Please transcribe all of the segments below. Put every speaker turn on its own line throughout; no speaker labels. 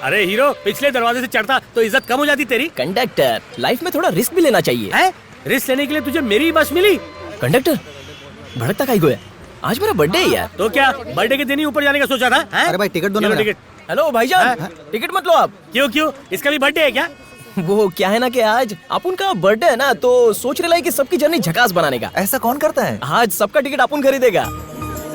अरे हीरो, पिछले दरवाजे से चढ़ता तो इज्जत कम हो जाती तेरी।
कंडक्टर, लाइफ में थोड़ा रिस्क भी लेना चाहिए।
है? रिस्क लेने के लिए तुझे मेरी बस मिली।
कंडक्टर, भड़कता काहे को है? आज मेरा बर्थडे है यार।
तो क्या बर्थडे के दिन ही ऊपर जाने का सोचा था?
अरे भाई टिकट दो ना।
टिकट।
हेलो भाईजान, टिकट मत लो आप।
क्यों? इसका भी बर्थडे है क्या?
वो क्या है ना कि आज अपन का बर्थडे है ना, तो सोच रहे कि सबकी जर्नी झकास बनाने का।
ऐसा कौन करता है?
आज सबका टिकट अपन खरीदेगा।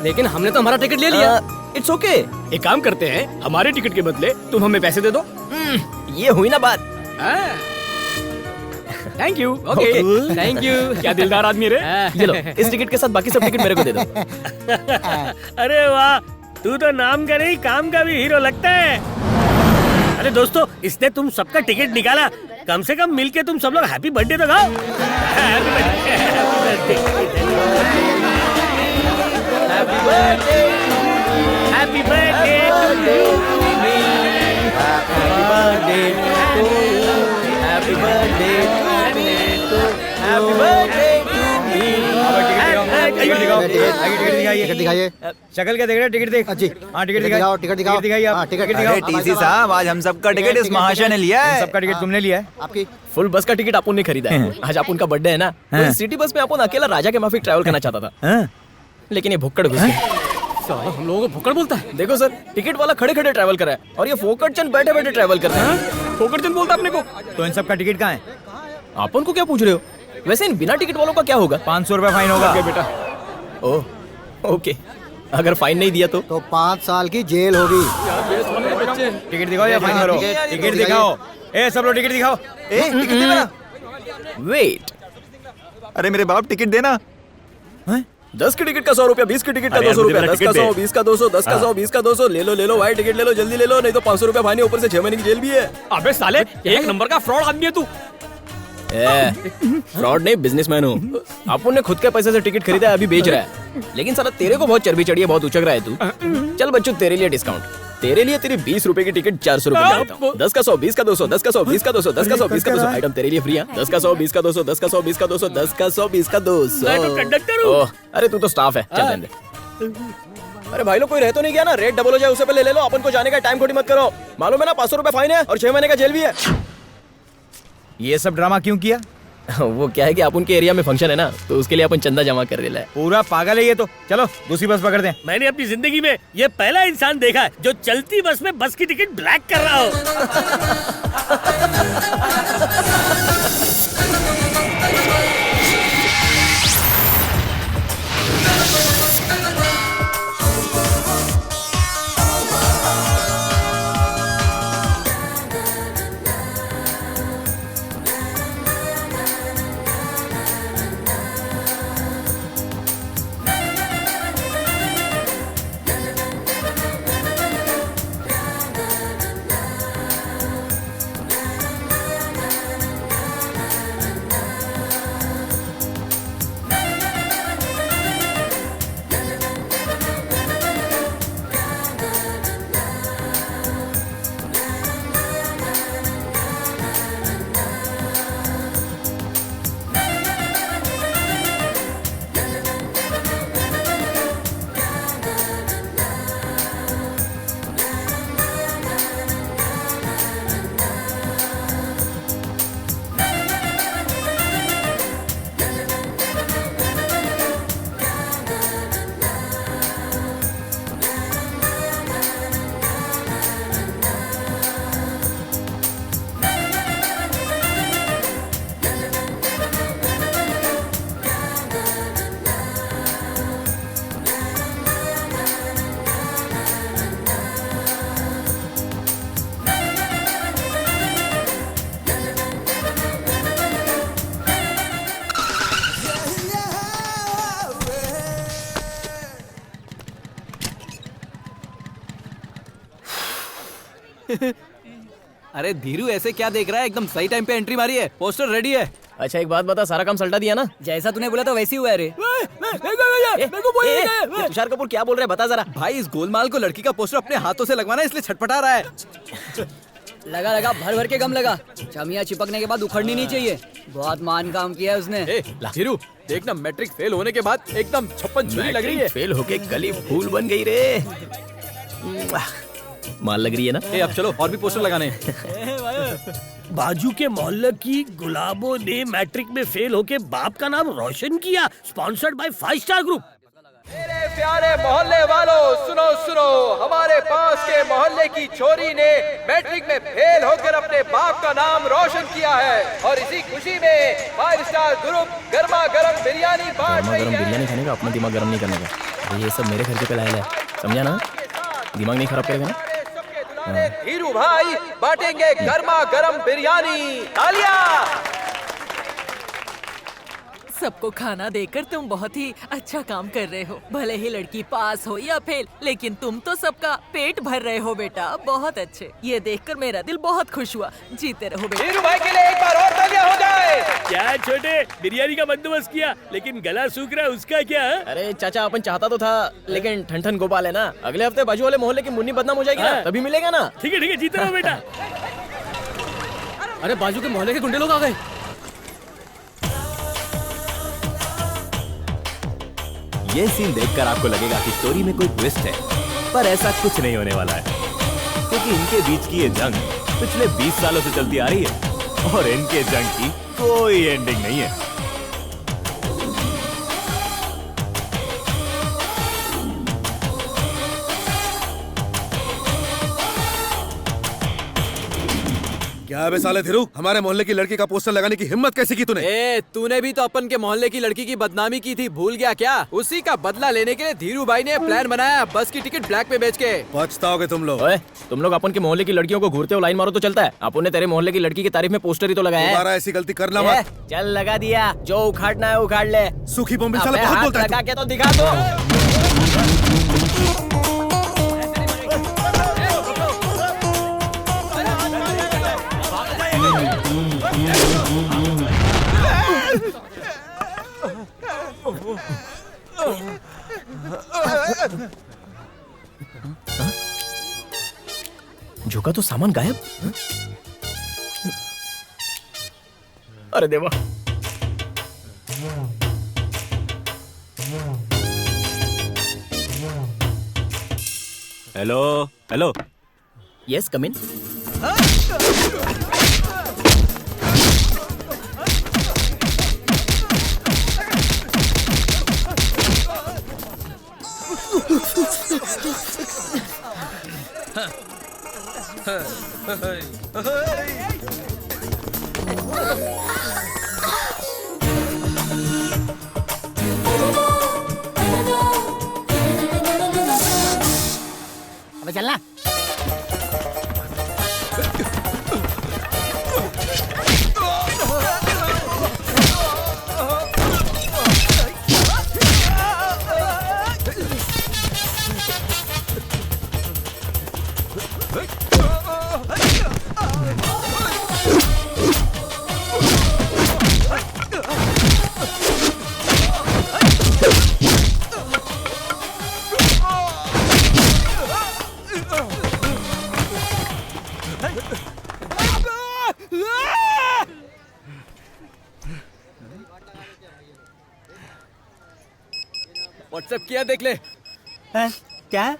लेकिन हमने तो हमारा टिकट ले लिया।
It's okay.
एक काम करते हैं, हमारे टिकट के बदले तुम हमें पैसे दे दो।
ये हुई ना बात।
Thank you. Okay, thank you. क्या दिलदार आदमी रे।
ये लो, इस टिकट के साथ बाकी सब टिकट मेरे को दे दो।
अरे वाह, तू तो नाम का नहीं काम का भी हीरो लगता है। अरे दोस्तों, इसने तुम सबका टिकट निकाला, कम से कम मिलके तुम सब लोग हैप्पी बर्थडे तो गाओ। Happy birthday, happy birthday, happy birthday to me, happy birthday to you, happy birthday to, happy birthday to me.
Ticket दिखाइए।
शक्ल क्या देख रहे? टिकट देख।
जी
हाँ, टिकट
दिखाओ, टिकट दिखाओ।
दिखाइए आप।
हाँ, टिकट
टिकट
दिखाओ।
दिखाओ।
टीसी साहब, आज हम सबका टिकट इस महाशय ने लिया है।
सबका टिकट तुमने लिया है?
आपकी
फुल बस का टिकट अपन ने खरीदा है। आज अपन का बर्थडे है ना, तो इस सिटी बस में अपन अकेला राजा के माफिक ट्रैवल करना चाहता था,
हाँ?
लेकिन ये भुक्कड़ घुस गया।
हम लोगों को भुक्कड़ बोलता है।
देखो सर, टिकट वाला खड़े खड़े ट्रैवल कर रहा है और ये फोकट चंद बैठे बैठे ट्रैवल कर रहे हैं।
फोकट चंद बोलता अपने को।
तो इन सबका टिकट कहाँ है?
अपन को क्या पूछ रहे हो? वैसे इन बिना टिकट वालों का क्या होगा?
500 रुपया फाइन होगा।
बेटा,
ओह, ओके। अगर फाइन नहीं दिया तो
5 साल की जेल होगी।
टिकट दिखाओ या फाइन करो। टिकट दिखाओ। ए सब लोग टिकट दिखाओ।
ए, टिकट दे मेरा।
वेट,
अरे मेरे बाप, टिकट देना।
10 की टिकट का 100 रुपया, 20 की टिकट का
अरे
200
मुझे
रुपया,
मेरा
10 का
टिकट
100,
दे।
20 का 200, 10 का 100, 20 का 200। ले लो भाई, टिकट ले लो, जल्दी ले लो, नहीं तो 500 रुपया फाइन है, ऊपर से 6 महीने की जेल भी है।
अबे साले, एक नंबर का फ्रॉड आदमी है तू।
फ्रॉड नहीं, बिजनेसमैन हूँ। अपन ने खुद के पैसे से टिकट खरीदा है, अभी बेच रहा है। लेकिन साला तेरे को बहुत चर्बी चढ़ी है, बहुत उचक रहा है तू। चल बच्चों, तेरे लिए डिस्काउंट। तेरे लिए तेरी 20 रुपए की टिकट 400 रुपए में देता हूँ। 10 का 100, 20 का 200, 10 का 100, 20 का 200, 10 का 100, 20 का 200। आइटम तेरे लिए फ्री है। 10 का 100, 20 का 200, 10 का 100, 20 का 200, 10 का 100, 20 का 200।
मैं तो कंडक्टर हूँ।
ओह, अरे तू तो स्टाफ है, चल रहने दे। अरे भाई लोग, कोई रह तो नहीं गया ना? रेट डबल हो जाए उससे पहले ले लो। अपन को जाने का टाइम खोटी मत करो। मालूम है ना, 500 रुपए फाइन है और 6 महीने का जेल भी है।
ये सब ड्रामा क्यों किया?
वो क्या है कि अपन के एरिया में फंक्शन है ना, तो उसके लिए अपन चंदा जमा कर रहे हैं।
पूरा पागल है ये तो। चलो दूसरी बस पकड़ दें।
मैंने अपनी जिंदगी में ये पहला इंसान देखा है जो चलती बस में बस की टिकट ब्लैक कर रहा हो।
अरे धीरू, ऐसे क्या देख रहा है? एकदम सही टाइम पे एंट्री मारी है, पोस्टर रेडी है।
अच्छा एक बात बता, सारा काम सल्टा दिया ना?
जैसा तूने बोला था वैसे ही हुआ है रे।
ये तुषार कपूर क्या बोल रहे हैं, बता जरा।
भाई, इस गोलमाल को लड़की का पोस्टर अपने हाथों से लगवाना है, इसलिए छटपटा रहा है। लगा लगा, भर भर के गम लगा। चमिया चिपकने के बाद उखड़नी नहीं चाहिए। बहुत मान काम किया है उसने।
धीरू देखना, मैट्रिक फेल होने के बाद एकदम 56 छुरी लग रही है। फेल होके गली फूल बन गई रे। माल लग रही है ना?
ए अब चलो और भी पोस्टर लगाने हैं।
बाजू के मोहल्ले की गुलाबों ने मैट्रिक में फेल होके बाप का नाम रोशन किया। Sponsored by 5 star group.
मेरे प्यारे मोहल्ले वालों, सुनो सुनो, हमारे पास के मोहल्ले की छोरी ने मैट्रिक में फेल होकर अपने बाप का नाम रोशन किया है और इसी खुशी में 5 स्टार ग्रुप गर्मा गर्म बिरयानी बांट
गर्मा
रही
गर्म
है।
बिरयानी खाने का, अपना दिमाग गर्म नहीं करने का। ये सब मेरे खर्चे पे लाया है, समझा ना? दिमाग नहीं खराब करेगा ना?
सबके दुलारे धीरू भाई बांटेंगे गर्मा गर्म बिरयानी। तालियां।
सबको खाना देकर तुम बहुत ही अच्छा काम कर रहे हो। भले ही लड़की पास हो या फेल, लेकिन तुम तो सबका पेट भर रहे हो बेटा। बहुत अच्छे, ये देखकर मेरा दिल बहुत खुश हुआ। जीते रहो बेटा।
धीरू भाई के लिए एक बार और तालियां हो जाए।
क्या छोटे, बिरयानी का बंदोबस्त किया लेकिन गला सूख रहा है, उसका क्या?
अरे चाचा, अपन चाहता तो था, लेकिन ठन ठन गोपाल है ना, अगले हफ्ते बाजू वाले मोहल्ले की मुन्नी बदनाम हो जाएगी ना,
हाँ।
तभी मिलेगा ना।
ठीक है जीते रहो बेटा।
अरे बाजू के मोहल्ले के गुंडे लोग आ गए।
ये सीन देखकर आपको लगेगा कि स्टोरी में कोई ट्विस्ट है, पर ऐसा कुछ नहीं होने वाला है, क्योंकि इनके बीच की ये जंग पिछले 20 सालों से चलती आ रही है और इनके जंग की कोई एंडिंग नहीं है।
क्या बे साले धीरू, हमारे मोहल्ले की लड़की का पोस्टर लगाने की हिम्मत कैसे की तूने?
ए तूने भी तो अपन के मोहल्ले की लड़की की बदनामी की थी, भूल गया क्या? उसी का बदला लेने के लिए धीरू भाई ने प्लान बनाया, बस की टिकट ब्लैक पे बेच के।
पछताओगे तुम लोग।
ओए, तुम लोग अपन के मोहल्ले की लड़कियों को घूरते हो लाइन मारो तो चलता है। अपन ने तेरे मोहल्ले की लड़की की तारीफ में पोस्टर ही तो लगाया है।
दोबारा ऐसी गलती करना
ए,
मत।
चल लगा दिया, जो उखाड़ना है उखाड़ ले।
सूखी बोम्बिल साला
अबे
बहुत
हाथ
बोलता है
लगा के तो दिखा दो। झोंका तो सामान गायब। अरे देवा।
Hello hello.
यस, कम इन।
अबे चलना।
व्हाट्सएप किया, देख ले।
क्या है?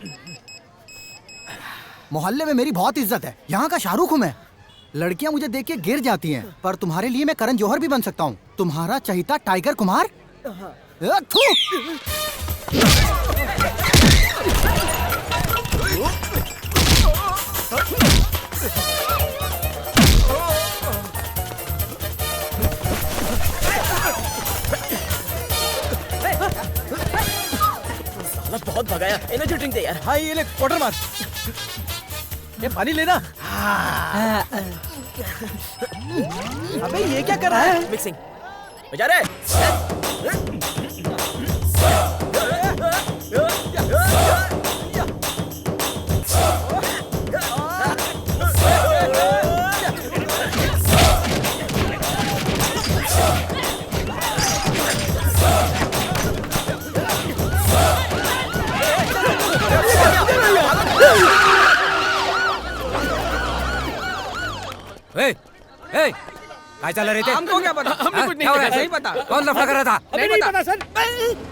मोहल्ले में मेरी बहुत इज्जत है, यहाँ का शाहरुख हूँ मैं। लड़कियाँ मुझे देख के गिर जाती हैं, पर तुम्हारे लिए मैं करण जौहर भी बन सकता हूँ। तुम्हारा चहिता टाइगर कुमार। थू!
बहुत भगाया, एनर्जी ड्रिंक दे यार।
हाँ ये ले, वाटर मार। ये पानी लेना। अबे ये क्या कर रहा है?
मिक्सिंग बजा रहे।
क्या चल रहे थे?
हमको क्या पता?
हमको कुछ नहीं पता। कौन लफड़ा कर रहा था?
नहीं पता सर।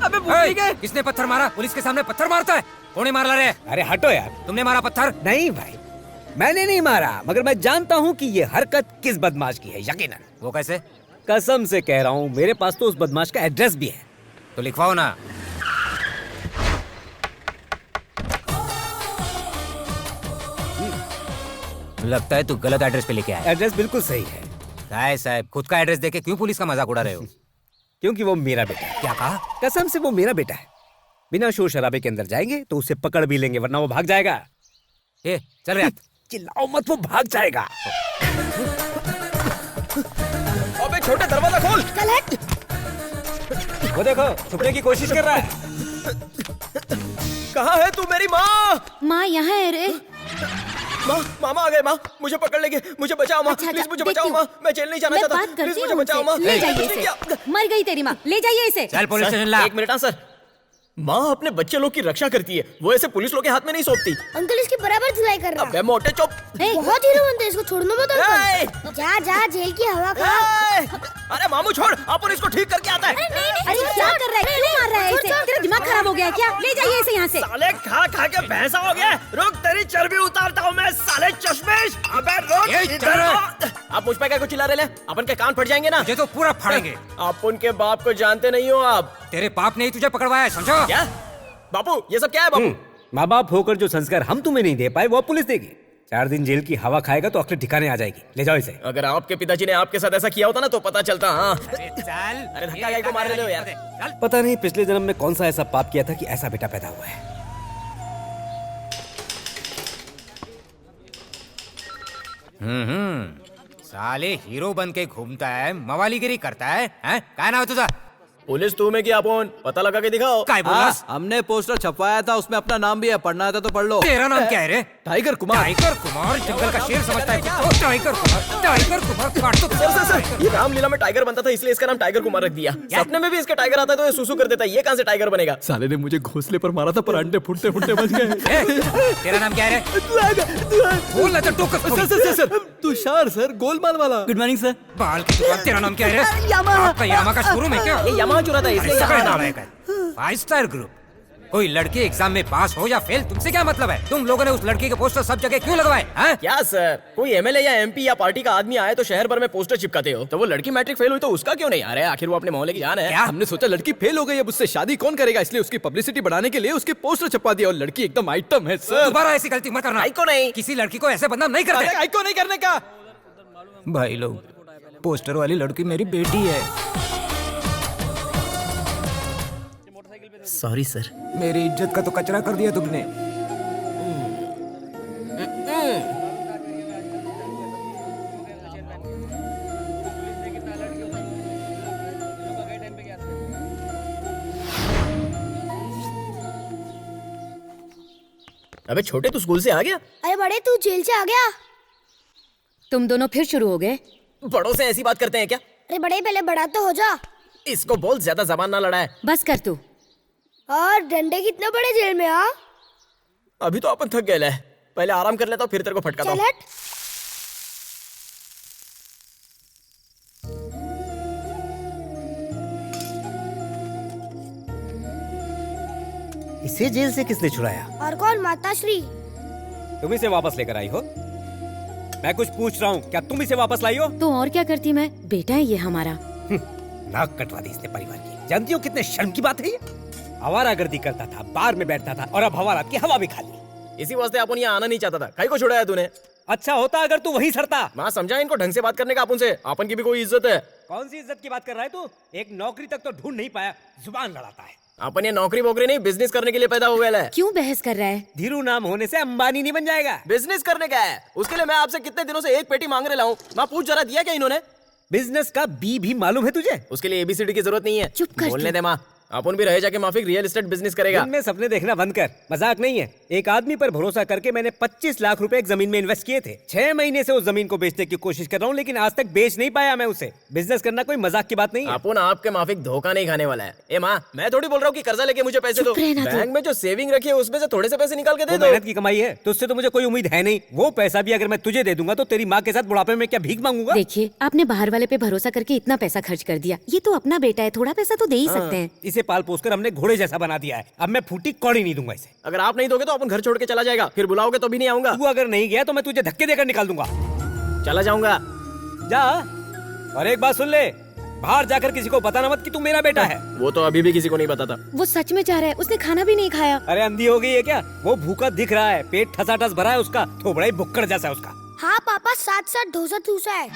अबे भूल ही गए।
किसने पत्थर मारा? पुलिस के सामने पत्थर मारता है?
कौन मार रहे?
अरे हटो यार।
तुमने मारा पत्थर?
नहीं भाई, मैंने नहीं मारा, मगर मैं जानता हूँ कि ये हरकत किस बदमाश की है, यकीनन।
वो कैसे?
कसम से कह रहा हूँ, मेरे पास तो उस बदमाश का एड्रेस भी है।
तो लिखवाओ ना। लगता है तू गलत एड्रेस पे लेके आया।
एड्रेस बिल्कुल सही है।
काय साहब, खुद का एड्रेस देके क्यों पुलिस का मजाक उड़ा रहे हो?
क्योंकि वो मेरा बेटा है।
क्या कहा?
कसम से वो मेरा बेटा है। बिना शोर शराबे के अंदर जाएंगे तो उसे पकड़ भी लेंगे, वरना वो भाग जाएगा।
ए, चल रहा।
चिल्लाओ मत, वो भाग जाएगा।
अबे छोटे, दरवाजा खोल।
वो देखो, छुपने की कोशिश कर रहा है।
कहाँ है तू मेरी माँ?
माँ यहाँ है रे।
माँ, मामा आ गए। माँ, मुझे पकड़ लेंगे, मुझे बचाओ माँ।
अच्छा,
प्लीज मुझे
देखती
बचाओ
हूँ।
माँ, मैं जेल नहीं जाना
मैं
चाहता।
बात करती
प्लीज मुझे
हूँ
बचाओ
उनसे।
माँ।
ले जाइए
कुछ नहीं
इसे।
किया।
मर गई तेरी माँ, ले जाइए इसे।
चल पुलिस
सर,
स्टेशन ला।
एक मिनट। हाँ सर, माँ अपने बच्चे लोग की रक्षा करती है, वो ऐसे पुलिस लोग के हाथ में नहीं सौंपती।
अंकल इसकी बराबर धुलाई कर रहा है।
अबे मोटे चुप।
बहुत हीरो बनते हैं, इसको छोड़ना मत अंकल। जा जा, जेल की हवा खा।
अरे मामू छोड़, अपन इसको ठीक करके आता है।
अरे क्या कर रहा है, क्यों मार रहा है इसे? तेरा दिमाग खराब हो गया है क्या? ले जाइए इसे यहाँ से।
साले खा खा के भैंसा हो गया। रुक, तेरी चर्बी उतारता हूँ मैं, साले चश्मेश। अबे रुक, इधर आ।
आप मुझ पे क्या कुछ चिल्ला रहे हैं? अपन के कान फट जाएंगे ना।
तुझे तो पूरा फाड़ेंगे।
आप उनके बाप को जानते नहीं हो आप।
तेरे बाप ने ही तुझे पकड़वाया है, समझो?
क्या बापू, ये सब क्या है बापू?
माँ बाप होकर जो संस्कार हम तुम्हें नहीं दे पाए, वो पुलिस देगी। 4 दिन जेल की हवा खाएगा तो अक्ल ठिकाने आ जाएगी। ले जाओ इसे।
अगर आपके पिताजी ने आपके साथ ऐसा किया होता ना तो पता चलता। हाँ,
अरे चल।
अरे धक्का क्या को मार रहे हो यार?
पता नहीं पिछले जन्म में कौन सा ऐसा पाप किया था कि ऐसा बेटा पैदा हुआ है।
साले हीरो बन के घूमता है, मवालीगिरी करता है, हैं? क्या नाम है तुझा?
पुलिस तू में क्या फोन पता लगा के दिखाओ।
काय बोलस?
हमने पोस्टर छपवाया था, उसमें अपना नाम भी है, पढ़ना है तो पढ़ लो।
तेरा नाम क्या है रे?
टाइगर कुमार।
टाइगर कुमार जंगल का शेर समझता है क्या? टाइगर कुमार, टाइगर कुमार काट तो।
सर, ये रामलीला में टाइगर बनता था इसलिए इसका नाम टाइगर कुमार रख दिया। सपने में भी इसका टाइगर आता है तो ये सुसु कर देता है। ये कहाँ से टाइगर बनेगा?
साले ने मुझे घोंसले पर मारा था, पर अंडे फुटते फुटते बच गए।
तेरा नाम क्या है रे? बोल ना तो टोकस।
सर, तुषार सर, गोलमाल वाला। Good morning sir.
बाल की दुकान। तेरा नाम क्या है रे? आपका यामा का शोरूम है क्या?
ये यामा चुरा था इसलिए यहाँ नाम है।
5 स्टार ग्रुप। कोई लड़की एग्जाम में पास हो या फेल, तुमसे क्या मतलब है? तुम लोगों ने उस लड़की के पोस्टर सब जगह क्यों लगवाए? हैं?
क्या सर, कोई एमएलए या एमपी या पार्टी का आदमी आए तो शहर भर में पोस्टर चिपकाते हो, तो वो लड़की मैट्रिक फेल हुई तो उसका क्यों नहीं? अरे आखिर वो अपने मोहल्ले की जान है।
क्या?
हमने सोचा लड़की फेल हो गई, अब उससे शादी कौन करेगा, इसलिए उसकी पब्लिसिटी बढ़ाने के लिए उसके पोस्टर छपवा दिया, और लड़की एकदम आइटम है सर।
दोबारा ऐसी गलती मत करना।
को नहीं,
किसी लड़की को ऐसे बदनाम नहीं करते।
आई को नहीं करने का।
भाई लोग, पोस्टर वाली लड़की मेरी बेटी है।
Sorry sir.
मेरी इज्जत का तो कचरा कर दिया तुमने।
अबे छोटे, तू स्कूल से आ गया?
अरे बड़े, तू जेल से आ गया?
तुम दोनों फिर शुरू हो गए।
बड़ों से ऐसी बात करते हैं क्या?
अरे बड़े, पहले बड़ा तो हो जा।
इसको बोल ज्यादा जबान ना लड़ाए।
बस कर तू।
और डंडे कितने बड़े जेल में? हाँ,
अभी तो अपन थक गए, पहले आराम कर लेता हूँ फिर तेरे को फटकाता
चल
हूँ।
हट।
इसे जेल से किसने छुड़ाया?
और कौन? माता श्री।
तुम इसे वापस लेकर आई हो? मैं कुछ पूछ रहा हूँ, क्या तुम इसे वापस लाई हो?
तो और क्या करती मैं? बेटा है ये हमारा।
नाक कटवा दी इसने परिवार की। जानती हो कितने शर्म की बात है ये? आवारागर्दी करता था, बार में बैठता था, और अब हवालात की हवा भी खा ली।
इसी वास्ते अपन यहाँ आना नहीं चाहता था। कहीं को छुड़ाया तूने?
अच्छा होता अगर तू वहीं सरता।
माँ समझा इनको ढंग से बात करने का अपन से। अपन की भी कोई इज्जत है।
कौन सी इज्जत की बात कर रहा है तू? एक नौकरी तक तो ढूंढ नहीं पाया, जुबान लड़ाता है।
अपन ये नौकरी वोकरी नहीं, बिजनेस करने के लिए पैदा हो गया है।
क्यों बहस कर रहा है?
धीरू नाम होने से अंबानी नहीं बन जाएगा।
बिजनेस करने का है, उसके लिए मैं आपसे कितने दिनों से एक पेटी मांग रहा हूँ। माँ पूछ जरा, दिया क्या इन्होंने?
बिजनेस का बी भी मालूम है तुझे?
उसके लिए एबीसीडी की जरूरत नहीं है।
चुप कर
बोलने दे माँ। अपन भी रहे जाके माफिक रियल एस्टेट बिजनेस करेगा।
में सपने देखना बंद कर, मजाक नहीं है। एक आदमी पर भरोसा करके मैंने 25 लाख रुपए एक जमीन में इन्वेस्ट किए थे। 6 महीने से उस जमीन को बेचने की कोशिश कर रहा हूँ, लेकिन आज तक बेच नहीं पाया मैं उसे। बिजनेस करना कोई मजाक की बात नहीं है।
अपन आपके माफिक धोखा नहीं खाने वाला है। ए माँ, मैं थोड़ी बोल रहा हूँ कि कर्जा लेके मुझे पैसे दो। बैंक में जो सेविंग रखी है उसमें से थोड़े से पैसे निकाल के दे दो।
मेहनत की कमाई है, तुझसे तो मुझे कोई उम्मीद है नहीं। वो पैसा भी अगर मैं तुझे दे दूंगा तो तेरी माँ के साथ बुढ़ापे में क्या भीख मांगूंगा?
देखिए, आपने बाहर वाले पे भरोसा करके इतना पैसा खर्च कर दिया। ये तो अपना बेटा है, थोड़ा पैसा तो दे ही सकते हैं।
इसे इसे पाल पोस कर हमने घोड़े जैसा बना दिया है। अब मैं फूटी कौड़ी नहीं दूंगा इसे।
अगर आप नहीं दोगे तो अपन घर छोड़ के चला जाएगा, फिर बुलाओगे तो भी नहीं आऊंगा।
तू अगर नहीं गया तो मैं तुझे धक्के देकर निकाल दूंगा।
चला जाऊंगा।
जा। और एक बात सुन ले, बाहर जाकर किसी को बताना मत कि तू मेरा बेटा है।
वो तो अभी भी किसी को नहीं बताता।
वो सच में चाह रहा है, उसने खाना भी नहीं खाया।
अरे अंधी हो गई है क्या? वो भूखा दिख रहा है, पेट ठसाठस भरा है उसका, थोबड़ा ही बुक्कड़ जैसा है उसका।
हाँ पापा, साथ साथ डोसा ठूसा है।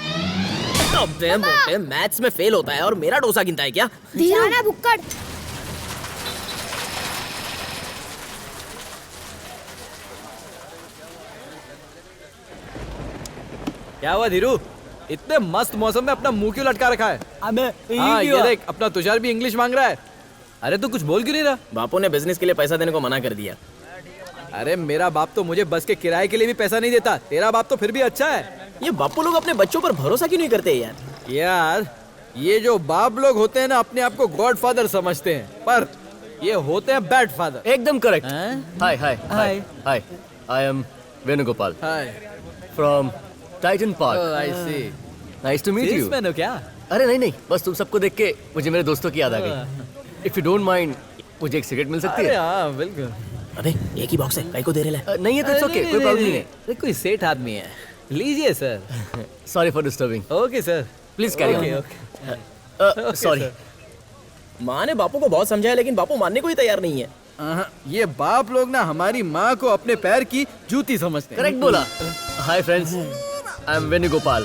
अबे मोटे, मैथ्स में फेल होता है और मेरा डोसा गिनता है क्या?
जाना भुक्कड़।
क्या हुआ धीरू, इतने मस्त मौसम में अपना मुंह क्यों लटका रखा है? हाँ ये देख, अपना तुषार भी इंग्लिश मांग रहा है। अरे तू कुछ बोल क्यों नहीं रहा?
बापू ने बिजनेस के लिए पैसा देने को मना कर दिया।
अरे मेरा बाप तो मुझे बस के किराए के लिए भी पैसा नहीं देता, तेरा बाप तो फिर भी अच्छा है।
ये बापू लोग अपने बच्चों पर भरोसा क्यों नहीं करते यार?
यार ये जो बाप लोग होते हैं ना, अपने आप को गॉड फादर समझते हैं, पर ये होते हैं बैड फादर।
एकदम correct. Hi hi hi hi, I am Venugopal from Titan park.
I see,
nice to meet you.
Salesman हो क्या?
अरे नहीं नहीं, बस तुम सबको देख के मुझे मेरे दोस्तों की याद आ गई। इफ यू डोंट माइंड, मुझे एक सिगरेट मिल सकती है?
हाँ बिल्कुल।
अबे एक ही बॉक्स है, कहीं को दे रहे हैं?
नहीं है तो इट्स ओके, कोई प्रॉब्लम नहीं है।
अरे कोई सेठ आदमी है, लीजिए sir.
Sorry for disturbing.
Okay sir,
please carry on. Sorry.
माँ ने बापू को बहुत समझाया लेकिन बापू मानने को ही तैयार नहीं है।
ये बाप लोग ना हमारी माँ को अपने पैर की जूती समझते हैं।
करेक्ट बोला। Hi friends, I am Venugopal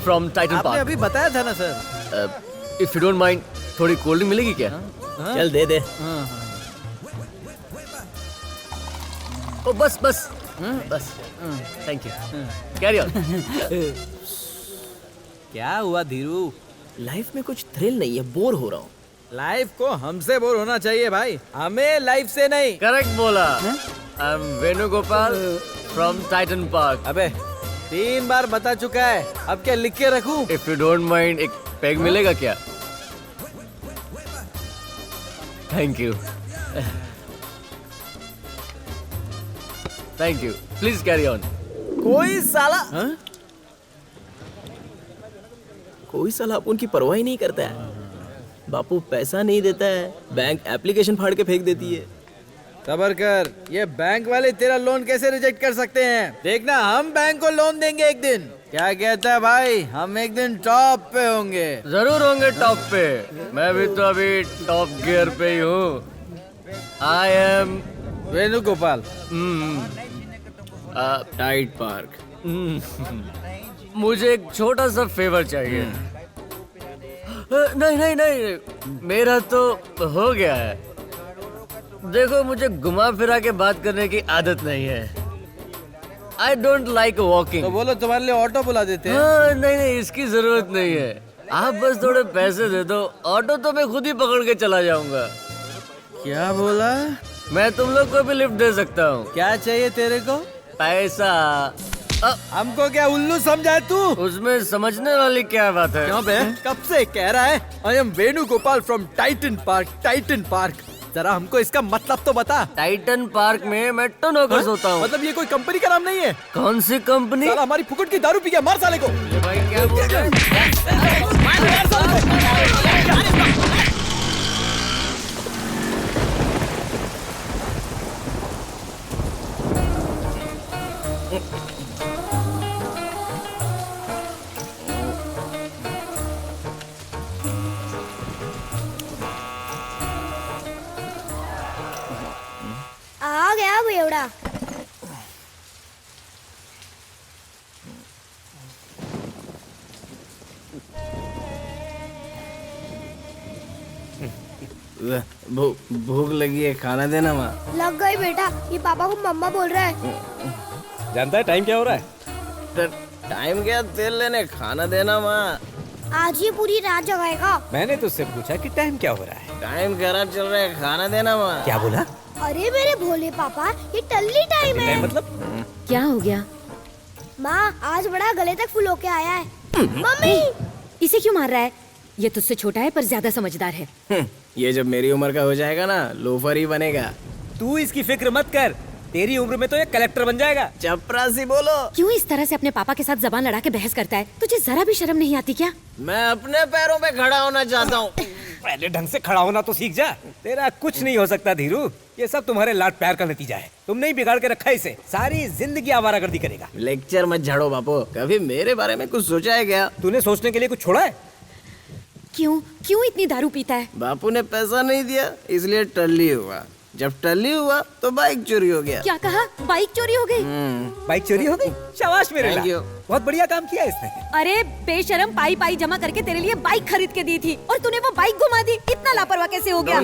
from Titan
आपने
पार्क।
अभी बताया था ना sir.
If you don't mind, थोड़ी कोल्ड ड्रिंक मिलेगी क्या?
चल दे दे।
ओ बस बस बस, थैंक यू। Carry on.
क्या हुआ धीरू?
लाइफ में कुछ थ्रिल नहीं है, बोर हो रहा हूँ।
लाइफ को हमसे बोर होना चाहिए भाई, हमें लाइफ से नहीं।
करेक्ट बोला। आई am Venugopal from Titan park.
अबे 3 बार बता चुका है, अब क्या लिख के रखूं?
इफ यू डोंट माइंड, एक पैग मिलेगा क्या? Thank you. Thank you, please carry on.
कोई साला अपन की परवाह ही नहीं करता है। बापू पैसा नहीं देता है, बैंक एप्लीकेशन फाड़ के फेंक देती है।
सबर कर, ये बैंक वाले तेरा लोन कैसे रिजेक्ट कर सकते हैं? देखना, हम बैंक को लोन देंगे एक दिन। क्या कहता है भाई, हम एक दिन टॉप पे होंगे।
जरूर होंगे टॉप पे, मैं भी तो अभी टॉप गियर पे ही हूँ। आई एम
वेणुगोपाल।
Tight park. मुझे एक छोटा सा फेवर चाहिए। नहीं नहीं नहीं, मेरा तो हो गया है। देखो, मुझे घुमा फिरा के बात करने की आदत नहीं है। I don't like walking.
तो बोलो, तुम्हारे लिए ऑटो बुला देते हैं।
हाँ, नहीं नहीं, इसकी जरूरत नहीं है। आप बस थोड़े पैसे दे दो, ऑटो तो मैं खुद ही पकड़ के चला जाऊंगा।
क्या बोला?
मैं तुम लोग को भी लिफ्ट दे सकता हूँ।
क्या चाहिए तेरे को?
पैसा।
हमको क्या उल्लू समझा है तू?
उसमें समझने वाली क्या बात है?
क्यों बे, कब से कह रहा है आई am Venugopal from Titan park. Titan park, जरा हमको इसका मतलब तो बता।
टाइटन पार्क में मैं तो नौकर होता हूँ।
मतलब ये कोई कंपनी का नाम नहीं है?
कौन सी कंपनी?
साला हमारी फुकट की दारू पी गया, मार साले को।
भाई क्या बोल रहे हैं?
आ गया बेवड़ा।
भूख लगी है, खाना देना माँ।
लग गई बेटा, ये पापा को मम्मा बोल रहा है।
जानता है टाइम क्या हो रहा है?
टाइम क्या, तेल लेने, खाना देना माँ।
आज ये पूरी रात जगाएगा।
मैंने तुझसे पूछा कि टाइम क्या हो रहा है?
टाइम खराब चल रहा है, खाना देना माँ।
क्या बोला?
अरे मेरे भोले पापा, ये टल्ली टाइम है।
मतलब
क्या हो गया?
माँ, आज बड़ा गले तक फुल होके आया है। मम्मी,
इसे क्यों मार रहा है? ये तुझसे छोटा है पर ज्यादा समझदार है।
ये जब मेरी उम्र का हो जाएगा ना, लोफर ही बनेगा।
तू इसकी फिक्र मत कर, तेरी उम्र में तो ये कलेक्टर बन जाएगा।
चपरासी बोलो।
क्यों इस तरह से अपने पापा के साथ जबान लड़ा के बहस करता है? तुझे जरा भी शर्म नहीं आती क्या?
मैं अपने पैरों पे खड़ा होना चाहता हूँ।
पहले ढंग से खड़ा होना तो सीख जा। तेरा कुछ नहीं हो सकता धीरू, ये सब तुम्हारे लाड प्यार का नतीजा है। तुमने ही बिगाड़ के रखा है इसे, सारी जिंदगी आवारागर्दी करेगा।
लेक्चर मत झाड़ो बापू, कभी मेरे बारे में कुछ सोचा है क्या?
तूने सोचने के लिए कुछ छोड़ा है?
क्यों इतनी दारू पीता है?
बापू ने पैसा नहीं दिया इसलिए टल्ली हुआ, जब टल्ली हुआ तो बाइक चोरी हो गया।
क्या कहा? बाइक चोरी हो गई?
बाइक चोरी हो गई? शाबाश मेरे
Thank you.
बहुत बढ़िया काम किया इसने।
अरे बेशरम, पाई जमा करके तेरे लिए बाइक खरीद के दी थी और तूने वो बाइक घुमा दी। इतना लापरवाह कैसे हो गया?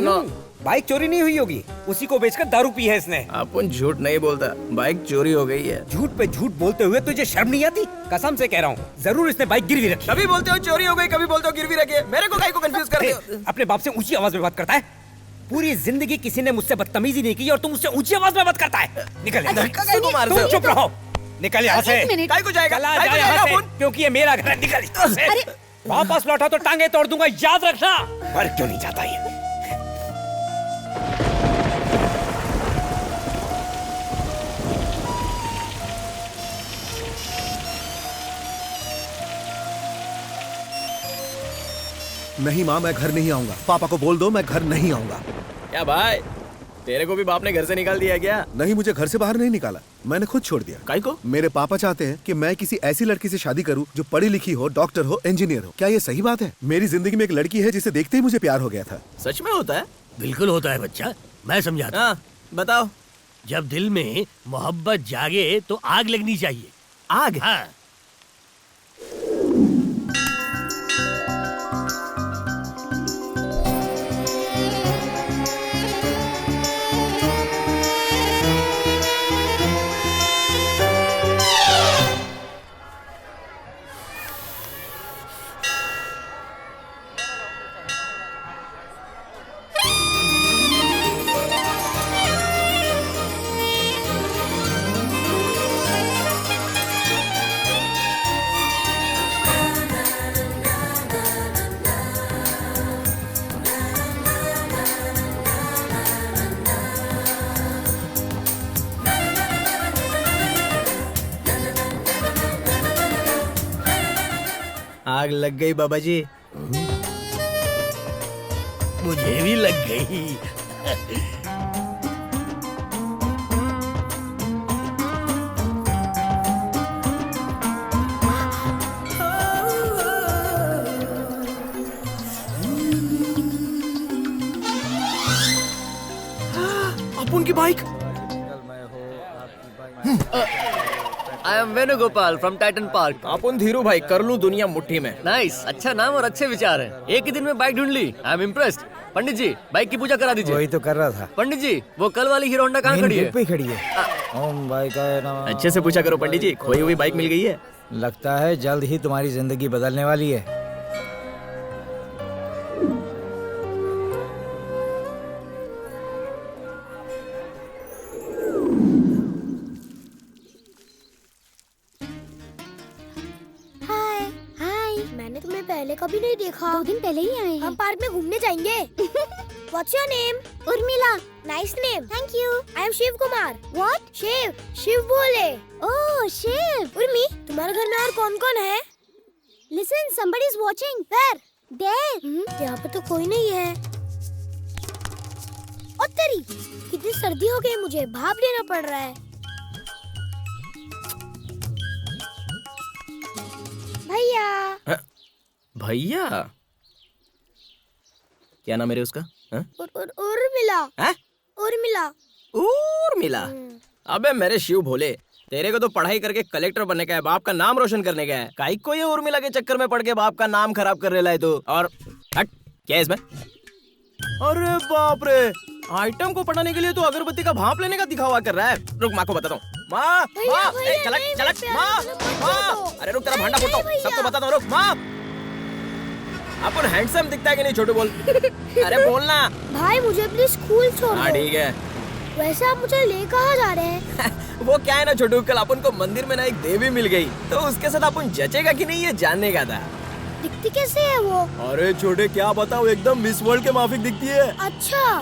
बाइक चोरी नहीं हुई होगी, उसी को बेचकर दारू पी है इसने।
अपन झूठ नहीं बोलता, बाइक चोरी हो गई है।
झूठ पे झूठ बोलते हुए तुझे शर्म नहीं आती? कसम से कह रहा हूँ, जरूर इसने बाइक गिरवी रखी।
कभी बोलते हो चोरी हो गई, कभी बोलते हो गिरवी रखी है। मेरे को काहे को कंफ्यूज कर रहे हो?
अपने बाप से ऊंची आवाज में बात करता है। पूरी जिंदगी किसी ने मुझसे बदतमीजी नहीं की और तुम मुझसे ऊंची आवाज में बात करता है। निकल तुम चुप रहो, निकल यहाँ से।
काहे को जाएगा?
चला जा यहाँ से, क्योंकि ये मेरा घर है। निकल यहाँ से। वापस लौटा तो टांगे तोड़ दूंगा, याद रखना। मर क्यों नहीं जाता ये?
नहीं माँ, मैं घर नहीं आऊंगा। पापा को बोल दो मैं घर नहीं आऊंगा।
क्या भाई, तेरे को भी बाप ने घर से निकाल दिया क्या?
नहीं, मुझे घर से बाहर नहीं निकाला, मैंने खुद छोड़ दिया।
काहे को?
मेरे पापा चाहते हैं कि मैं किसी ऐसी लड़की से शादी करूं जो पढ़ी लिखी हो, डॉक्टर हो, इंजीनियर हो। क्या ये सही बात है? मेरी जिंदगी में एक लड़की है जिसे देखते ही मुझे प्यार हो गया था।
सच में होता है?
बिल्कुल होता है बच्चा, मैं समझाता।
हाँ बताओ।
जब दिल में मोहब्बत जागे तो आग लगनी चाहिए।
आग?
हाँ।
आग लग गई बाबा जी।
मुझे भी लग गई।
अपन की bike.
I am Venugopal from Titan Park.
अपन धीरू भाई, कर लूं दुनिया मुट्ठी में।
नाइस, अच्छा नाम और अच्छे विचार हैं। एक ही दिन में बाइक ढूंढ ली, I am impressed. Pandit ji, bike की पूजा करा दीजिए।
वही तो कर रहा था।
पंडित जी, वो कल वाली हीरो होंडा कहाँ खड़ी है?
पे खड़ी है। ओम बाइक
अच्छे से पूछा करो पंडित जी, खोई हुई बाइक मिल गई है।
लगता है जल्द ही तुम्हारी जिंदगी बदलने वाली है।
मैंने तुम्हें पहले कभी नहीं देखा। 2 दिन पहले ही आए हैं। हम पार्क में घूमने जाएंगे। What's your name? Urmila. Nice name. Thank you. I am Shiv Kumar. What? Shiv. Shiv बोले। Oh, शिव। उर्मी, तुम्हारे घर में और कौन-कौन है? Listen, somebody is watching. Where? There. यहाँ पे तो कोई नहीं है। और तेरी, कितनी सर्दी हो गई, मुझे भाप लेना पड़ रहा है। भैया।
भैया? क्या नाम है उसका?
उर्मिला। उर्मिला।
उर्मिला? अबे मेरे शिव भोले, तेरे को तो पढ़ाई करके कलेक्टर बनने का है, बाप का नाम रोशन करने का है। काहे को ये उर्मिला के चक्कर में पड़ के बाप का नाम खराब कर रहा है तू? और हट, क्या है इसमें? अरे बाप रे, आइटम को पढ़ाने के लिए तो अगरबत्ती का भाप लेने का दिखावा कर रहा है। रुक, माँ को बताता हूँ। माँ, माँ, अरे रुक, तेरा भांडा फोड़ता हूँ, सबको बताता हूँ। रुक माँ, अपन हैंडसम दिखता है कि नहीं? छोटू बोल। अरे बोलना।
भाई मुझे प्लीज स्कूल छोड़ दो।
हाँ ठीक है।
वैसे आप मुझे ले कहाँ जा रहे हैं?
वो क्या है ना छोटू, कल अपन को मंदिर में ना एक देवी मिल गई, तो उसके साथ अपन जचेगा कि नहीं ये जानने का था।
दिखती कैसे है वो?
अरे छोटे क्या बताओ, एकदम मिस वर्ल्ड के माफिक दिखती है।
अच्छा।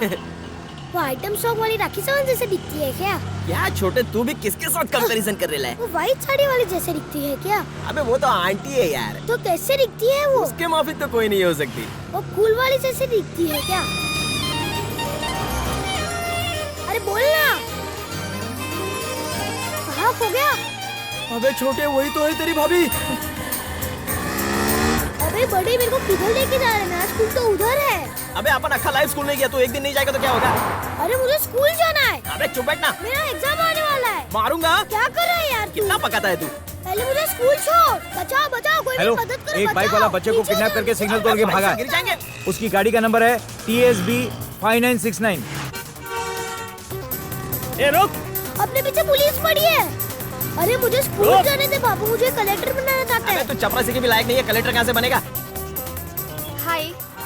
वो आइटम सॉन्ग वाली राखी सावंत जैसे दिखती है क्या?
क्या छोटे, तू भी किसके साथ कंपैरिजन कर रहा है?
वो व्हाइट साड़ी वाली जैसे दिखती है क्या?
अबे वो तो आंटी है यार।
तो कैसे दिखती है वो?
उसके माफी तो कोई नहीं हो सकती।
वो कूल वाली जैसे दिखती है क्या? अरे बोलना। कहाँ खो गया?
अबे छोटे, वही तो है तेरी भाभी।
अबे बड़े, मेरे को किधर लेके जा रहे हैं? स्कूल तो उधर है।
अबे अपन अक्खा लाइफ स्कूल नहीं गया, तो एक दिन नहीं जाएगा तो क्या होगा?
अरे मुझे स्कूल जाना है।
अबे चुप बैठना।
मेरा एग्जाम आने वाला है।
मारूंगा।
क्या कर रहा है यार?
कितना पकाता है तू?
पहले मुझे स्कूल छोड़। बचाओ बचाओ, कोई
हेलो,
मदद करो।
एक बाइक वाला बच्चे को किडनैप करके सिग्नल तोड़ के भागा
गिर जाएंगे।
है। उसकी गाड़ी का नंबर है TSB 5969।
ए रुक।
अपने पीछे पुलिस पड़ी है। अरे मुझे स्कूल जाने दे बाबू, मुझे कलेक्टर बनाना चाहता है।
तू चपरासी के भी लायक नहीं है, कलेक्टर कहाँ से बनेगा?
हाय,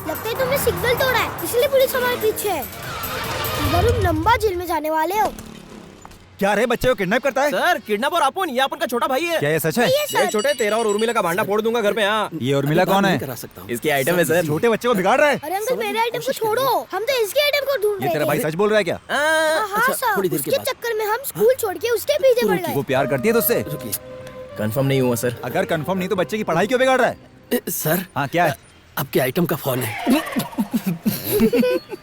लगता है तुमने सिग्नल तोड़ा है, इसलिए पुलिस हमारे पीछे है। इधर तुम लंबा जेल में जाने वाले हो।
क्या रे, बच्चे को किडनैप करता है?
सर, किडनैप और अपन, ये अपन का छोटा भाई है।
क्या ये सच है?
ये छोटे, तेरा और उर्मिला का भांडा फोड़ दूंगा घर पे। हाँ,
ये उर्मिला कौन है?
करा सकता हूँ। इसकी आइटम है सर।
छोटे बच्चे को बिगाड़ रहा है।
अरे अंकल, मेरे आइटम को छोड़ो, हम तो इसके आइटम को ढूंढ रहे हैं।
ये तेरा भाई सच बोल रहा है क्या?
हाँ सर, उसके चक्कर में हम स्कूल छोड़ के उसके पीछे पड़ गए।
वो प्यार करती है तुझसे?
कंफर्म नहीं हुआ सर।
अगर कंफर्म नहीं तो बच्चे की पढ़ाई क्यों बिगाड़ रहा है?
सर,
हाँ क्या है?
आपके आइटम का फोन है।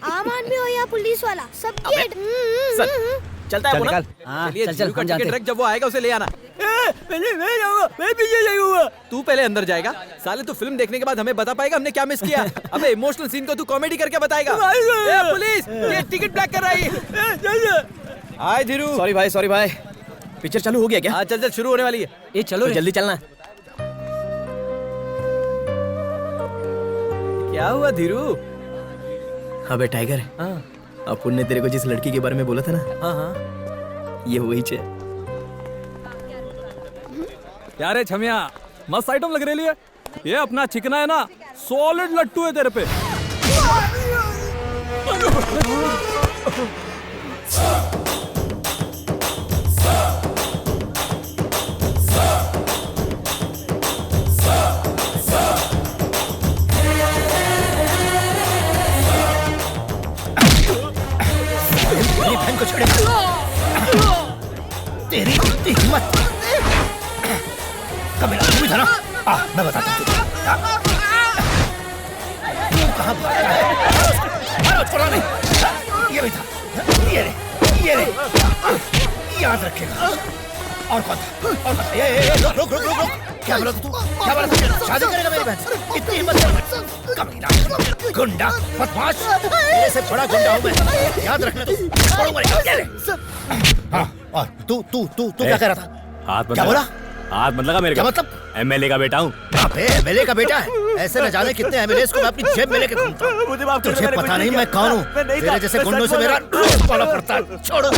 आम आदमी हो या पुलिस वाला, सबकी
सर, चलता है वो ना?
चलिए, चल हम जाते हैं। जब वो आएगा उसे ले आना।
पहले मैं जाऊंगा, मैं पीछे जाऊंगा।
तू पहले अंदर जाएगा। साले तू फिल्म देखने के बाद हमें बता पाएगा हमने क्या मिस किया? अबे इमोशनल सीन को तू कॉमेडी करके बताएगा। ए पुलिस, ये टिकट ब्लैक कर रही है। हाय धीरू।
सॉरी भाई। पिक्चर चालू हो गया क्या?
हाँ चल शुरू होने वाली है।
ये चलो तो जल्दी चलना।
क्या हुआ धीरू?
अबे टाइगर, अपुन ने तेरे को जिस लड़की के बारे में बोला था ना,
हाँ,
ये वही चे।
क्या रे छमिया, मस्त आइटम लग रही है। ये अपना चिकना है ना, सॉलिड लट्टू है तेरे पे।
को छोड़े तेरी हिम्मत। कबीला तू भी था ना? मैं बताता हूँ तू कहाँ भागा है। मारो, छोड़ो नहीं। ये भी था, ये रे याद रखेगा। और कौन था? और कौन था? ये रुक। क्या बोला तू? क्या बोला तू? शादी करेगा मेरी बहन? इतनी हिम्मत? कमीना, गुंडा, बदमाश, तेरे से बड़ा गुंडा हूँ मैं, याद रखना तू। छोड़ूंगा नहीं। हाँ, और तू क्या कह रहा था?
हाथ
क्या बोला?
हाथ मत लगा मेरे
क्या
को।
मतलब?
MLA का बेटा हूँ।
MLA का बेटा है? ऐसे न जाने कितने MLAs को मैं अपनी जेब में लेके घूमता हूँ।
मुझे माफ कर,
तुझे पता नहीं मैं कौन हूँ? तेरे जैसे गुंडों से मेरा पाला पड़ता है। छोड़ो।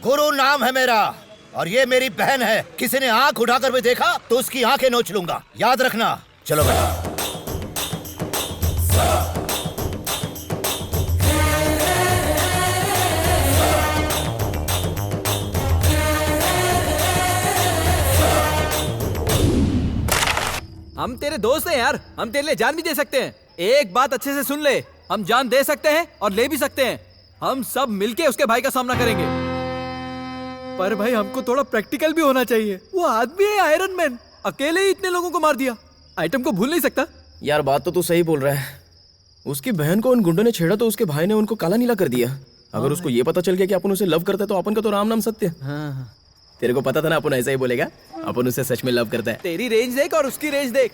गुरु नाम है मेरा, और ये मेरी बहन है। किसी ने आंख उठाकर भी देखा तो उसकी आंखें नोच लूंगा, याद रखना। चलो बेटा।
हम तेरे दोस्त हैं यार, हम तेरे लिए जान भी दे सकते हैं। एक बात अच्छे से सुन ले, हम जान दे सकते हैं और ले भी सकते हैं। हम सब मिलके उसके भाई का सामना करेंगे। पर भाई हमको थोड़ा प्रैक्टिकल भी होना चाहिए। वो आदमी है आयरन मैन, अकेले ही इतने लोगों को मार दिया। आइटम को भूल नहीं सकता।
यार बात तो तू सही बोल रहा है। उसकी बहन को उन गुंडों ने छेड़ा तो उसके भाई ने उनको काला नीला कर दिया। अगर उसको ये पता चल गया कि अपन उसे लव करता है तो अपन का तो राम नाम सत्य। तेरे को पता था ना अपन ऐसा ही बोलेगा। अपन उसे सच में लव करता है।
तेरी रेंज देख और उसकी रेंज देख।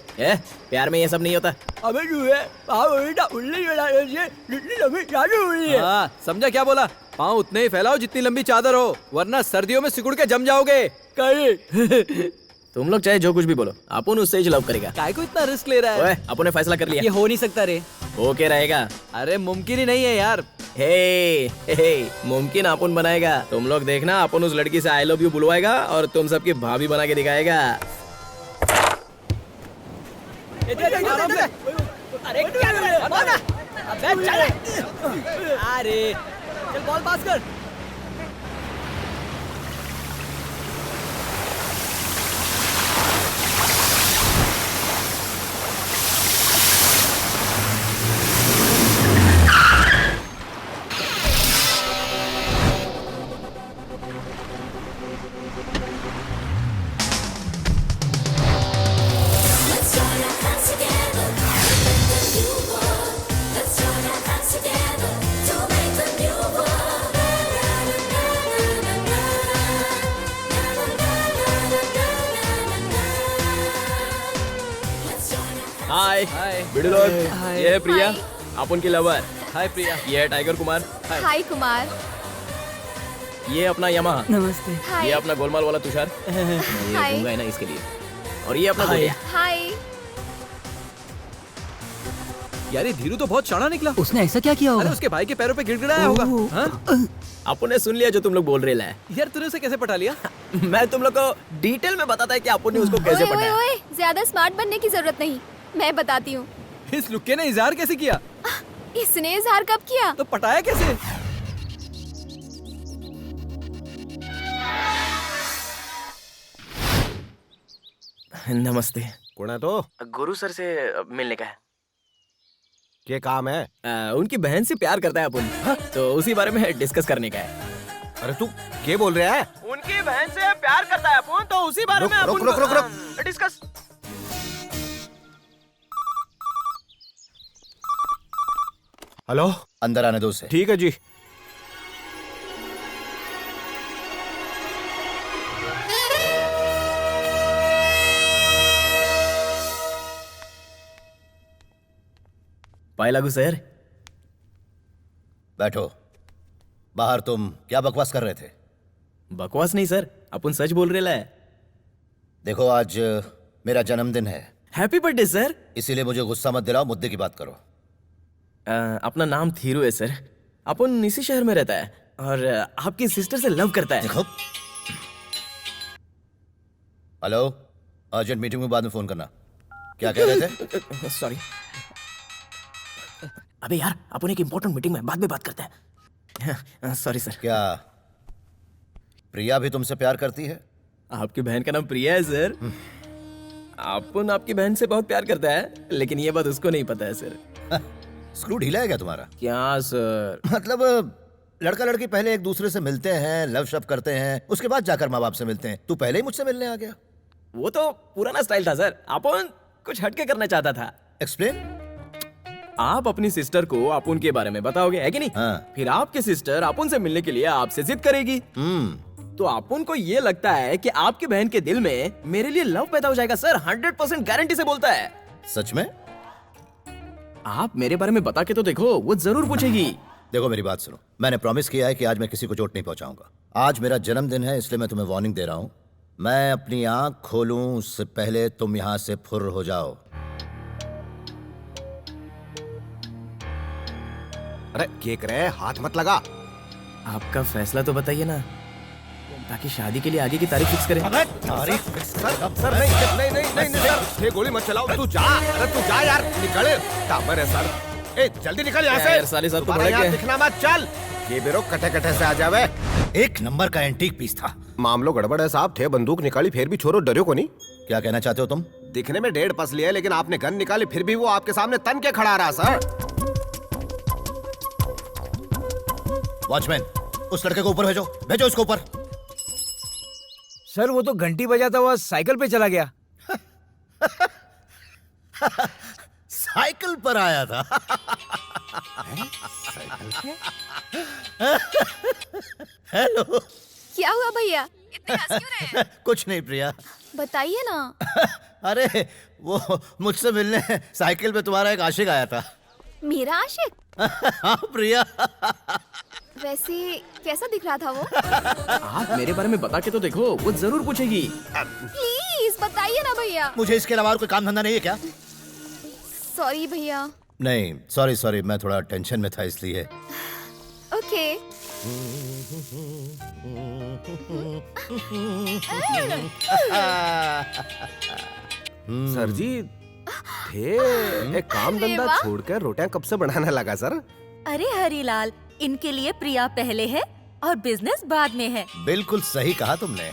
प्यार में ये सब नहीं होता।
अबे समझा क्या बोला? पाँव उतने ही फैलाओ जितनी लंबी चादर हो, वरना सर्दियों में सिकुड़ के जम जाओगे।
तुम लोग चाहे जो कुछ भी बोलो, अपन उससे ही लव करेगा।
काय को इतना रिस्क ले रहा है?
अपन ने फैसला कर लिया।
ये हो नहीं सकता रे।
हो के रहेगा।
अरे मुमकिन ही नहीं है यार।
हे, मुमकिन अपन बनाएगा। तुम लोग देखना, अपन उस लड़की से आई लव यू बुलवाएगा और तुम सबकी भाभी बना के दिखाएगा।
अरे क्या कर रहा है? अरे चल बॉल पास कर।
हाय बिडू लोग, ये है प्रिया, आप उनकी लवर। हाय प्रिया। ये है टाइगर कुमार।
हाय कुमार।
ये अपना यमा।
नमस्ते।
ये अपना गोलमाल वाला तुषार।
हाय।
ये दूंगा ही ना इसके लिए। और ये अपना गोलिया।
हाय।
यार ये धीरू तो बहुत चढ़ा निकला।
उसने ऐसा क्या किया
अरे
होगा?
उसके भाई के पैरों पे गिड़गिड़ाया होगा। हाँ?
आपने सुन लिया जो तुम लोग बोल रहे हैं।
यार तूने उसे कैसे पटा लिया?
मैं तुम लोग को डिटेल में बताता है कि आपने उसको कैसे
ओए,
पटाया।
ओए, ज्यादा स्मार्ट बनने की जरूरत नहीं, मैं बताती हूँ।
इस लुक्के ने इजहार कैसे किया?
इसने इजहार कब किया?
तो पटाया कैसे?
नमस्ते।
कौन है तो?
गुरु सर से मिलने का है।
क्या काम है?
उनकी बहन से प्यार करता है अपन, तो उसी बारे में डिस्कस करने का है।
अरे तू क्या बोल रहा है?
उनकी बहन से प्यार करता है अपन, तो उसी बारे में
रुक रुक रुक रुक
डिस्कस।
हेलो, अंदर आने दो उसे। ठीक है जी।
पाए लागू सर।
बैठो। बाहर तुम क्या बकवास कर रहे थे?
बकवास नहीं सर, अपन सच बोल रहे है।
देखो आज मेरा जन्मदिन है।
Happy birthday sir.
इसीलिए मुझे गुस्सा मत दिलाओ, मुद्दे की बात करो।
अपना नाम थीरू है सर। अपन इसी शहर में रहता है और आपकी सिस्टर से लव करता है।
देखो, हेलो, अर्जेंट मीटिंग में बाद में फोन करना। क्या कह रहे थे?
सॉरी। अबे यार, अपन एक इम्पोर्टेंट मीटिंग में बाद में बात करते हैं। Sorry sir.
क्या प्रिया भी तुमसे प्यार करती है?
आपकी बहन का नाम प्रिया है सर। अपन आपकी बहन से बहुत प्यार करता है, लेकिन ये बात उसको नहीं पता है सर।
स्क्रू ढीला है क्या तुम्हारा?
क्या सर?
मतलब लड़का लड़की पहले एक दूसरे से मिलते हैं, लव शव करते हैं, उसके बाद जाकर माँ बाप से मिलते हैं। तू पहले ही मुझसे मिलने आ गया।
वो तो पुराना स्टाइल था सर, अपन कुछ हटके करना चाहता था।
एक्सप्लेन।
आप अपनी सिस्टर को अपुन के बारे में बताओगे, है कि नहीं?
हाँ।
फिर आपकी सिस्टर अपुन से मिलने के लिए आपसे जिद करेगी। तो अपुन को ये लगता है कि आपकी बहन के दिल में मेरे लिए लव पैदा हो जाएगा सर। 100% गारंटी से बोलता है।
सच में?
आप मेरे बारे में बता के तो देखो, वो जरूर पूछेगी।
देखो मेरी बात सुनो, मैंने प्रॉमिस किया है कि आज मैं किसी को चोट नहीं पहुंचाऊंगा। आज मेरा जन्मदिन है, इसलिए मैं तुम्हें वार्निंग दे रहा हूं। मैं अपनी आंख खोलूं उससे पहले तुम यहां से फुर्र हो जाओ।
अरे केक रहे, हाथ मत लगा।
आपका फैसला तो बताइए ना, ताकि शादी के लिए आगे की तारीख फिक्स करें।
तारीख फिक्स कर? सर नहीं नहीं नहीं नहीं नहीं सर, ये गोली मत चलाओ। तू जा, अरे तू जा यार, निकल। टाबर है सर। ए जल्दी निकल यहाँ से।
यार साले साहब तो बड़े
यहाँ
के
दिखना मत, चल। ये बेरो कटे कटे से आ जावे।
एक नंबर का एंटीक पीस था।
मामलो गड़बड़ है साहब, थे बंदूक निकाली फिर भी छोरो डरियो को नहीं।
क्या कहना चाहते हो तुम?
दिखने में 1.5 पसली है, लेकिन आपने गन निकाली फिर भी वो आपके सामने तन के खड़ा रहा सर।
वॉचमैन, उस लड़के को ऊपर भेजो, भेजो उसको ऊपर।
सर वो तो घंटी बजाता हुआ साइकिल पे चला गया।
साइकिल पर आया था। हेलो।
क्या हुआ भैया, इतने हंस क्यों रहे हैं?
कुछ नहीं प्रिया।
बताइए ना।
अरे वो मुझसे मिलने साइकिल पे तुम्हारा एक आशिक आया था।
मेरा आशिक?
हाँ प्रिया।
वैसे कैसा दिख रहा था वो?
आप मेरे बारे में बता के तो देखो, वो जरूर पूछेगी।
प्लीज बताइए ना भैया।
मुझे इसके अलावा और कोई काम धंधा नहीं है क्या?
सॉरी भैया।
नहीं सॉरी सॉरी, मैं थोड़ा टेंशन में था इसलिए।
ओके।
सर जी थे एक काम धंधा
वाह।
छोड़कर रोटियां कब से बनाने लगा सर?
अरे हरीलाल, इनके लिए प्रिया पहले है और बिजनेस बाद में है।
बिल्कुल सही कहा तुमने।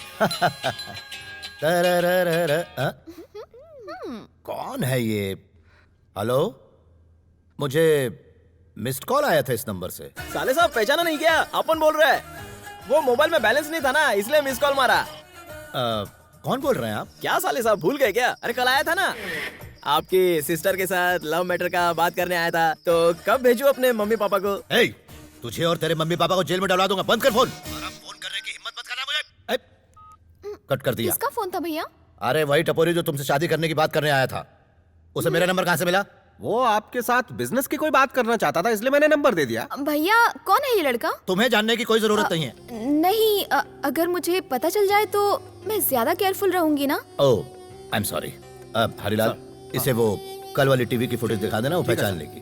तररररर, कौन है ये? हेलो, मुझे मिस्ड कॉल आया था इस नंबर से।
साले साहब पहचाना नहीं क्या? अपन बोल रहा है। वो मोबाइल में बैलेंस नहीं था ना, इसलिए मिस कॉल मारा।
कौन बोल रहे हैं आप?
क्या साले साहब भूल गए क्या? अरे कल आया था ना, आपकी सिस्टर के साथ लव मैटर का बात करने आया था। तो कब भेजूं अपने मम्मी पापा को?
hey, तुझे और तेरे मम्मी पापा को जेल में डलवा दूंगा। बंद कर फोन। फोन करने की हिम्मत मत करना मुझे। कट कर दिया।
किसका फोन था भैया?
अरे वही टपोरी जो तुमसे शादी करने की बात करने आया था, उसे मेरा नंबर कहाँ से मिला?
वो आपके साथ बिजनेस की कोई बात करना चाहता था, इसलिए मैंने नंबर दे दिया।
भैया कौन है ये लड़का?
तुम्हें जानने की कोई जरूरत नहीं है।
नहीं, अगर मुझे पता चल जाए तो मैं ज्यादा केयरफुल रहूंगी ना।
ओह, आई एम सॉरी। हरिलाल, इसे वो कल वाली टीवी की फुटेज दिखा देना, वो पहचान लेगी।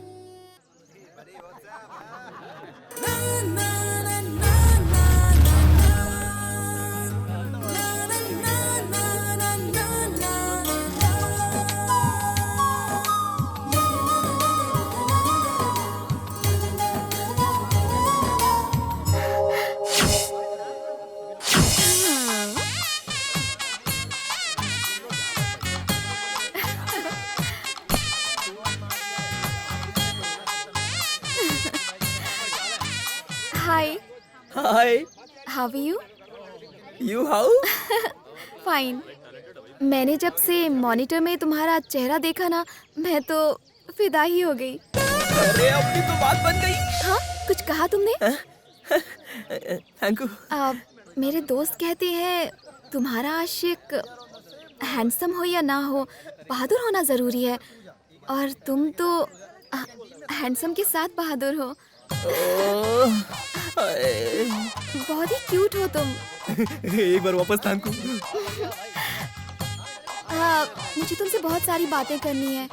Hi.
Hi.
How are you?
You how?
Fine. मैंने जब से मॉनिटर में तुम्हारा चेहरा देखा ना, मैं तो फिदा ही हो गई।
अरे अपनी तो बात बन गई।
हाँ, कुछ कहा तुमने?
Thank you.
मेरे दोस्त कहते हैं तुम्हारा आशिक हैंडसम हो या ना हो, बहादुर होना जरूरी है, और तुम तो हैंडसम के साथ बहादुर हो। बहुत ही क्यूट हो तुम।
एक बार वापस थैंक यू।
मुझे तुमसे बहुत सारी बातें करनी है।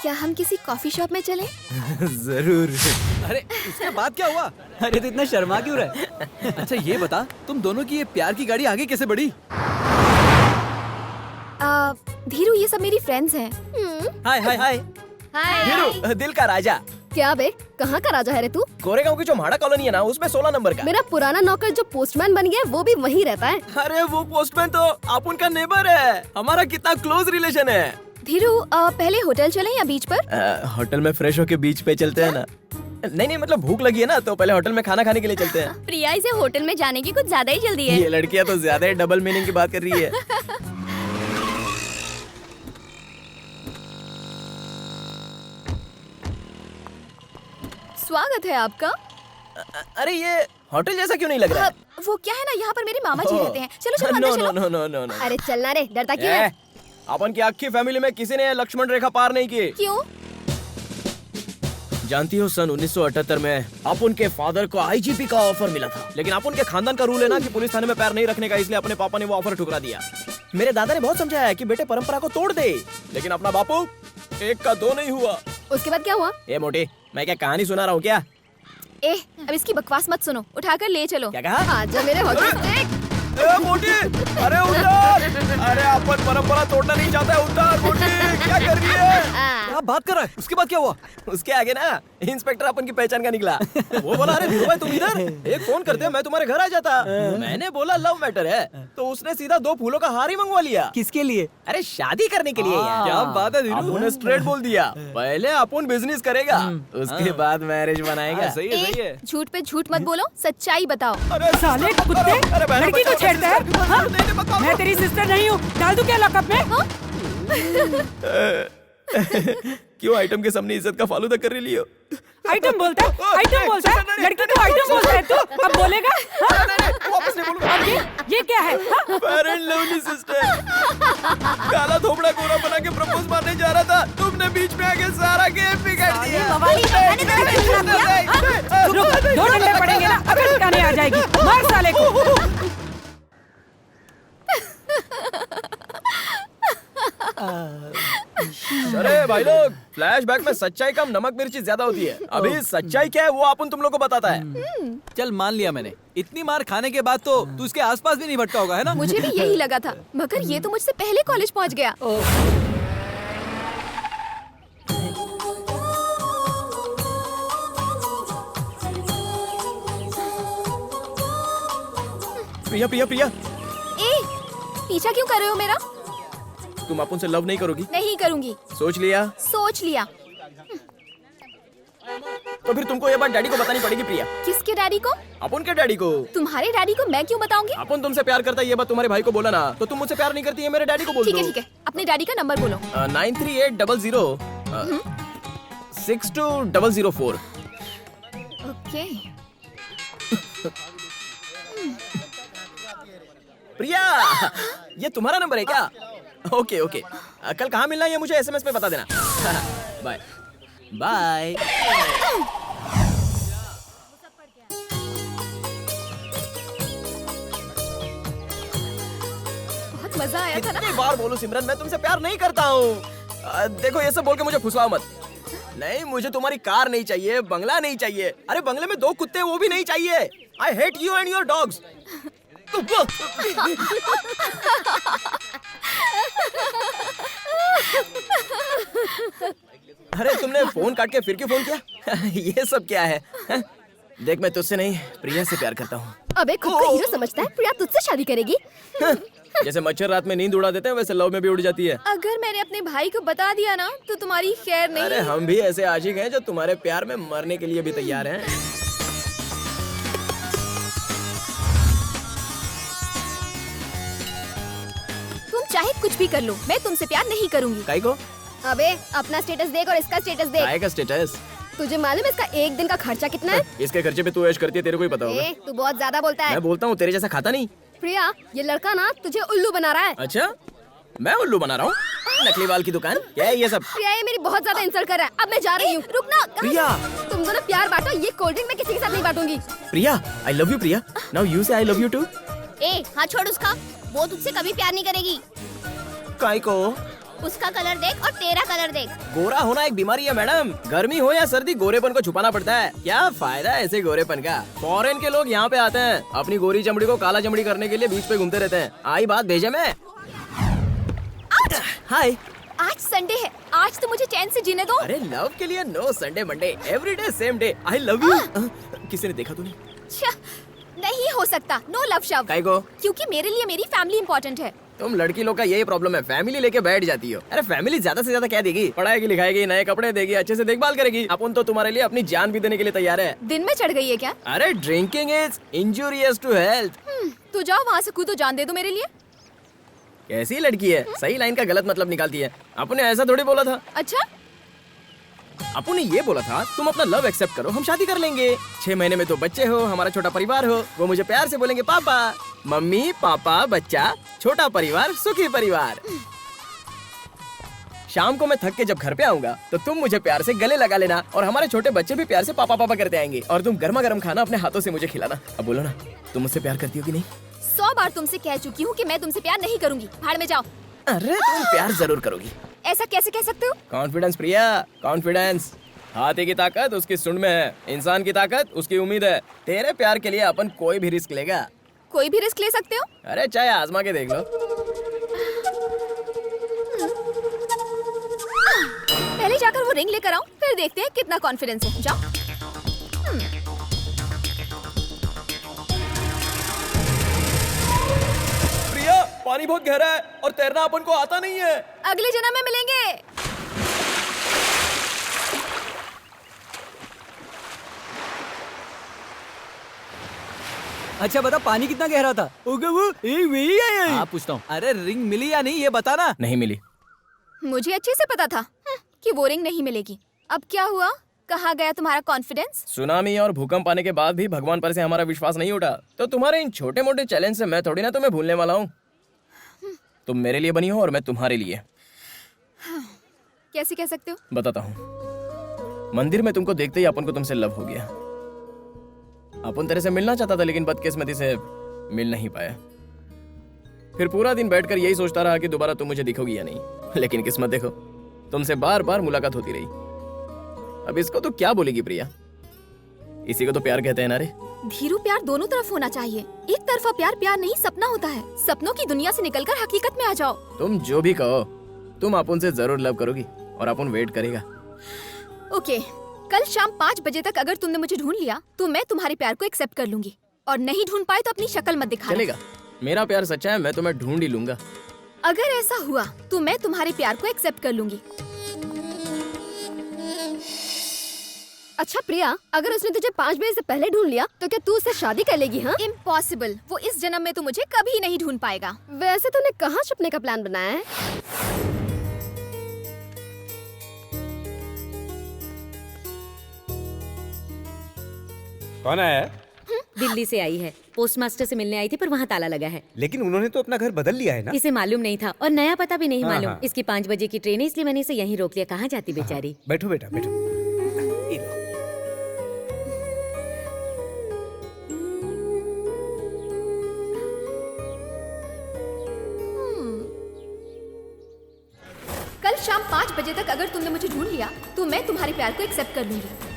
क्या हम किसी कॉफी शॉप में चलें?
जरूर।
अरे उसके बाद क्या हुआ?
अरे तो इतना शर्मा क्यों रहा?
अच्छा ये बता, तुम दोनों की ये प्यार की गाड़ी आगे कैसे बढ़ी?
धीरू, ये सब मेरी फ्रेंड्स हैं।
हाय हाय हाय। धीरू, दिल का राजा।
क्या बे, कहाँ का राजा है रे तू?
गोरेगांव की जो म्हाड़ा कॉलोनी है ना, उसमें 16 नंबर का।
मेरा पुराना नौकर जो पोस्टमैन बन गया वो भी वहीं रहता है।
अरे वो पोस्टमैन तो आप उनका नेबर है। हमारा कितना क्लोज रिलेशन है।
धीरू, पहले होटल चलें या बीच पर?
होटल में फ्रेश होके बीच पे चलते हैं ना। नहीं मतलब भूख लगी है ना, तो पहले होटल में खाना खाने के लिए चलते हैं।
प्रिया, इसे होटल में जाने की कुछ ज्यादा ही जल्दी है।
ये लड़कियां तो ज्यादा ही डबल मीनिंग की बात कर रही है।
स्वागत है आपका।
अरे ये होटल जैसा क्यों नहीं लग रहा है?
वो क्या है ना, यहाँ पर मेरे मामा जी रहते हैं। चलो चलो अंदर चलो।
No no no no.
अरे चलना रे, डरता क्यों है?
अपन की आखी फैमिली में किसी ने लक्ष्मण रेखा पार नहीं की।
क्यों?
जानती हो, सन 1978 में अपुन के फादर को आईजीपी का ऑफर मिला था, लेकिन अपुन के खानदान का रूल है ना कि पुलिस थाने में पैर नहीं रखने का, इसलिए अपने पापा ने वो ऑफर ठुकरा दिया। मेरे दादा ने बहुत समझाया कि बेटे परंपरा को तोड़ दे, लेकिन अपना बापू एक का दो नहीं हुआ।
उसके बाद क्या हुआ?
ए मोटी, मैं क्या कहानी सुना रहा हूँ क्या?
अब इसकी बकवास मत सुनो, उठाकर ले चलो।
क्या कहा?
आजा मेरे
मोटी, अरे उतार! अरे अपन परंपरा तोड़ना नहीं चाहता है, उतार मोटी, क्या कर रही है?
क्या बात कर रहा है? उसके बाद क्या हुआ?
उसके आगे ना इंस्पेक्टर अपन की पहचान का निकला। वो बोला, अरे धीरू भाई तुम इधर, एक फोन करते मैं तुम्हारे घर आ जाता। मैंने बोला लव मैटर है, तो उसने सीधा 2 फूलों का हार ही मंगवा लिया।
किसके लिए?
अरे शादी करने के लिए यार।
क्या बात है धीरू?
अपुन स्ट्रेट बोल दिया, पहले अपन बिजनेस करेगा, उसके बाद मैरिज बनाएगा।
सही है, सही है।
झूठ पे झूठ मत बोलो, सच्चाई बताओ।
अरे साले कुत्ते, लड़की को छेड़ता है? हाँ? मैं तेरी सिस्टर नहीं हूँ, डाल दूं क्या लॉकअप में? हाँ?
क्यों आइटम के सामने इज्जत का फालूदा कर रही हो?
आइटम बोलता है, आइटम बोलता है, लड़की को आइटम बोलता है तू? अब बोलेगा? हाँ?
वापस नहीं बोलूंगा।
अब ये क्या है? हाँ?
पेरेंट लवली सिस्टर, काला थोबड़ा गोरा बना के प्रपोज मारने जा रहा था, तुमने बीच में आके सारा गेम बिगाड़ दिया।
रुक, 2 डंडे पड़ेंगे ना, अकल ठिकाने आ जाएगी। मार साले को।
अरे भाई लोग, फ्लैशबैक में सच्चाई कम नमक मिर्ची ज्यादा होती है। अभी सच्चाई क्या है वो अपन तुम लोग को बताता है।
चल मान लिया मैंने, इतनी मार खाने के बाद तो तू इसके आसपास भी नहीं भटका होगा, है ना?
मुझे भी यही लगा था, मगर ये तो मुझसे पहले कॉलेज पहुंच गया।
प्रिया प्रिया प्रिया,
पीछा क्यों कर रहे हो मेरा?
तुम अपन से लव नहीं करोगी?
नहीं करूंगी।
सोच लिया?
सोच लिया।
तो फिर तुमको ये बात डैडी को बतानी पड़ेगी प्रिया।
किसके डैडी को?
अपन के डैडी को।
तुम्हारे डैडी को मैं क्यों बताऊंगी?
अपन तुमसे प्यार करता है ये बात तुम्हारे भाई को बोला ना, तो तुम मुझसे प्यार नहीं करती है मेरे डैडी को बोल दो।
ठीक है ठीक है, अपने डैडी का नंबर बोलो।
9380 62004।
ओके।
प्रिया, ये तुम्हारा नंबर है क्या? ओके ओके, कल कहाँ मिलना है ये मुझे एसएमएस पे बता देना। Bye bye.
बहुत मजा आया था ना।
कितनी बार बोलूं सिमरन, मैं तुमसे प्यार नहीं करता हूँ। देखो ये सब बोल के मुझे फुसलाओ मत। नहीं, मुझे तुम्हारी कार नहीं चाहिए, बंगला नहीं चाहिए। अरे बंगले में 2 कुत्ते वो भी नहीं चाहिए। I hate you and your dogs. अरे तुमने फोन काट के फिर क्यों फोन किया? ये सब क्या है? देख मैं तुझसे नहीं प्रिया से प्यार करता हूँ।
अबे खुद को हीरो समझता है, प्रिया तुझसे शादी करेगी?
जैसे मच्छर रात में नींद उड़ा देते हैं वैसे लव में भी उड़ जाती है।
अगर मैंने अपने भाई को बता दिया ना तो तुम्हारी खैर नहीं।
अरे हम भी ऐसे आशिक हैं जो तुम्हारे प्यार में मरने के लिए भी तैयार हैं।
तुम चाहे कुछ भी कर लो, मैं तुमसे प्यार नहीं करूंगी।
काई को?
अबे अपना स्टेटस देख और इसका स्टेटस देख।
काय का स्टेटस?
तुझे मालूम है इसका एक दिन का खर्चा कितना है?
इसके खर्चे पे तू ऐश करती है, तेरे को ही पता होगा।
तू बहुत ज्यादा बोलता है।
मैं बोलता हूँ, तेरे जैसा खाता नहीं।
प्रिया, ये लड़का ना तुझे उल्लू बना रहा है।
अच्छा, मैं उल्लू बना रहा हूँ? नकली बाल की दुकान क्या है ये सब?
प्रिया ये मेरी बहुत ज्यादा इंसल्ट कर रहा है। अब मैं जा रही हूँ। रुकना।
प्रिया,
तुम दोनों प्यार बांटो, ये कोल्ड ड्रिंक मैं किसी के साथ नहीं बांटूंगी।
Priya, I love you Priya. Now you say I love you to.
हाथ छोड़ उसका, वो तुझसे कभी प्यार नहीं करेगी।
काय को?
उसका कलर देख और तेरा कलर देख।
गोरा होना एक बीमारी है मैडम। गर्मी हो या सर्दी, गोरेपन को छुपाना पड़ता है। क्या फायदा है ऐसे गोरेपन का? फॉरेन के लोग यहाँ पे आते हैं, अपनी गोरी चमड़ी को काला चमड़ी करने के लिए बीच पे घूमते रहते हैं। आई बात भेजे में। हाय,
आज संडे है, आज तो मुझे चैन से जीने दो।
अरे लव के लिए no Sunday Monday, every day same day. I love you. किसी ने देखा तूने?
नहीं हो सकता, नो लव शव।
काय को?
क्योंकि मेरे लिए मेरी फैमिली इम्पोर्टेंट है।
तुम लड़की लोग का यही प्रॉब्लम है, फैमिली लेके बैठ जाती हो। अरे फैमिली ज्यादा से ज्यादा क्या देगी? पढ़ाएगी, लिखाएगी, नए कपड़े देगी, अच्छे से देखभाल करेगी। अपन तो तुम्हारे लिए अपनी जान भी देने के लिए तैयार है।
दिन में चढ़ गई है क्या?
अरे drinking is injurious to health.
तो जाओ वहाँ से कूदो, जान दे दो मेरे लिए।
कैसी लड़की है, सही लाइन का गलत मतलब निकालती है। आपने ऐसा थोड़ी बोला था।
अच्छा,
आपने ये बोला था तुम अपना लव एक्सेप्ट करो, हम शादी कर लेंगे। 6 महीने में तो बच्चे हो, हमारा छोटा परिवार हो। वो मुझे प्यार से बोलेंगे पापा। मम्मी पापा बच्चा, छोटा परिवार सुखी परिवार। शाम को मैं थक के जब घर पे आऊंगा तो तुम मुझे प्यार से गले लगा लेना और हमारे छोटे बच्चे भी प्यार से पापा पापा करते आएंगे और तुम गर्मा गर्म खाना अपने हाथों से मुझे खिलाना। अब बोलो ना, तुम मुझसे प्यार करती हो कि नहीं?
100 बार तुमसे कह चुकी हूँ कि मैं तुमसे प्यार नहीं करूंगी। भाड़ में जाओ।
अरे तुम प्यार जरूर करोगी।
ऐसा कैसे कह सकते हो?
कॉन्फिडेंस प्रिया, कॉन्फिडेंस। हाथी की ताकत उसकी सुंड में है, इंसान की ताकत उसकी उम्मीद है। तेरे प्यार के लिए अपन कोई भी रिस्क लेगा।
कोई भी रिस्क ले सकते हो?
अरे चाहे आजमा के देख लो।
पहले जाकर वो रिंग लेकर आओ, फिर देखते हैं कितना कॉन्फिडेंस है। जाओ।
प्रिया, पानी बहुत गहरा है और तैरना अपन को आता नहीं है।
अगले जन्म में मिलेंगे।
अच्छा बता, पानी कितना गहरा था?
हाँ पूछता हूँ।
अरे रिंग मिली या नहीं ये बताना।
नहीं मिली।
मुझे अच्छे से पता था कि वो रिंग नहीं मिलेगी। अब क्या हुआ? कहाँ गया तुम्हारा कॉन्फिडेंस?
सुनामी और भूकंप आने के बाद भी भगवान पर से हमारा विश्वास नहीं उठा, तो तुम्हारे इन छोटे मोटे चैलेंज से मैं थोड़ी ना तुम्हें भूलने वाला हूँ। तुम मेरे लिए बनी हो और मैं तुम्हारे लिए।
कैसे कह सकते हो?
बताता हूँ। मंदिर में तुमको देखते ही अपन को तुमसे लव हो गया। अपन तेरे से मिलना चाहता था लेकिन बदकिस्मती से मिल नहीं पाया। फिर पूरा दिन बैठकर यही सोचता रहा कि दोबारा तुम मुझे दिखोगी या नहीं, लेकिन किस्मत देखो, तुमसे बार बार मुलाकात होती रही। अब इसको तो क्या बोलेगी प्रिया? इसी को तो प्यार कहते हैं ना रे।
धीरू, प्यार दोनों तरफ होना चाहिए। एक तरफा प्यार प्यार नहीं, सपना होता है। सपनों की दुनिया से निकलकर हकीकत में आ जाओ।
तुम जो भी कहो, तुम अपन से जरूर लव करोगी और अपन वेट करेगा।
ओके, कल शाम 5 बजे तक अगर तुमने मुझे ढूंढ लिया तो मैं तुम्हारे प्यार को एक्सेप्ट कर लूंगी, और नहीं ढूंढ पाए तो अपनी शक्ल मत दिखाना।
चलेगा, मेरा प्यार सच्चा है, मैं तुम्हें ढूंढ ही लूंगा।
अगर ऐसा हुआ तो मैं तुम्हारे प्यार को एक्सेप्ट कर लूंगी।
अच्छा प्रिया, अगर उसने तुझे 5 बजे से पहले ढूंढ लिया तो क्या तू उससे शादी कर लेगी? हाँ,
इम्पॉसिबल। वो इस जन्म में तो मुझे कभी नहीं ढूंढ पाएगा।
वैसे तूने कहाँ छुपने का प्लान बनाया है?
कौन है?
दिल्ली से आई है। पोस्टमास्टर से मिलने आई थी पर वहाँ ताला लगा है।
लेकिन उन्होंने तो अपना घर बदल लिया है ना।
इसे मालूम नहीं था और नया पता भी नहीं
हाँ,
मालूम।
हाँ।
इसकी 5 बजे की ट्रेन है इसलिए मैंने इसे यहीं रोक लिया। कहाँ जाती बेचारी।
बैठो बेटा बैठो। ये लो।
कल शाम 5 बजे तक अगर तुमने मुझे ढूंढ लिया तो मैं तुम्हारे प्यार को एक्सेप्ट कर लूंगी।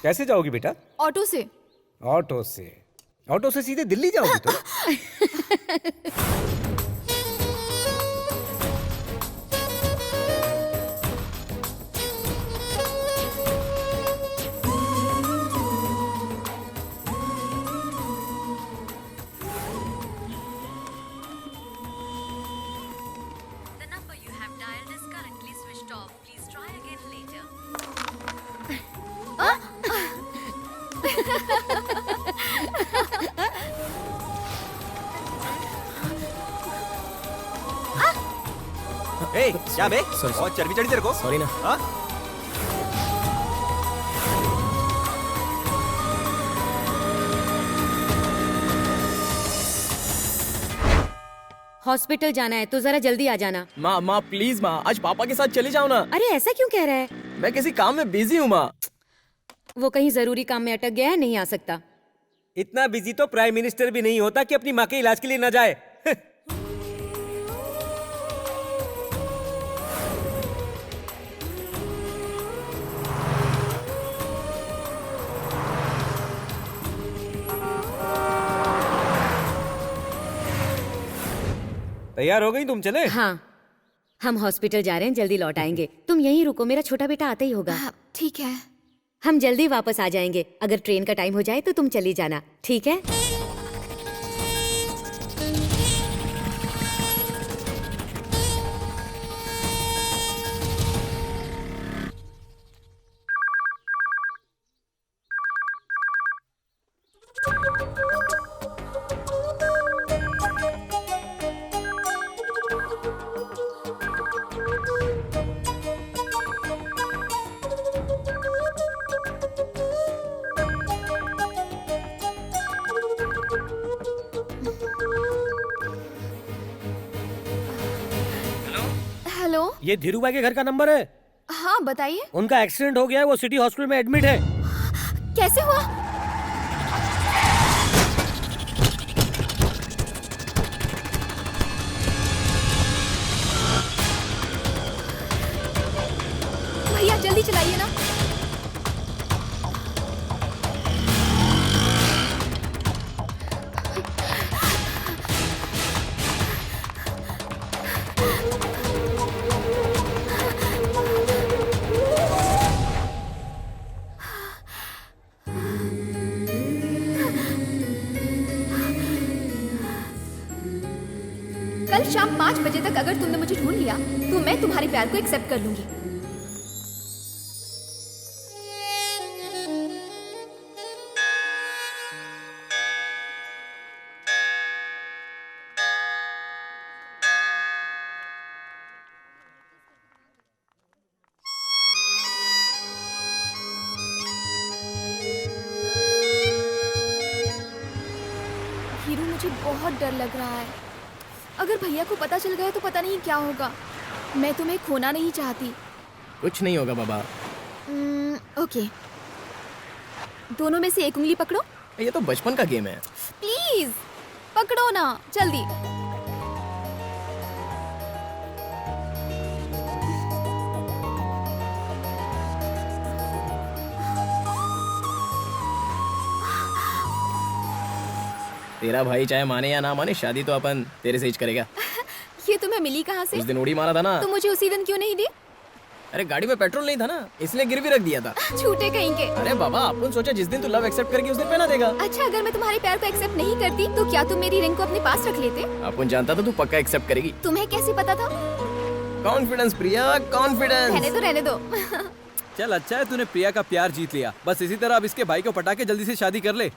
कैसे जाओगी बेटा?
ऑटो से।
ऑटो से? ऑटो से सीधे दिल्ली जाओगी तो?
ए, क्या बे? बहुत चर्बी चढ़ी तेरे को?
सॉरी ना।
हाँ?
हॉस्पिटल जाना है तो जरा जल्दी आ जाना।
माँ माँ प्लीज माँ, आज पापा के साथ चली जाओ ना।
अरे ऐसा क्यों कह रहा है?
मैं किसी काम में बिजी हूँ माँ।
वो कहीं जरूरी काम में अटक गया है, नहीं आ सकता।
इतना बिजी तो प्राइम मिनिस्टर भी नहीं होता कि अपनी माँ के इलाज के लिए न जाए। तैयार हो गई तुम? चले?
हाँ, हम हॉस्पिटल जा रहे हैं, जल्दी लौट आएंगे। तुम यहीं रुको, मेरा छोटा बेटा आता ही होगा।
ठीक है।
हम जल्दी वापस आ जाएंगे। अगर ट्रेन का टाइम हो जाए तो तुम चली जाना, ठीक है?
हेलो।
ये धीरूभाई के घर का नंबर है?
हाँ बताइए।
उनका एक्सीडेंट हो गया है, वो सिटी हॉस्पिटल में एडमिट है।
कैसे हुआ? भैया जल्दी चलाइए ना। कल शाम 5 बजे तक अगर तुमने मुझे ढूंढ लिया तो मैं तुम्हारे प्यार को एक्सेप्ट कर लूंगी। हीरू, मुझे बहुत डर लग रहा है। अगर भैया को पता चल गया तो पता नहीं क्या होगा। मैं तुम्हें खोना नहीं चाहती।
कुछ नहीं होगा बाबा।
ओके, दोनों में से एक उंगली पकड़ो।
ये तो बचपन का गेम है।
प्लीज पकड़ो ना, जल्दी।
तेरा भाई चाहे माने या ना माने, शादी तो अपन तेरे से ही करेगा।
ये तुम्हें मिली कहाँ से?
उस दिन उड़ी मारा था ना।
तो मुझे उसी दिन क्यों नहीं दी?
अरे गाड़ी में पेट्रोल नहीं था ना, इसलिए गिरवी रख दिया था।
झूठे कहीं के।
अरे बाबा, अपन सोचा जिस दिन तू लव एक्सेप्ट करेगी उस दिन पहना देगा।
अच्छा, अगर मैं तुम्हारे प्यार को एक्सेप्ट नहीं करती तो क्या तुम मेरी रिंग को अपने पास रख लेते?
अपन जानता था तू पक्का एक्सेप्ट करेगी।
तुम्हें कैसे पता था?
कॉन्फिडेंस प्रिया, कॉन्फिडेंस।
रहने दो।
चल अच्छा है तूने प्रिया का प्यार जीत लिया। बस इसी तरह अब इसके भाई को पटा के जल्दी से शादी कर ले।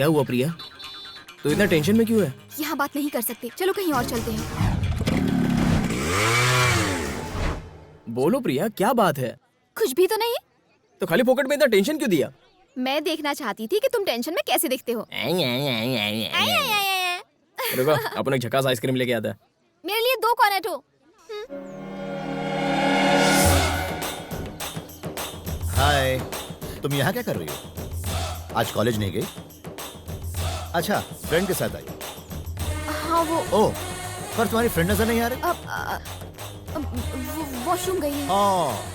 क्या हुआ प्रिया? तो इतना टेंशन में क्यों है?
यहाँ बात नहीं कर सकते, चलो कहीं और चलते हैं।
बोलो प्रिया, क्या बात है?
कुछ भी तो नहीं।
तो खाली पॉकेट में इतना टेंशन क्यों दिया?
मैं देखना चाहती थी कि तुम टेंशन में कैसे दिखते हो।
रुको, अपन एक झकास आइसक्रीम लेके आता है।
मेरे लिए 2 कॉर्नेटो।
हाय, तुम यहाँ क्या कर रही हो? आज कॉलेज नहीं गई? अच्छा, फ्रेंड के साथ आई?
हाँ वो।
ओह, पर तुम्हारी फ्रेंड नजर नहीं आ रही?
वॉशरूम गई है।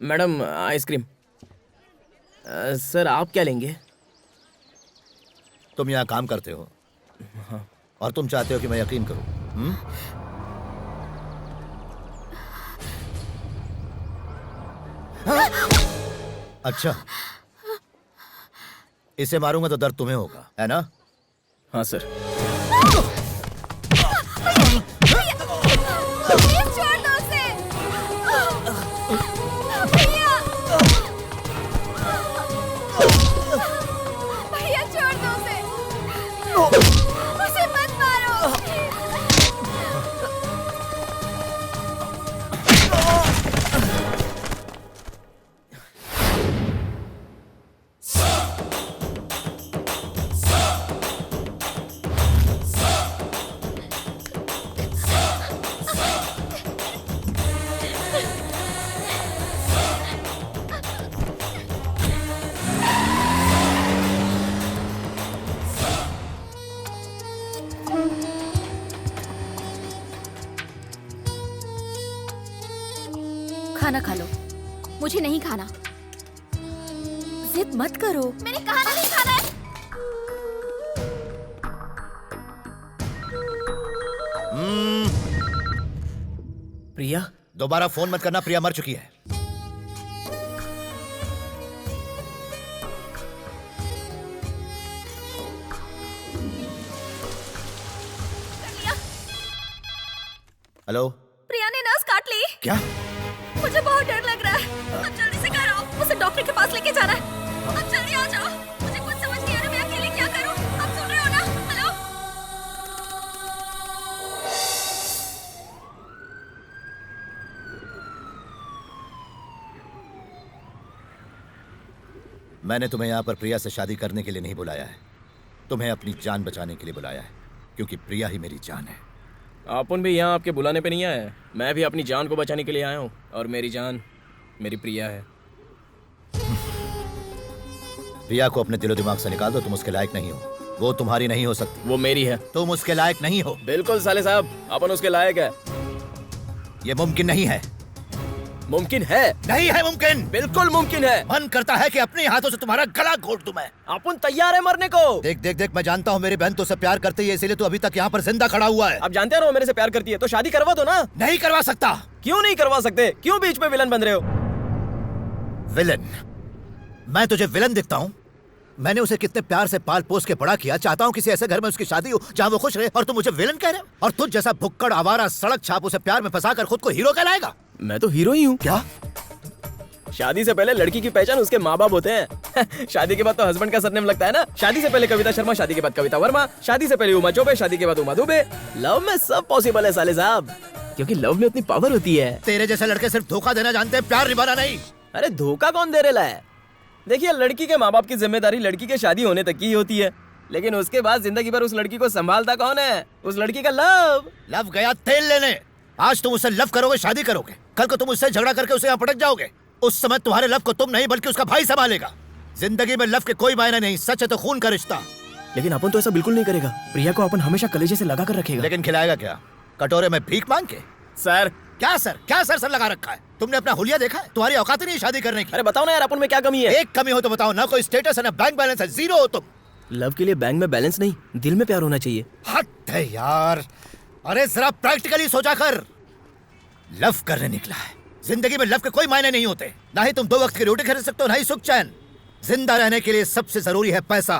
Madam ice cream. सर आप क्या लेंगे?
तुम यहाँ काम करते हो और तुम चाहते हो कि मैं यकीन करूं? अच्छा, इसे मारूंगा तो दर्द तुम्हें होगा, है ना?
हाँ सर।
खाना खा लो। मुझे नहीं खाना। जिद मत करो। मैंने कहा ना नहीं खाना है।
प्रिया, दोबारा फोन मत करना, प्रिया मर चुकी है। हेलो।
प्रिया ने नस काट ली।
क्या?
मुझे बहुत डर लग रहा है। अब जल्दी से घर आओ, मुझे डॉक्टर के पास लेके जाना है। अब जल्दी आ जाओ। मुझे कुछ समझ नहीं आ रहा, मैं अकेले क्या करूं? आप सुन रहे हो ना? हेलो।
मैंने तुम्हें यहाँ पर प्रिया से शादी करने के लिए नहीं बुलाया है, तुम्हें अपनी जान बचाने के लिए बुलाया है, क्योंकि प्रिया ही मेरी जान है।
अपन भी यहाँ आपके बुलाने पे नहीं आया है, मैं भी अपनी जान को बचाने के लिए आया हूँ, और मेरी जान मेरी प्रिया है।
प्रिया को अपने दिलो दिमाग से निकाल दो, तुम उसके लायक नहीं हो, वो तुम्हारी नहीं हो सकती।
वो मेरी है।
तुम उसके लायक नहीं हो।
बिल्कुल साले साहब, अपन उसके लायक है।
ये मुमकिन नहीं है।
मुमकिन है।
नहीं है मुमकिन।
बिल्कुल मुमकिन है।
मन करता है कि अपने हाथों से तुम्हारा गला घोट दूं मैं।
अपन तैयार है मरने को।
देख देख देख, मैं जानता हूँ मेरी बहन तो से प्यार करती है, इसीलिए तो अभी तक यहाँ पर जिंदा खड़ा हुआ है।
आप जानते हो मेरे से प्यार करती है, तो शादी करवा दो ना।
नहीं करवा सकता।
क्यों नहीं करवा सकते? क्यों बीच में विलन बन रहे हो?
विलन? मैं तुझे विलन दिखता हूँ? मैंने उसे कितने प्यार से पाल पोस के बड़ा किया, चाहता हूँ किसी ऐसे घर में उसकी शादी हो जहाँ वो खुश रहे, और तुम मुझे विलन कह रहे हो? और तुझ जैसा भुक्कड़ आवारा सड़क छाप उसे प्यार में फंसाकर खुद को हीरो कहलाएगा?
मैं तो हीरो ही हूँ।
क्या?
शादी से पहले लड़की की पहचान उसके माँ बाप होते हैं। शादी के बाद तो हस्बैंड का सरनेम लगता है ना। शादी से पहले कविता शर्मा, शादी के बाद कविता वर्मा, शादी से पहले उमा चौबे, शादी के बाद उमा दुबे। लव में सब पॉसिबल है साले साहब, क्योंकि लव में उतनी पावर होती है।
तेरे जैसे लड़के सिर्फ धोखा देना जानते हैं, प्यार निभाना नहीं।
अरे धोखा कौन दे रहा है? देखिए, लड़की के माँ बाप की जिम्मेदारी लड़की के शादी होने तक की होती है, लेकिन उसके बाद जिंदगी भर उस लड़की को संभालता कौन है? उस लड़की का लव।
लव गया तेल लेने। आज तुम उससे लव करोगे, शादी करोगे, कल को तुम उससे झगड़ा करके उसे यहाँ पटक जाओगे। उस समय तुम्हारे लव को तुम नहीं बल्कि उसका भाई संभालेगा। जिंदगी में लव के कोई मायने नहीं, सच है तो खून का रिश्ता।
लेकिन अपन तो ऐसा बिल्कुल नहीं करेगा। प्रिया को अपन हमेशा कलेजे से लगा कर रखेगा।
लेकिन खिलाएगा क्या? कटोरे में भीख मांग के?
सर
क्या सर? क्या सर सर लगा रखा है? तुमने अपना हुलिया देखा है? तुम्हारी औकात नहीं शादी करने की।
अरे बताओ ना यार, अपन में क्या कमी है?
एक कमी हो तो बताओ ना। कोई स्टेटस है ना बैंक बैलेंस है, जीरो हो तुम।
लव के लिए बैंक में बैलेंस नहीं, दिल में प्यार होना चाहिए।
हट है यार। अरे जरा प्रैक्टिकली सोचा कर। लव करने निकला है। जिंदगी में लव के कोई मायने नहीं होते। ना ही तुम 2 वक्त की रोटी खरीद सकते हो, ना ही सुख चैन। जिंदा रहने के लिए सबसे जरूरी है पैसा।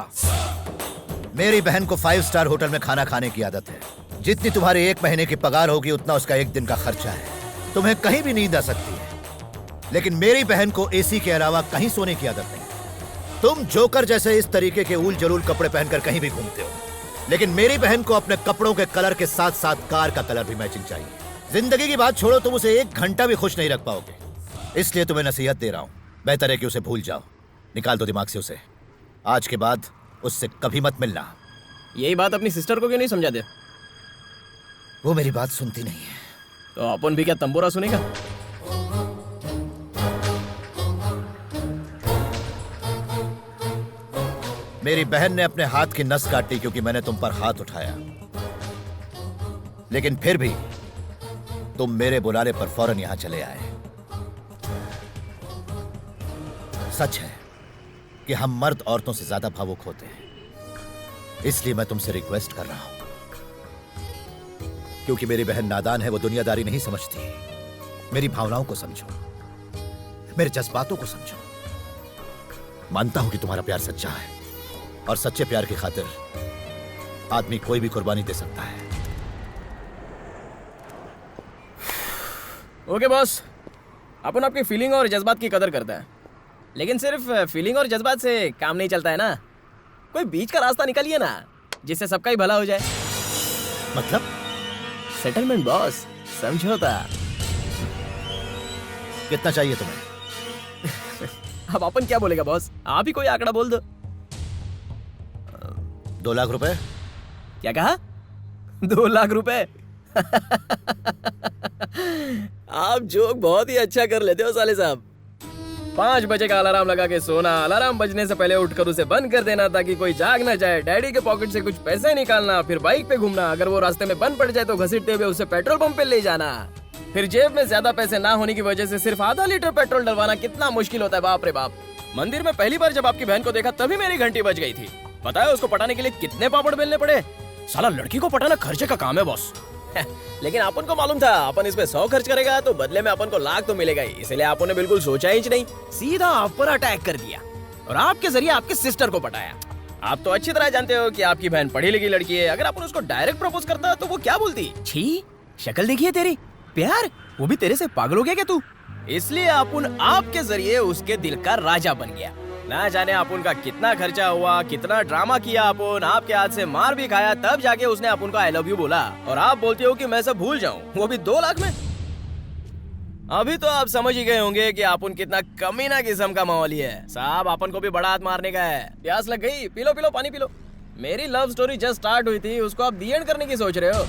मेरी बहन को 5 स्टार होटल में खाना खाने की आदत है। जितनी तुम्हारी 1 महीने की पगार होगी उतना उसका 1 दिन का खर्चा है। तुम्हें कहीं भी नींद आ सकती है, लेकिन मेरी बहन को एसी के अलावा कहीं सोने की आदत नहीं। तुम जोकर जैसे इस तरीके के उल जलूल कपड़े पहनकर कहीं भी घूमते हो, लेकिन मेरी बहन को अपने कपड़ों के कलर के साथ साथ कार का कलर भी मैचिंग चाहिए। जिंदगी की बात छोड़ो, तुम उसे 1 घंटा भी खुश नहीं रख पाओगे। इसलिए तुम्हें नसीहत दे रहा हूं, बेहतर है कि उसे भूल जाओ। निकाल दो दिमाग से उसे। आज के बाद उससे कभी मत मिलना।
यही बात अपनी सिस्टर को क्यों नहीं समझा दे?
वो मेरी बात सुनती नहीं है।
तो अपन भी क्या तंबोरा सुनेगा?
मेरी बहन ने अपने हाथ की नस काटी क्योंकि मैंने तुम पर हाथ उठाया, लेकिन फिर भी तुम मेरे बुलाने पर फौरन यहां चले आए। सच है कि हम मर्द औरतों से ज्यादा भावुक होते हैं, इसलिए मैं तुमसे रिक्वेस्ट कर रहा हूं, क्योंकि मेरी बहन नादान है, वो दुनियादारी नहीं समझती। मेरी भावनाओं को समझो, मेरे जज्बातों को समझो। मानता हूं कि तुम्हारा प्यार सच्चा है, और सच्चे प्यार की खातिर आदमी कोई भी कुर्बानी दे सकता है।
ओके बॉस, अपन आपकी फीलिंग और जज्बात की कदर करता है, लेकिन सिर्फ फीलिंग और जज्बात से काम नहीं चलता है ना। कोई बीच का रास्ता निकालिए ना, जिससे सबका ही भला हो जाए।
मतलब?
सेटलमेंट बॉस, समझौता।
कितना चाहिए तुम्हें?
अब अपन क्या बोलेगा बॉस, आप ही कोई आंकड़ा बोल दो।
2 लाख रुपए।
क्या कहा? 2 लाख रुपए? आप जोक बहुत ही अच्छा कर लेते हो साले साहब। 5 बजे का अलार्म लगा के सोना, अलार्म बजने से पहले उठकर उसे बंद कर देना ताकि कोई जाग ना जाए, डैडी के पॉकेट से कुछ पैसे निकालना, फिर बाइक पे घूमना, अगर वो रास्ते में बंद पड़ जाए तो घसीटते हुए उसे पेट्रोल पंप पे ले जाना, फिर जेब में ज्यादा पैसे ना होने की वजह से सिर्फ आधा लीटर पेट्रोल डलवाना कितना मुश्किल होता है, बाप रे बाप। मंदिर में पहली बार जब आपकी बहन को देखा तभी मेरी घंटी बज गई थी। पता है उसको पटाने के लिए कितने पापड़ बेलने पड़े? साला लड़की को पटाना खर्चे का काम है बॉस। लेकिन अपन को मालूम था अपन इस पे 100 खर्च करेगा तो बदले में अपन को लाख तो मिलेगा ही, इसलिए अपन ने बिल्कुल सोचा ही नहीं, सीधा आप पर अटैक कर दिया और आपके जरिए आपके सिस्टर को पटाया। आप तो अच्छी तरह जानते हो कि आपकी बहन पढ़ी लिखी लड़की है, अगर अपन उसको डायरेक्ट प्रपोज करता तो वो क्या बोलती? छी, शक्ल देखिए तेरी, प्यार, वो भी तेरे से पागल हो गया क्या तू? इसलिए अपन आपके जरिए उसके दिल का राजा बन गया। ना जाने अपन का कितना खर्चा हुआ, कितना ड्रामा किया अपन, आपके हाथ से मार भी खाया, तब जाके उसने अपन को आई लव यू बोला, और आप बोलते हो कि मैं सब भूल जाऊं, वो भी 2 लाख में। अभी तो आप समझ ही गए होंगे कि अपन कितना कमीना किस्म का माहौली है। साहब अपन को भी बड़ा हाथ मारने का है। प्यास लग गई? पी लो पी लो, पानी पी लो। मेरी लव स्टोरी जस्ट स्टार्ट हुई थी, उसको आप दी एंड करने की सोच रहे हो।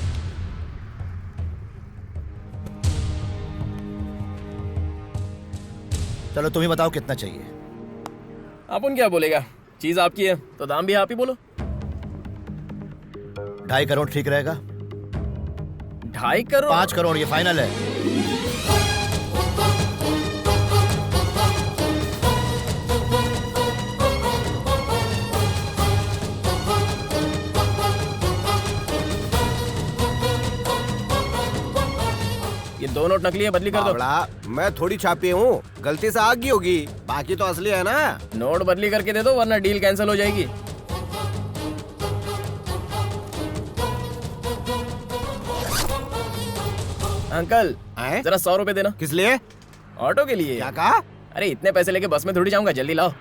चलो तुम ही बताओ कितना चाहिए।
अपन क्या बोलेगा, चीज आपकी है तो दाम भी आप ही बोलो।
2.5 करोड़ ठीक रहेगा?
2.5 करोड़?
5 करोड़, ये फाइनल है।
ये 2 नोट नकली है, बदली कर दो।
मैं थोड़ी छापी हूँ, गलती से आ गई होगी, बाकी तो असली है ना।
नोट बदली करके दे दो वरना डील कैंसिल हो जाएगी। अंकल जरा 100 रुपए देना।
किस लिए?
ऑटो के लिए।
क्या कहा?
अरे इतने पैसे लेके बस में थोड़ी जाऊंगा, जल्दी लाओ।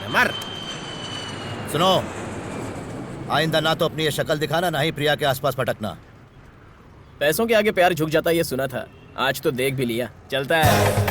मर। सुनो, आइंदा ना तो अपनी ये शक्ल दिखाना, ना ही प्रिया के आसपास भटकना।
पैसों के आगे प्यार झुक जाता है ये सुना था, आज तो देख भी लिया। चलता है।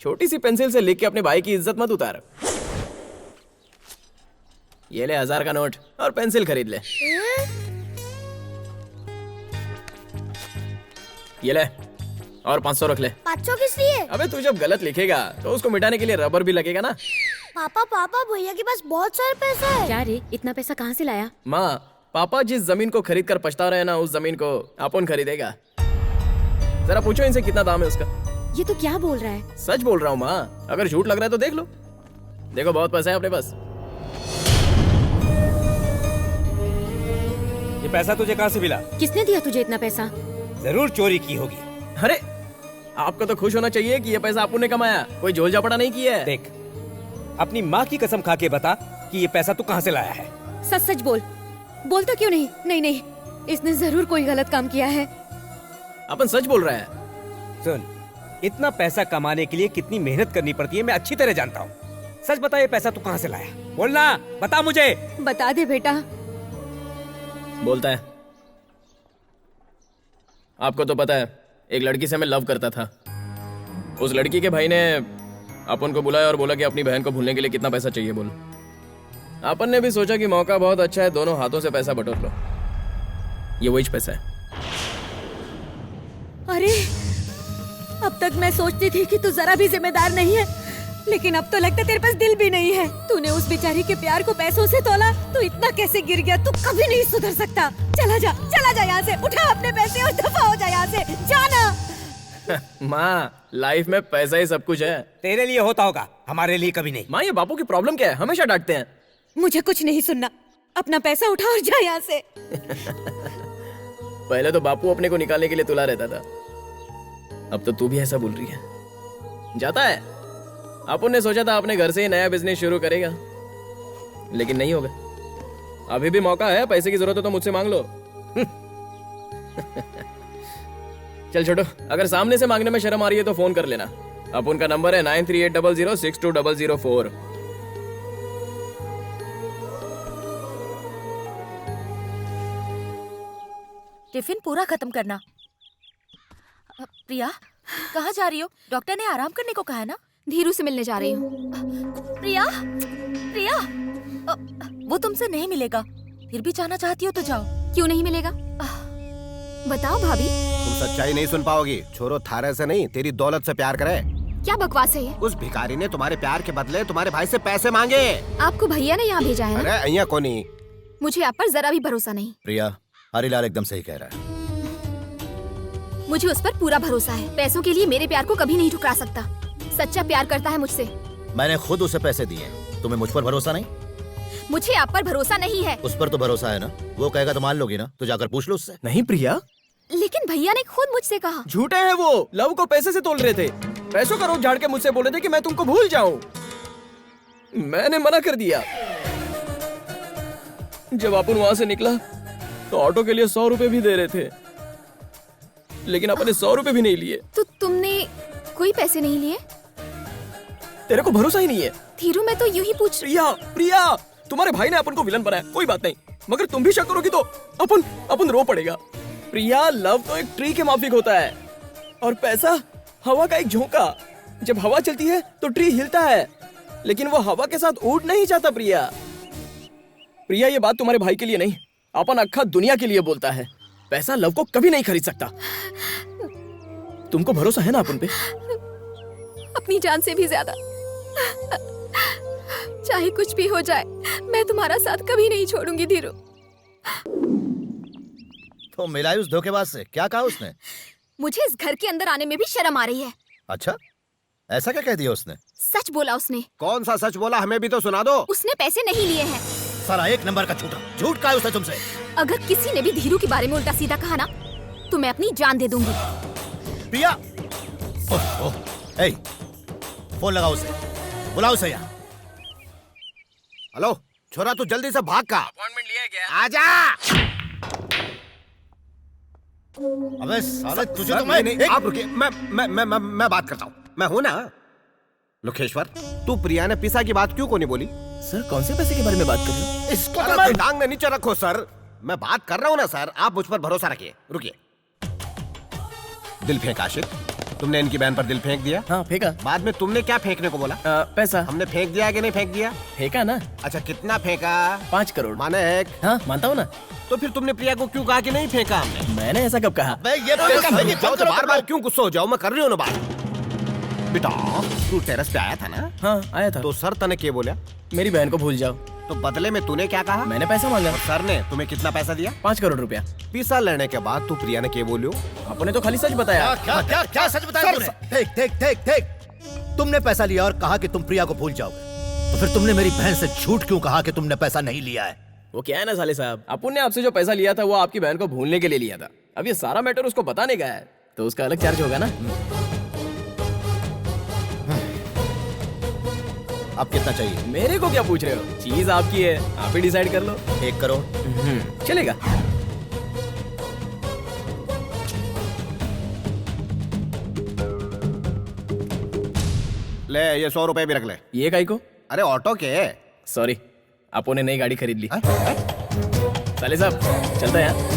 छोटी सी पेंसिल से लिख के अपने भाई की इज्जत मत उतार। ये ले 1000 का नोट और पेंसिल खरीद ले। ये ले और 500 रख ले।
500 किस लिए?
अबे तू जब गलत लिखेगा तो उसको मिटाने के लिए रबर भी लगेगा ना।
पापा भैया के पास बहुत सारे पैसा है।
क्या रे, इतना पैसा कहाँ से लाया?
माँ, पापा जिस जमीन को खरीद कर पछता रहे ना, उस जमीन को अपन खरीदेगा। जरा पूछो इनसे कितना दाम है उसका।
ये तो क्या बोल रहा है?
सच बोल रहा हूँ माँ, अगर झूठ लग रहा है तो देख लो। देखो बहुत पैसा है अपने पास।
ये पैसा तुझे कहाँ से मिला?
किसने दिया तुझे इतना पैसा?
जरूर चोरी की होगी।
अरे आपको तो खुश होना चाहिए कि ये पैसा आपने ने कमाया, कोई झोल झापड़ा नहीं किया है।
देख, अपनी माँ की कसम खा के बता कि ये पैसा तू कहाँ से लाया है।
सच सच बोल। बोलता क्यों नहीं? नहीं, इसने जरूर कोई गलत काम किया है।
अपन सच बोल रहा है।
सुन, इतना पैसा कमाने के लिए कितनी मेहनत करनी पड़ती है मैं अच्छी तरह जानता हूँ। सच बता, ये पैसा तू कहाँ से लाया? बोलना, बता मुझे।
बता दे बेटा।
बोलता है। आपको तो पता है, एक लड़की से मैं लव करता था। उस लड़की के भाई ने अपन को बुलाया और बोला कि अपनी बहन को भूलने के लिए कितना पैसा चाहिए बोल। अपन ने भी सोचा कि मौका बहुत अच्छा है, दोनों हाथों से पैसा बटोर लो। ये वही पैसा है।
अरे, अब तक मैं सोचती थी कि तू जरा भी जिम्मेदार नहीं है, लेकिन अब तो लगता है तेरे पास दिल भी नहीं है। तूने उस बेचारी के प्यार को पैसों से तोला, तू इतना कैसे गिर गया? तू कभी नहीं सुधर सकता। चला जा यहाँ से, उठा अपने पैसे और दफा हो जा यहाँ से, जाना।
माँ, लाइफ में पैसा ही सब कुछ है।
तेरे लिए होता होगा, हमारे लिए कभी नहीं।
माँ, ये बापू की प्रॉब्लम क्या है? हमेशा डांटते हैं।
मुझे कुछ नहीं सुनना, अपना पैसा उठा और जा यहाँ से।
पहले तो बापू अपने को निकालने के लिए तुला रहता था, अब तो तू भी ऐसा बोल रही है। जाता है। अपन ने सोचा था अपने घर से ही नया बिजनेस शुरू करेगा, लेकिन नहीं होगा। अभी भी मौका है, पैसे की जरूरत हो तो मुझसे मांग लो। चल छोटो, अगर सामने से मांगने में शर्म आ रही है तो फोन कर लेना। अपन का नंबर है 9380062004।
टिफिन पूरा खत्म करना। प्रिया, कहाँ जा रही हो? डॉक्टर ने आराम करने को कहा है ना?
धीरू से मिलने जा रही हूँ।
प्रिया, वो तुमसे नहीं मिलेगा। फिर भी जाना चाहती हो तो जाओ।
क्यों नहीं मिलेगा? बताओ भाभी।
तुम सच्चाई नहीं सुन पाओगी। छोरो थारे से नहीं, तेरी दौलत से प्यार करे।
क्या बकवास है ये?
उस भिखारी ने तुम्हारे प्यार के बदले तुम्हारे भाई से पैसे मांगे।
आपको भैया ने यहाँ भेजा है ना?
अरे अय्या कोनी।
मुझे आप पर जरा भी भरोसा नहीं।
प्रिया, हरीलाल एकदम सही कह रहा है।
मुझे उस पर पूरा भरोसा है। पैसों के लिए मेरे प्यार को कभी नहीं ठुकरा सकता। सच्चा प्यार करता है मुझसे।
मैंने खुद उसे पैसे दिए, तुम्हें मुझ पर भरोसा नहीं?
मुझे आप पर भरोसा नहीं है।
उस पर तो भरोसा है ना, वो कहेगा तो मान लोगी ना, तो जाकर पूछ लो उससे।
नहीं प्रिया,
लेकिन भैया ने खुद मुझसे कहा।
झूठे हैं वो, लव को पैसे से तोल रहे थे। पैसों का रोक झाड़ के मुझसे बोले थे कि मैं तुमको भूल जाऊं। मैंने मना कर दिया। जब अपन वहां से निकला तो ऑटो के लिए 100 रुपए भी दे रहे थे, लेकिन अपन ने 100 रुपए भी नहीं लिए।
तो तुमने कोई पैसे नहीं लिए?
तेरे को भरोसा ही नहीं है।
धीरू, मैं तो यूं ही पूछ।
प्रिया, तुम्हारे भाई ने अपन को विलन बनाया, कोई बात नहीं, मगर तुम भी शक करोगी तो अपन रो पड़ेगा। प्रिया, लव तो एक ट्री के माफिक होता है और पैसा हवा का एक झोंका। जब हवा चलती है तो ट्री हिलता है, लेकिन वो हवा के साथ उड़ नहीं जाता। प्रिया, ये बात तुम्हारे भाई के लिए नहीं, अपन अक्खा दुनिया के लिए बोलता है। पैसा लव को कभी नहीं खरीद सकता। तुमको भरोसा है ना अपन पे?
अपनी जान से भी ज्यादा। चाहे कुछ भी हो जाए, मैं तुम्हारा साथ कभी नहीं छोड़ूंगी धीरू।
तो मिलाई उस धोखेबाज से, क्या कहा उसने?
मुझे इस घर के अंदर आने में भी शर्म आ रही है।
अच्छा, ऐसा क्या कह दिया उसने?
सच बोला उसने।
कौन सा सच बोला, हमें भी तो सुना दो।
उसने पैसे नहीं लिए हैं।
सारा एक नंबर का झूठा। झूठ कहा उसने तुमसे?
अगर किसी ने भी धीरू के बारे में उल्टा सीधा कहा ना, तो मैं अपनी जान दे दूंगी।
प्रिया, फोन लगाओ उसे, बुलाओ उसे यहाँ।
हेलो छोरा, तू जल्दी से भाग का।
अपॉइंटमेंट लिया क्या?
आजा।
अबे साले, तुझे
सर,
तो मैं
नहीं, आप रुकिए, मैं बात करता हूँ। मैं हूँ ना लोकेश्वर। तू प्रिया ने पिसा की बात क्यों को नहीं बोली?
सर, कौन से पैसे के बारे में बात कर रहे हो?
इसको तो मैं टांग में नीचे रखो सर। मैं बात कर रहा हूँ ना सर, आप मुझ पर भरोसा रखिए। रुकिए। दिल फेंक आशिक, तुमने इनकी बहन पर दिल फेंक दिया?
हाँ फेंका।
बाद में तुमने क्या फेंकने को बोला?
पैसा।
हमने फेंक दिया कि नहीं फेंक दिया?
फेंका ना।
अच्छा कितना फेंका?
5 करोड़।
माने 1?
हाँ मानता हूँ ना।
तो फिर तुमने प्रिया को क्यों कहा कि नहीं फेंका हमने?
मैंने ऐसा कब कहा?
बार बार क्यों गुस्सा हो जाओ? मैं कर रही हूँ ना बात। बेटा तू टेरेस पे आया था ना?
हाँ आया था।
तो सर तने क्या बोला?
मेरी बहन को भूल जाओ।
तो बदले में तूने क्या कहा?
मैंने पैसा मांगा।
सर ने तुम्हें कितना पैसा दिया?
5 करोड़ रुपया।
पैसा लेने के बाद तू प्रिया ने क्या बोलियो?
आपने तो खाली सच बताया।
क्या सच बताया तुमने? देख तुमने पैसा लिया और कहा कि तुम प्रिया को भूल जाओगे, तो फिर तुमने मेरी बहन से झूठ क्यों कहा कि तुमने पैसा नहीं लिया है?
वो क्या है ना साले साहब, अपुन ने आपसे जो पैसा लिया था वो आपकी बहन को भूलने के लिए लिया था। अब ये सारा मैटर उसको बताने का है तो उसका अलग चार्ज होगा ना।
अब कितना चाहिए?
मेरे को क्या पूछ रहे हो? चीज आपकी है, आप ही डिसाइड कर लो।
1 करोड़
चलेगा।
ले ये 100 रुपए भी रख ले।
ये काई को?
अरे ऑटो के।
सॉरी आपो ने नई गाड़ी खरीद ली। साले साहब चलता है यार।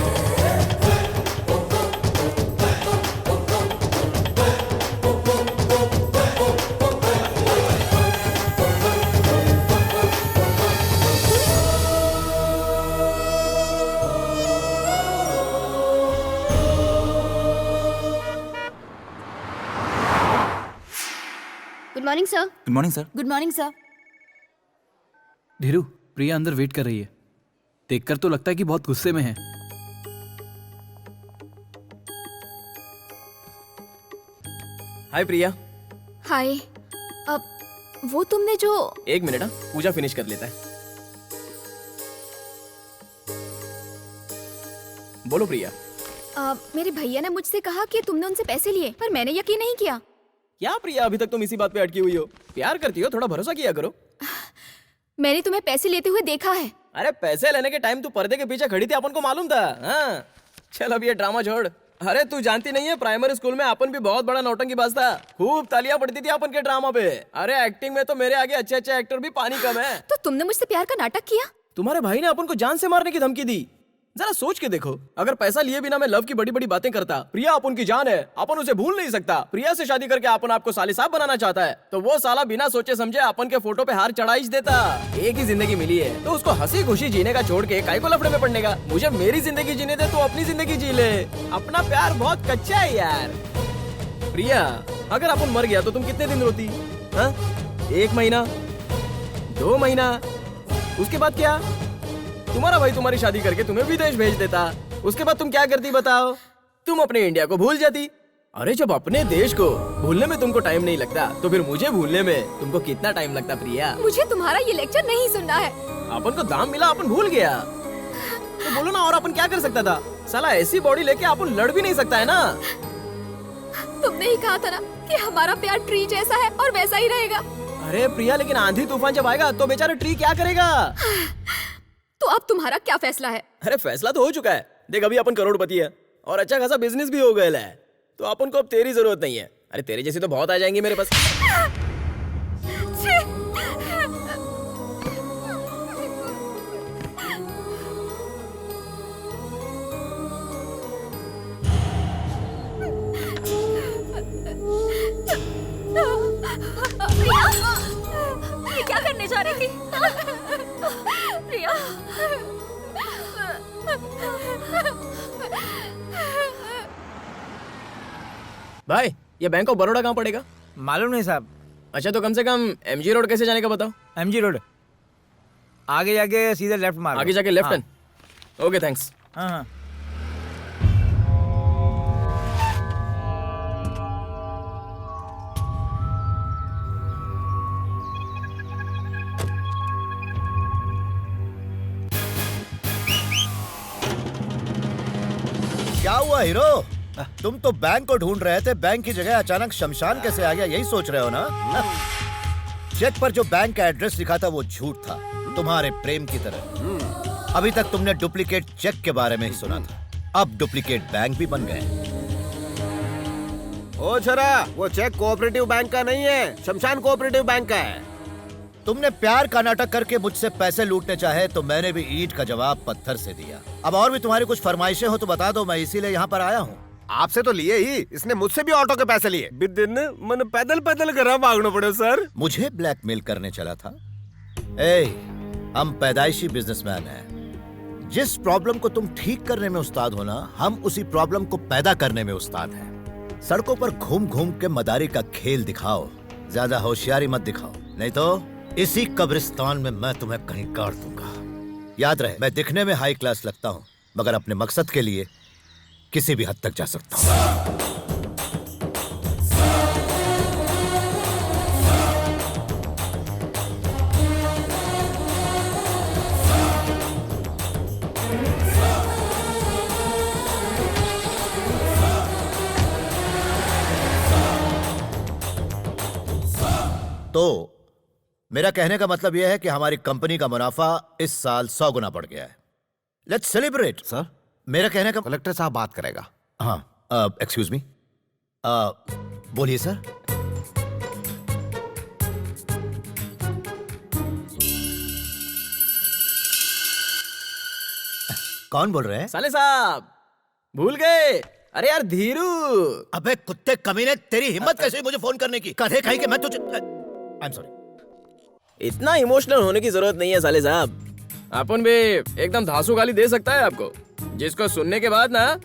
Good morning sir.
Good morning sir.
Good morning sir.
Dhiru, Priya अंदर वेट कर रही है। देखकर तो लगता है कि बहुत गुस्से में है।
हाय प्रिया।
हाय। अब वो तुमने जो
1 मिनट पूजा फिनिश कर लेता है। बोलो प्रिया।
मेरे भैया ने मुझसे कहा कि तुमने उनसे पैसे लिए, पर मैंने यकीन नहीं किया।
क्या प्रिया अभी तक तुम इसी बात पे अटकी हुई हो? प्यार करती हो, थोड़ा भरोसा किया करो।
मैंने तुम्हें पैसे लेते हुए देखा है।
अरे पैसे लेने के टाइम तू पर्दे के पीछे खड़ी थी, अपन को मालूम था। हाँ चल अब ये ड्रामा छोड़। अरे तू जानती नहीं है, प्राइमरी स्कूल में अपन भी बहुत बड़ा नौटंकीबाज था। खूब तालियां पड़ती थी अपन के ड्रामा पे। अरे एक्टिंग में तो मेरे आगे अच्छे अच्छे एक्टर भी पानी कम है।
तो तुमने मुझसे प्यार का नाटक किया?
तुम्हारे भाई ने अपन को जान से मारने की धमकी दी। जरा सोच के देखो, अगर पैसा लिए बिना मैं लव की बड़ी बड़ी बातें करता। प्रिया अपन की जान है, अपन उसे भूल नहीं सकता। प्रिया से शादी करके अपन आपको साले साहब बनाना चाहता है, तो वो साला बिना सोचे समझे अपन के फोटो पे हार चढ़ा ही देता। एक ही जिंदगी मिली है तो उसको हंसी खुशी जीने का छोड़ के काहे को लफड़े में पड़ने का। मुझे मेरी जिंदगी जीने दे, तो अपनी जिंदगी जी ले। अपना प्यार बहुत कच्चा है यार। प्रिया अगर अपन मर गया तो तुम कितने दिन रोती? हाँ 1 महीना, 2 महीना, उसके बाद क्या? तुम्हारा भाई तुम्हारी शादी करके तुम्हें विदेश भेज देता। उसके बाद तुम क्या करती बताओ? तुम अपने इंडिया को भूल जाती। अरे जब अपने देश को भूलने में तुमको टाइम नहीं लगता, तो फिर मुझे भूलने में तुमको कितना टाइम लगता प्रिया?
मुझे तुम्हारा ये लेक्चर नहीं सुनना है।
अपन को दाम मिला, अपन भूल गया। तो बोलो ना, और अपन क्या कर सकता था? साला ऐसी बॉडी लेके अपन लड़ भी नहीं सकता है ना।
तुमने ही कहा था ना कि हमारा प्यार ट्री जैसा है और वैसा ही रहेगा।
अरे प्रिया लेकिन आंधी तूफान जब आएगा तो बेचारा ट्री क्या करेगा?
तो अब तुम्हारा क्या फैसला है?
अरे फैसला तो हो चुका है। देख अभी अपन करोड़पति है और अच्छा खासा बिजनेस भी हो गया है, तो अपन को अब तेरी जरूरत नहीं है। अरे तेरी जैसी तो बहुत आ जाएंगी मेरे पास।
ये क्या करने जा रही थी? प्रिया
भाई ये बैंक ऑफ बड़ौदा कहाँ पड़ेगा?
मालूम नहीं साहब।
अच्छा तो कम से कम MG रोड कैसे जाने का बताओ।
MG रोड आगे जाके सीधे लेफ्ट मारो।
आगे जाके लेफ्ट। Okay thanks.
हाँ।
क्या हुआ हीरो? तुम तो बैंक को ढूंढ रहे थे, बैंक की जगह अचानक शमशान कैसे आ गया, यही सोच रहे हो ना? चेक पर जो बैंक का एड्रेस लिखा था वो झूठ था, तुम्हारे प्रेम की तरह। अभी तक तुमने डुप्लीकेट चेक के बारे में ही सुना था, अब डुप्लीकेट बैंक भी बन गए।
ओ छोरा, वो चेक कोऑपरेटिव बैंक का नहीं है, शमशान कोऑपरेटिव बैंक का है।
तुमने प्यार का नाटक करके मुझसे पैसे लूटने चाहे तो मैंने भी ईंट का जवाब पत्थर से दिया। अब और भी तुम्हारी कुछ फरमाइशें हो तो बता दो, मैं इसीलिए यहाँ पर आया हूँ।
आपसे तो लिए ही, इसने मुझसे भी ऑटो के पैसे लिए।
दिन मन पैदल पैदल करा भागना पड़े सर।
मुझे ब्लैकमेल करने चला था? ए, हम पैदाइशी बिजनेसमैन हैं। जिस प्रॉब्लम को तुम ठीक करने में उस्ताद हो ना, हम उसी प्रॉब्लम को पैदा करने में उस्ताद हैं। सड़कों पर घूम घूम के मदारी का खेल दिखाओ, ज्यादा होशियारी मत दिखाओ, नहीं तो इसी कब्रिस्तान में मैं तुम्हें कहीं गाड़ दूंगा। याद रहे, मैं दिखने में हाई क्लास लगता हूँ, मगर अपने मकसद के लिए किसी भी हद तक जा सकता हूँ। तो मेरा कहने का मतलब यह है कि हमारी कंपनी का मुनाफा इस साल 100 गुना बढ़ गया है। Let's celebrate.
सर,
मेरा कहने का
कलेक्टर साहब बात करेगा।
हाँ, एक्सक्यूज मी, बोलिए सर। कौन बोल रहे हैं?
साले साहब भूल गए? अरे यार धीरू।
अबे कुत्ते कमीने, तेरी हिम्मत कैसे हुई मुझे फोन करने की? कहे कहीं कि मैं तुझे आई एम सॉरी।
इतना इमोशनल होने की जरूरत नहीं है साले साहब। अपन भी एकदम धांसू गाली दे सकता है आपको, जिसको सुनने के बाद ना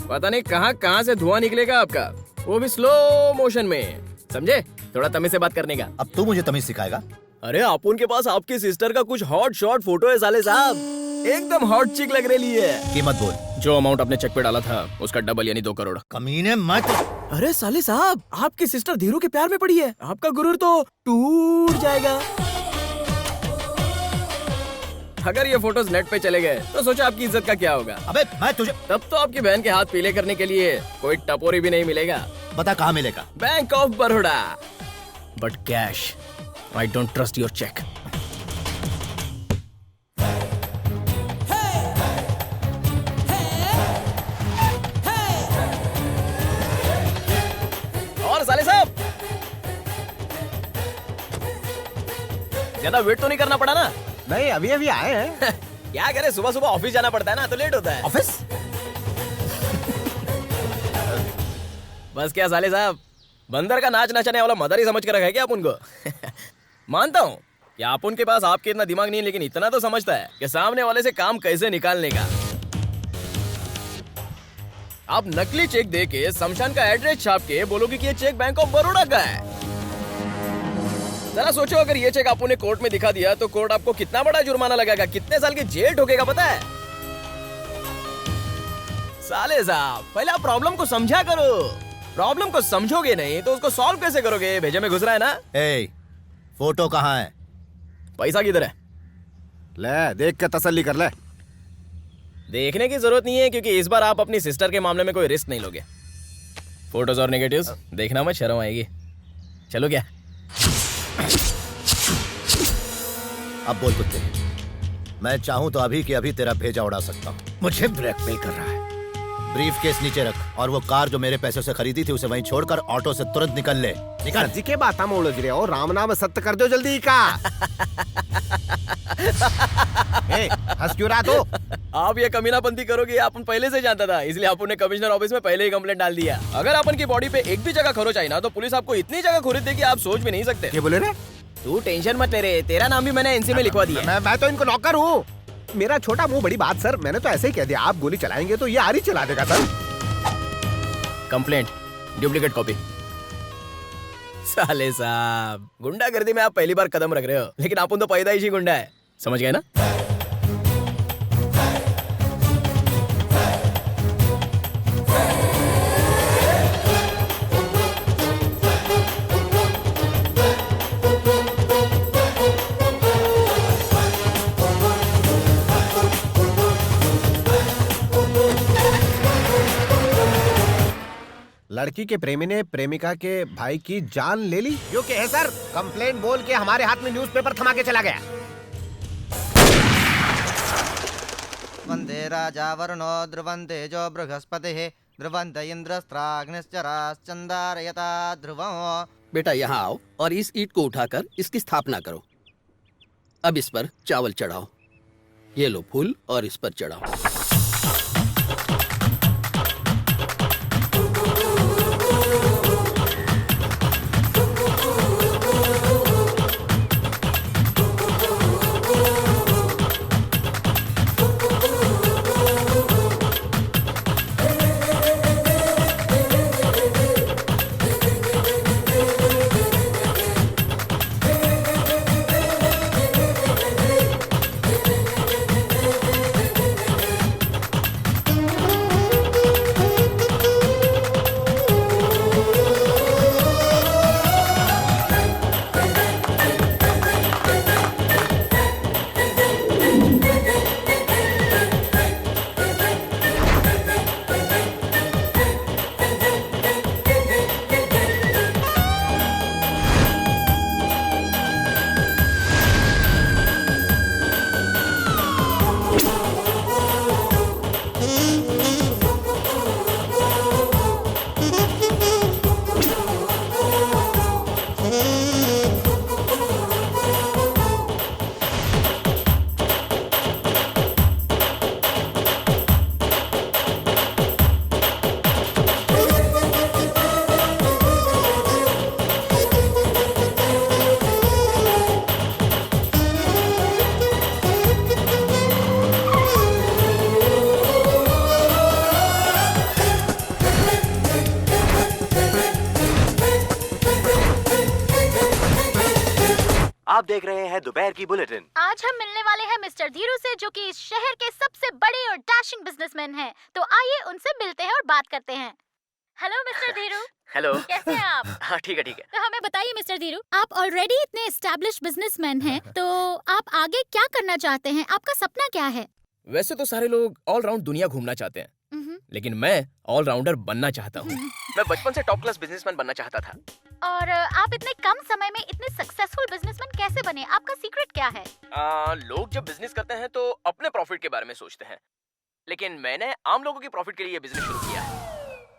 पता नहीं कहां से धुआं निकलेगा आपका, वो भी स्लो मोशन में। समझे? थोड़ा तमीज से बात करने का।
अब तू मुझे तमीज सिखाएगा?
अरे अपन के पास आपकी सिस्टर का कुछ हॉट शॉट फोटो है साले साहब, एकदम हॉट चिक लग रही है।
कीमत बोल।
जो अमाउंट आपने चेक पे डाला था उसका डबल यानी 2 करोड़।
कमीने मत।
अरे साले साहब, आपकी सिस्टर धीरू के प्यार में पड़ी है, आपका गुरूर तो टूट जाएगा। अगर ये फोटोज नेट पे चले गए तो सोचो आपकी इज्जत का क्या होगा।
अबे मैं तुझे,
तब तो आपकी बहन के हाथ पीले करने के लिए कोई टपोरी भी नहीं मिलेगा।
बता कहाँ मिलेगा?
Bank of Baroda, but cash. I don't trust your cheque. और साले साहब ज्यादा वेट तो नहीं करना पड़ा ना?
नहीं, अभी अभी आए हैं।
क्या करे, सुबह सुबह ऑफिस जाना पड़ता है ना, तो लेट होता है।
ऑफिस?
बस क्या साले साहब, बंदर का नाच नचाने वाला मदर ही समझ कर रखा है क्या अपन को? मानता हूँ कि अपन के पास आपके इतना दिमाग नहीं है, लेकिन इतना तो समझता है कि सामने वाले से काम कैसे निकालने का। आप नकली चेक दे के शमशान का एड्रेस छाप के बोलोगे कि ये चेक बैंक ऑफ बड़ौदा का है। जरा सोचो, अगर ये चेक आपने कोर्ट में दिखा दिया तो कोर्ट आपको कितना बड़ा जुर्माना लगाएगा, कितने साल की जेल ठोकेगा पता है? साले साहब, पहले आप प्रॉब्लम को समझा करो। प्रॉब्लम को समझोगे नहीं तो उसको सॉल्व कैसे करोगे? भेजे में घुस रहा है ना।
ए, फोटो कहाँ है?
पैसा किधर है?
ले देख के तसल्ली कर ले।
देखने की जरूरत नहीं है, क्योंकि इस बार आप अपनी सिस्टर के मामले में कोई रिस्क नहीं लोगे। फोटोज और नेगेटिव्स देखना मत, शर्म आएगी। चलो क्या?
अब बोल कुत्ते, मैं चाहूं तो अभी के अभी तेरा भेजा उड़ा सकता हूं। मुझे ब्लैकमेल कर रहा है। ब्रीफ केस नीचे रख, और वो कार जो मेरे पैसों से खरीदी थी उसे वहीं छोड़कर ऑटो से तुरंत निकल ले। निकल।
जी के बात मोड़ रहे हो, राम नाम सत्य कर दो जल्दी का। हंस क्यों रहा तू?
आप ये कमीनापंती करोगे अपन पहले से जानता था, इसलिए अपन ने कमिश्नर ऑफिस में पहले ही कंप्लेंट डाल दिया। अगर अपन की बॉडी पे एक भी जगह खरोच आई ना तो पुलिस आपको इतनी जगह खरीद देगी आप सोच भी नहीं सकते।
क्या बोले रे?
तू टेंशन मत ले रे, तेरा नाम भी मैंने एनसी में लिखवा दिया।
मैं तो इनको नौकर हूँ। मेरा छोटा मुंह बड़ी बात सर, मैंने तो ऐसे ही कह दिया। आप गोली चलाएंगे तो ये आरी चला देगा सर।
Complaint, duplicate copy. साले साहब, गुंडागर्दी में आप पहली बार कदम रख रहे हो, लेकिन अपन तो पैदाइशी गुंडा है, समझ गए ना?
लड़की के प्रेमी ने प्रेमिका के भाई की जान ले ली। यो क्या है सर? कंप्लेंट बोल के हमारे हाथ में न्यूज़पेपर थमा के चला गया।
वंदे राजा वरुणो ध्रुवन्ते जो बृहस्पतिः ध्रुवन्त इंद्रस्त्राग्निश्चराश्चन्दारयता ध्रुवम्।
बेटा यहाँ आओ और इस ईंट को उठाकर इसकी स्थापना करो। अब इस पर चावल चढ़ाओ। ये लो फूल और इस पर चढ़ाओ।
आप देख रहे हैं दोपहर की बुलेटिन।
आज हम मिलने वाले हैं मिस्टर धीरू से, जो कि इस शहर के सबसे बड़े और डैशिंग बिजनेसमैन हैं। तो आइए उनसे मिलते हैं और बात करते हैं। Hello mister Dhiru.
हेलो।
कैसे हैं आप?
हाँ ठीक है ठीक है।
तो हमें बताइए मिस्टर धीरू, आप ऑलरेडी इतने एस्टैब्लिश बिजनेसमैन हैं, तो आप आगे क्या करना चाहते हैं? आपका सपना क्या है?
वैसे तो सारे लोग ऑलराउंड दुनिया घूमना चाहते हैं, लेकिन मैं ऑलराउंडर बनना चाहता हूँ। मैं बचपन से टॉप क्लास बिजनेसमैन बनना चाहता था।
और आप इतने कम समय में इतने सक्सेसफुल बिजनेसमैन कैसे बने? आपका सीक्रेट क्या है?
लोग जब बिजनेस करते हैं तो अपने प्रॉफिट के बारे में सोचते हैं, लेकिन मैंने आम लोगों के प्रॉफिट के लिए बिजनेस शुरू किया है।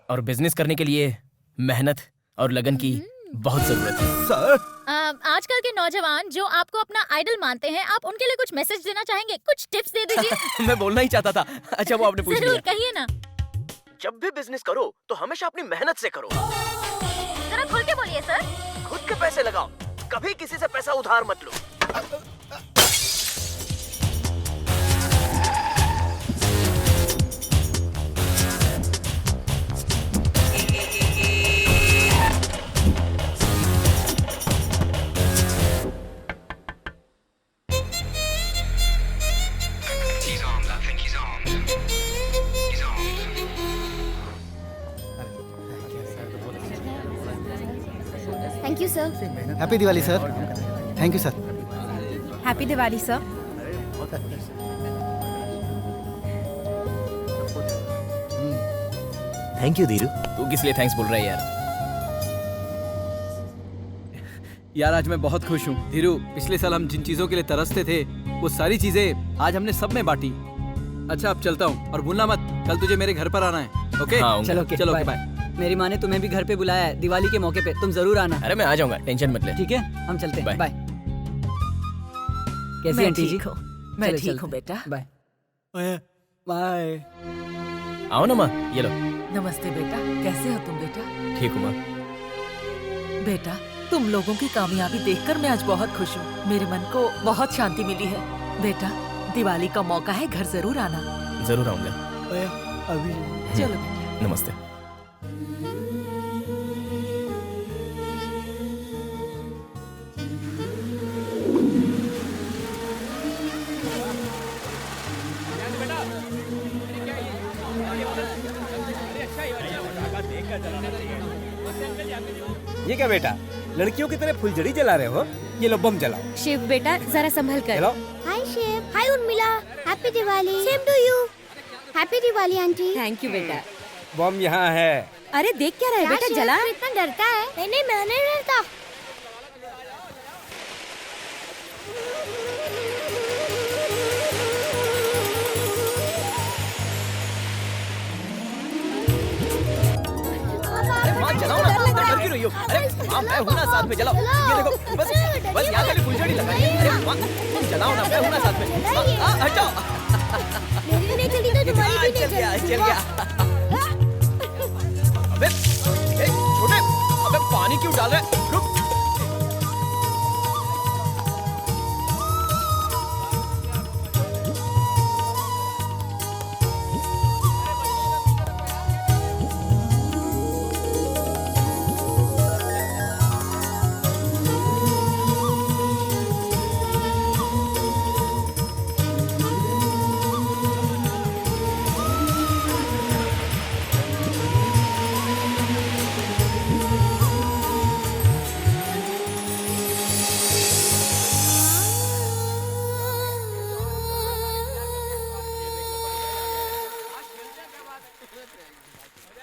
और बिजनेस करने के लिए मेहनत और लगन की बहुत जरूरत है।
सर, आजकल के नौजवान जो आपको अपना आइडल मानते हैं, आप उनके लिए कुछ मैसेज देना चाहेंगे? कुछ टिप्स दे दीजिए।
मैं बोलना ही चाहता था। अच्छा वो आपने पूछ
जरूर
लिया।
कहिए ना।
जब भी बिजनेस करो तो हमेशा अपनी मेहनत से करो।
जरा खुल के बोलिए सर।
खुद के पैसे लगाओ, कभी किसी से पैसा उधार मत लो।
Thank you sir.
Happy Diwali sir. Thank you sir.
Happy Diwali sir.
Thank you Dhiru. तू किस लिए थैंक्स बोल रहा है यार?
यार आज मैं बहुत खुश हूँ धीरू। पिछले साल हम जिन चीजों के लिए तरसते थे, वो सारी चीजें आज हमने सब में बांटी। अच्छा अब चलता हूँ, और भूलना मत कल तुझे मेरे घर पर आना है। ओके?
हाँ,
चलो चलो बाय।
मेरी माँ ने तुम्हें भी घर पे बुलाया है दिवाली के मौके पे, तुम जरूर आना।
अरे मैं आ जाऊंगा, टेंशन मत ले।
ठीक है हम चलते हैं। बाय। कैसी
मैं
आंटी जी?
ठीक हूँ, मैं
चलो,
ठीक
चलते
हूँ
हैं।
बेटा।
Bye bye.
आओ ना माँ, ये लो।
नमस्ते बेटा, कैसे हो तुम बेटा?
ठीक हूँ माँ।
बेटा तुम लोगों की कामयाबी देखकर मैं आज बहुत खुश हूँ। मेरे मन को बहुत शांति मिली है। बेटा दिवाली का मौका है, घर जरूर आना।
जरूर आऊंगा।
अभी
चलो बेटा।
नमस्ते।
ये क्या बेटा, लड़कियों की तरह फुलझड़ी जला रहे हो? ये लो बम जलाओ।
शिव बेटा जरा संभल कर।
चलो।
Hi Shiv. Hi Urmila. Happy Diwali. Same to you. Happy Diwali aunty.
Thank you बेटा।
बम यहाँ है।
अरे देख क्या रहा है बेटा,
शिव,
जला।
तू इतना डरता है? नहीं मैं नहीं डरता।
माँ जलाओ ना, इतना डर क्यों रही हो? अरे माँ मैं हूँ ना साथ में, जलाओ। ये देखो बस यहाँ खाली फुलझड़ी लगाई है। अरे माँ तुम जलाओ ना, मैं हूँ ना साथ में। माँ, हटाओ।
मेरी नहीं चली तो तुम्हारी भी नहीं
चल
चली।
गया। अबे ए, छोटे, अबे पानी क्यों डाल रहा है? रुक।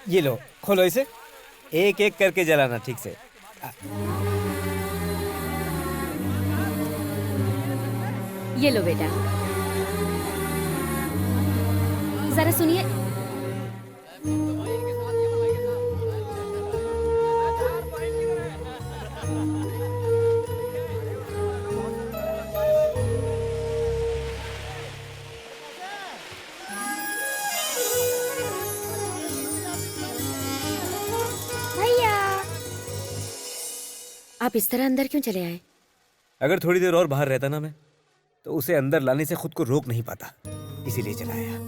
ये लो, खोलो इसे। एक एक करके जलाना ठीक से।
ये लो बेटा, जरा सुनिए। आप इस तरह अंदर क्यों चले आए?
अगर थोड़ी देर और बाहर रहता ना मैं, तो उसे अंदर लाने से खुद को रोक नहीं पाता, इसीलिए चलाया।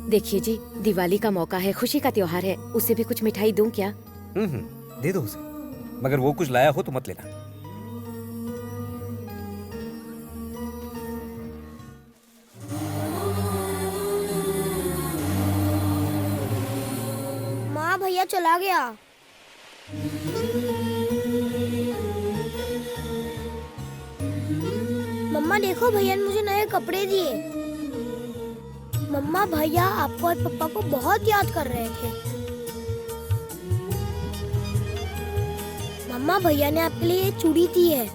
देखिए जी, दिवाली का मौका है, खुशी का त्योहार है, उसे भी कुछ मिठाई दूं क्या?
दे दो उसे, मगर वो कुछ लाया हो तो मत लेना।
चला गया। मम्मा देखो, भैया ने मुझे नए कपड़े दिए। मम्मा, भैया आपको और पापा को बहुत याद कर रहे थे। मम्मा, भैया ने आपके लिए ये चूड़ी दी है।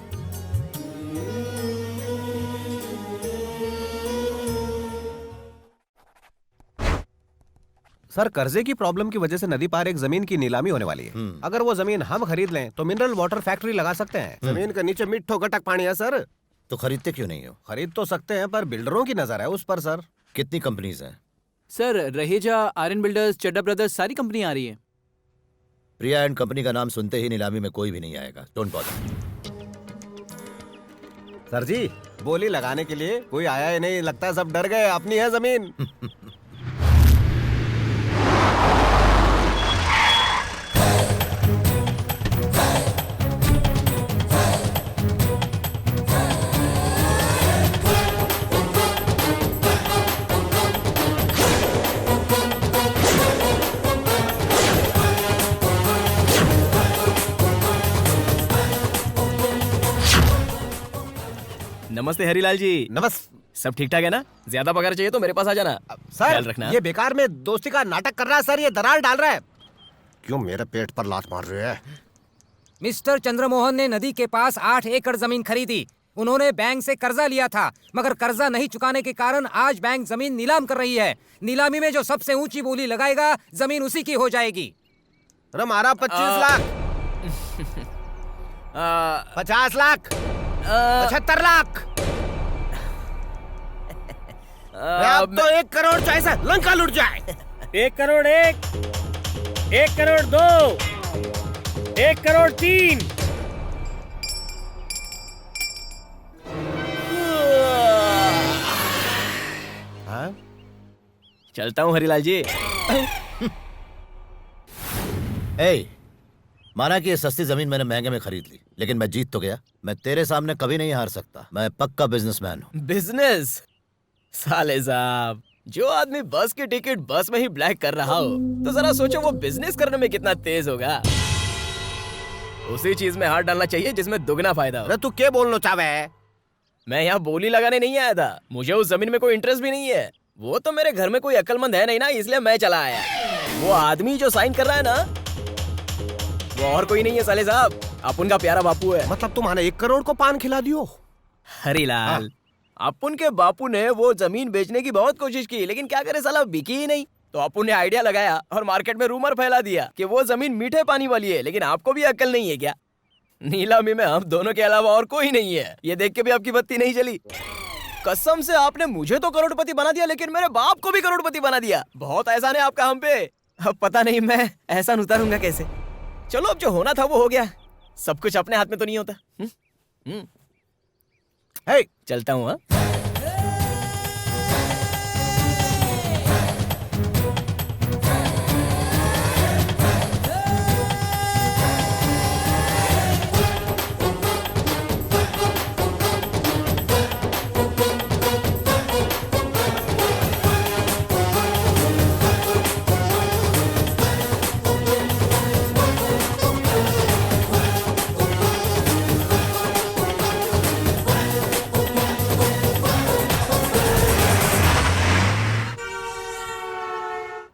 सर, कर्जे की प्रॉब्लम की वजह से नदी पार एक जमीन की नीलामी होने वाली है। अगर वो जमीन हम खरीद लें तो मिनरल वाटर फैक्ट्री लगा सकते हैं। जमीन के नीचे मिट्ठो गटक पानी है सर।
तो खरीदते क्यों नहीं हो?
खरीद तो सकते हैं, पर बिल्डरों की नजर है उस पर सर।
कितनी कंपनीज हैं?
सर, रहेजा, आर्यन बिल्डर्स, चड्डा ब्रदर्स, सारी कंपनी आ रही है।
प्रिया एंड कंपनी का नाम सुनते ही नीलामी में कोई भी नहीं आएगा। Don't bother.
सर जी, बोली लगाने के लिए कोई आया ही नहीं, लगता है सब डर गए। अपनी है जमीन।
नमस्ते हरीलाल जी।
नमस्ते।
सब ठीक ठाक है ना? ज्यादा पगार चाहिए तो मेरे पास आ जाना। ख्याल
सर,
रखना।
ये बेकार में दोस्ती का नाटक कर रहा है सर। ये दरार डाल रहा है। क्यों मेरे पेट पर लात मार रहे हैं?
मिस्टर चंद्रमोहन ने नदी के पास 8 एकड़ जमीन खरीदी। उन्होंने बैंक से कर्जा लिया था, मगर कर्जा नहीं चुकाने के कारण आज बैंक जमीन नीलाम कर रही है। नीलामी में जो सबसे ऊंची बोली लगाएगा, जमीन उसी की हो जाएगी।
हमारा 25 लाख 50 लाख 75 लाख। अब तो 1 करोड़ चाहिए, लंका लुट जाए।
1 करोड़ 1 करोड़ 2 1 करोड़ 3।
हाँ? चलता हूँ हरीलाल जी।
ए, माना कि ये सस्ती जमीन मैंने महंगे में खरीद ली, लेकिन मैं जीत तो गया। मैं तेरे सामने कभी नहीं हार सकता। मैं पक्का बिजनेसमैन हूँ।
बिजनेस? साले साहब, जो आदमी बस की टिकट बस में ही ब्लैक कर रहा हो, तो जरा सोचो वो बिजनेस करने में कितना तेज होगा। उसी चीज में हाथ डालना चाहिए जिसमें दुगना फायदा हो।
तू क्या बोलना चाहे है?
मैं यहाँ बोली लगाने नहीं आया था। मुझे उस जमीन में कोई इंटरेस्ट भी नहीं है। वो तो मेरे घर में कोई अक्लमंद है नहीं ना, इसलिए मैं चला आया। वो आदमी जो साइन कर रहा है ना, वो और कोई नहीं है साले साहब, अपुन का प्यारा बापू है।
मतलब तुम्हारे 1 करोड़ को पान खिला दियो?
हरीलाल, अपुन के बापू ने वो जमीन बेचने की बहुत कोशिश की, लेकिन क्या करे साला, बिकी ही नहीं। तो अपुन ने आइडिया लगाया और मार्केट में रूमर फैला दिया कि वो जमीन मीठे पानी वाली है। लेकिन आपको भी अक्ल नहीं है क्या? नीलामी में हम दोनों के अलावा और कोई नहीं है। ये देख के भी आपकी बत्ती नहीं जली। कसम से आपने मुझे तो करोड़पति बना दिया, लेकिन मेरे बाप को भी करोड़पति बना दिया। बहुत एहसान है आपका हम पे। अब पता नहीं मैं एहसान उतारूंगा कैसे। चलो, अब जो होना था वो हो गया। सब कुछ अपने हाथ में तो नहीं होता। चलता हूँ। हाँ,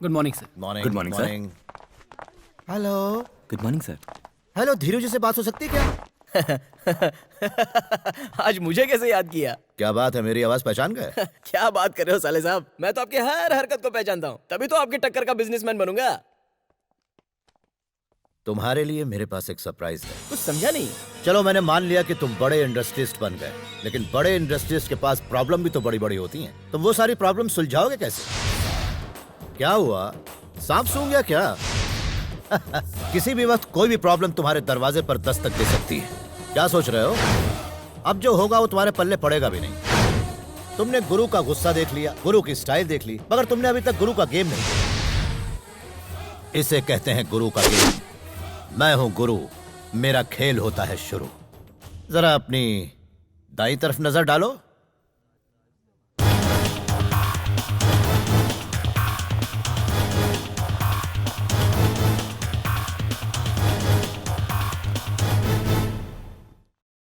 good morning sir.
Morning.
Good morning, sir.
Hello.
Good morning sir.
Hello, Dhiru ji से बात हो सकती है क्या?
आज मुझे कैसे याद किया?
क्या बात है, मेरी आवाज पहचान गए?
क्या बात कर रहे हो साले साहब, मैं तो आपकी हर हरकत को पहचानता हूँ, तभी तो आपकी टक्कर का बिजनेसमैन बनूंगा।
तुम्हारे लिए मेरे पास एक सरप्राइज है।
कुछ समझा नहीं।
चलो, मैंने मान लिया कि तुम बड़े इंडस्ट्रियलिस्ट बन गए, लेकिन बड़े इंडस्ट्रियलिस्ट के पास प्रॉब्लम भी तो बड़ी बड़ी होती हैं। तुम वो सारी प्रॉब्लम सुलझाओगे कैसे? क्या हुआ, सांप सूंघ गया क्या? किसी भी वक्त कोई भी प्रॉब्लम तुम्हारे दरवाजे पर दस्तक दे सकती है। क्या सोच रहे हो? अब जो होगा वो तुम्हारे पल्ले पड़ेगा भी नहीं। तुमने गुरु का गुस्सा देख लिया, गुरु की स्टाइल देख ली, मगर तुमने अभी तक गुरु का गेम नहीं देखा। इसे कहते हैं गुरु का गेम। मैं हूं गुरु, मेरा खेल होता है शुरू। जरा अपनी दाईं तरफ नजर डालो।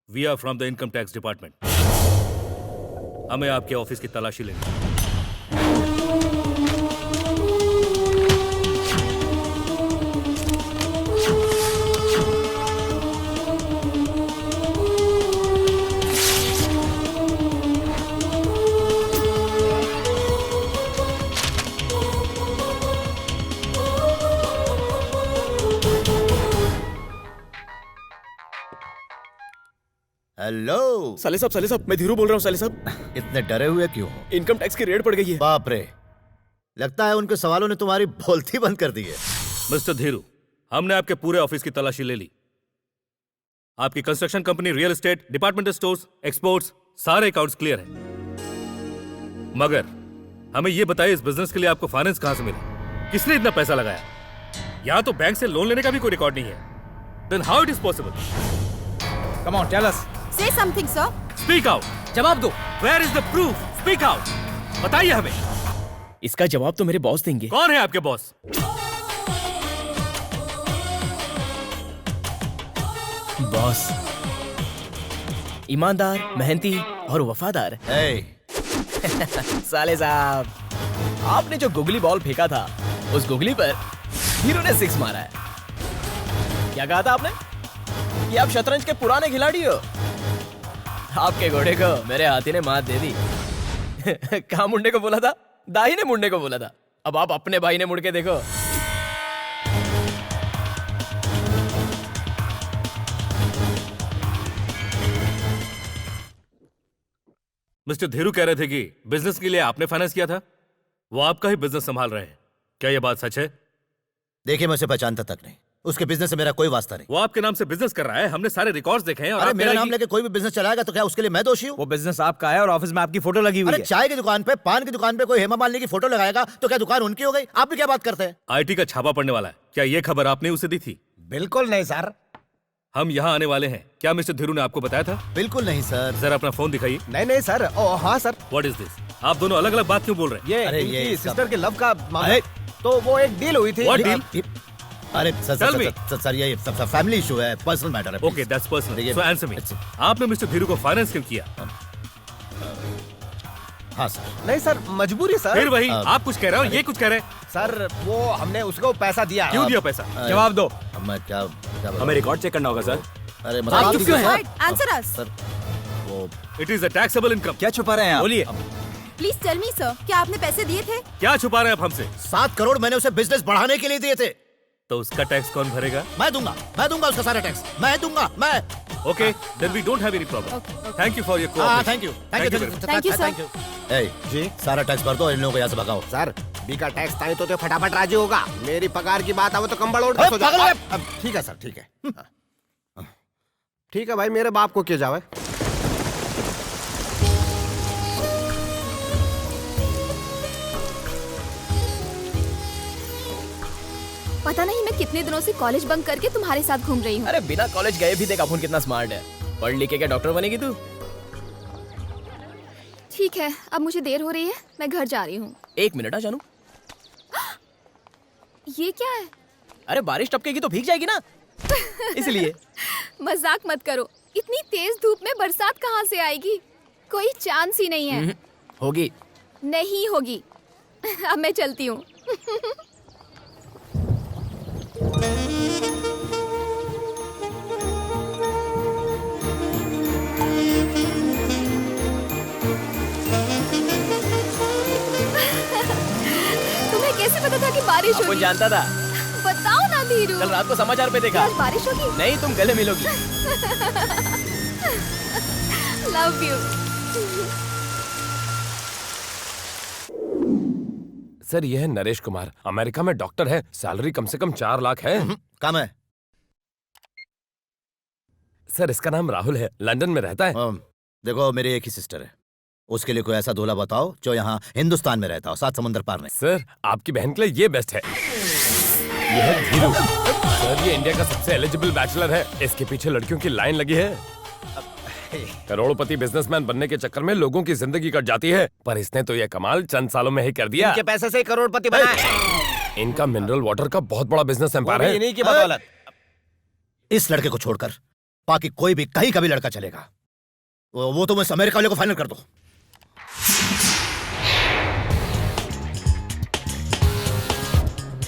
We are from the income tax department. हमें आपके ऑफिस की तलाशी लेनी है।
हेलो
साले साहब मैं धीरू बोल रहा हूँ। साले साहब
इतने डरे हुए क्यों हो?
इनकम टैक्स की रेड पड़ गई है।
बाप रे, लगता है उनके सवालों ने तुम्हारी बोलती बंद कर दी है।
मिस्टर धीरू, हमने आपके पूरे ऑफिस की तलाशी ले ली। आपकी construction company, real estate, departmental stores, exports, सारे अकाउंट्स क्लियर हैं। मगर हमें यह बताइए, इस बिजनेस के लिए आपको फाइनेंस कहां से मिला? किसने इतना पैसा लगाया? यहां तो बैंक से लोन लेने का भी कोई रिकॉर्ड नहीं है। Then how it is possible?
Come on, tell us.
Say something, sir.
Speak out.
जवाब दो।
Where is the proof? Speak out. बताइए हमें।
इसका जवाब तो मेरे बॉस देंगे।
कौन है आपके बॉस?
बॉस ईमानदार, मेहनती और वफादार। साले साहब, आपने जो गुगली बॉल फेंका था, उस गुगली पर हीरो ने 6 मारा है। क्या कहा था आपने? कि आप शतरंज के पुराने खिलाड़ी हो। आपके घोड़े को मेरे हाथी ने मात दे दी। कहाँ मुंडे को बोला था? दाही ने मुंडे को बोला था। अब आप अपने भाई ने मुड़ के देखो।
मिस्टर धीरू कह रहे थे कि बिजनेस के लिए आपने फाइनेंस किया था। वो आपका ही बिजनेस संभाल रहे हैं, क्या यह बात सच है?
देखिए, मैं उसे पहचानता तक नहीं, उसके बिजनेस से मेरा कोई वास्ता नहीं।
वो आपके नाम से बिजनेस कर रहा है, हमने सारे रिकॉर्ड्स देखे हैं। और
अरे
आप
मेरा
कह रहे
नाम लेके कोई भी बिजनेस चलाएगा तो क्या उसके लिए मैं दोषी हूँ?
वो बिजनेस आपका है और ऑफिस में आपकी फोटो लगी हुई
अरे
है।
चाय की दुकान पे, पान की दुकान पे कोई हेमा मालिनी की फोटो लगाएगा तो क्या दुकान उनकी हो गई? आप भी क्या बात करते हैं?
आईटी का छापा पड़ने वाला है, क्या ये खबर आपने उसे दी थी?
बिल्कुल नहीं सर।
हम यहाँ आने वाले हैं, क्या मिस्टर धीरू ने आपको बताया था?
बिल्कुल नहीं सर।
सर अपना फोन दिखाइए।
नहीं सर। ओ हाँ सर।
What is this? आप दोनों अलग अलग बात क्यों बोल रहे हैं?
ये इनकी सिस्टर के लव का मामला। तो वो एक डील हुई थी।
What deal?
अरे सर ये फैमिली इशू है, पर्सनल मैटर है।
Okay, that's personal. So answer me, आपने मिस्टर धीरू को फाइनेंस क्यों किया?
हाँ सर।
नहीं सर, मजबूरी सर।
फिर वही, आप कुछ कह रहे हो, ये कुछ कह रहे हैं।
सर वो हमने उसको पैसा दिया।
क्यों दिया पैसा?
जवाब दो।
मैं क्या
हमें रिकॉर्ड चेक करना होगा सर।
अरे
आप चुप क्यों हैं? Answer us.
सर वो
it is a taxable income.
क्या छुपा रहे हैं आप?
बोलिए।
Please tell me, sir. क्या आपने पैसे दिए थे?
क्या छुपा रहे हैं आप हमसे?
7 करोड़ मैंने उसे बिजनेस बढ़ाने के लिए दिए थे।
तो उसका टैक्स कौन भरेगा?
मैं दूंगा उसका सारा टैक्स, मैं दूंगा।
Okay, then we don't have any problem. Thank you for your
thank you
जी।
सारा टैक्स भर दो और इन लोगों को यहाँ से भगाओ।
सर बी का टैक्स ताई तो फटाफट राजी होगा। मेरी पगार की बात आवे तो कंबल ओढ़
अरे
सो
पागल
जा।
है।
ठीक है सर, ठीक है। ठीक है भाई, मेरे बाप को किया जावे।
पता नहीं मैं कितने दिनों से कॉलेज बंक करके तुम्हारे साथ घूम रही हूँ।
अरे बिना कॉलेज गए भी देख अपुन कितना स्मार्ट है। पढ़ लिख के क्या डॉक्टर बनेगी तू?
ठीक है, अब मुझे देर हो रही है, मैं घर जा रही हूँ।
1 मिनट आ जानू।
ये क्या है?
अरे बारिश टपकेगी तो भीग जाएगी ना, इसलिए।
मजाक मत करो, इतनी तेज धूप में बरसात कहाँ से आएगी? कोई चांस ही नहीं है।
होगी।
नहीं होगी। अब मैं चलती हूँ। तुम्हें कैसे पता था कि बारिश
वो
होगी?
जानता था।
बताओ ना धीरू।
कल रात को समाचार पे देखा।
आज बारिश होगी?
नहीं, तुम गले मिलोगी।
Love you.
सर यह है नरेश कुमार, अमेरिका में डॉक्टर है, सैलरी कम से कम 4 लाख है।
कम है
सर। इसका नाम राहुल है, लंदन में रहता है।
देखो मेरी एक ही सिस्टर है, उसके लिए कोई ऐसा दूल्हा बताओ जो यहाँ हिंदुस्तान में रहता हो, 7 समुंदर पार नहीं।
सर आपकी बहन के लिए ये बेस्ट है। ये है धीरू। सर ये इंडिया का सबसे एलिजिबल बैचलर है, इसके पीछे लड़कियों की लाइन लगी है। करोड़पति बिजनेसमैन बनने के चक्कर में लोगों की जिंदगी कट जाती है, पर इसने तो ये कमाल चंद सालों में ही कर दिया।
इनके पैसे से करोड़पति बना है।
इनका मिनरल वाटर का बहुत बड़ा बिजनेस एम्पायर है।
इन्हीं की बदौलत।
इस लड़के को छोड़कर बाकी कोई भी कहीं का भी लड़का चलेगा। वो तुम इस अमेरिका वाले को फाइनल कर दो।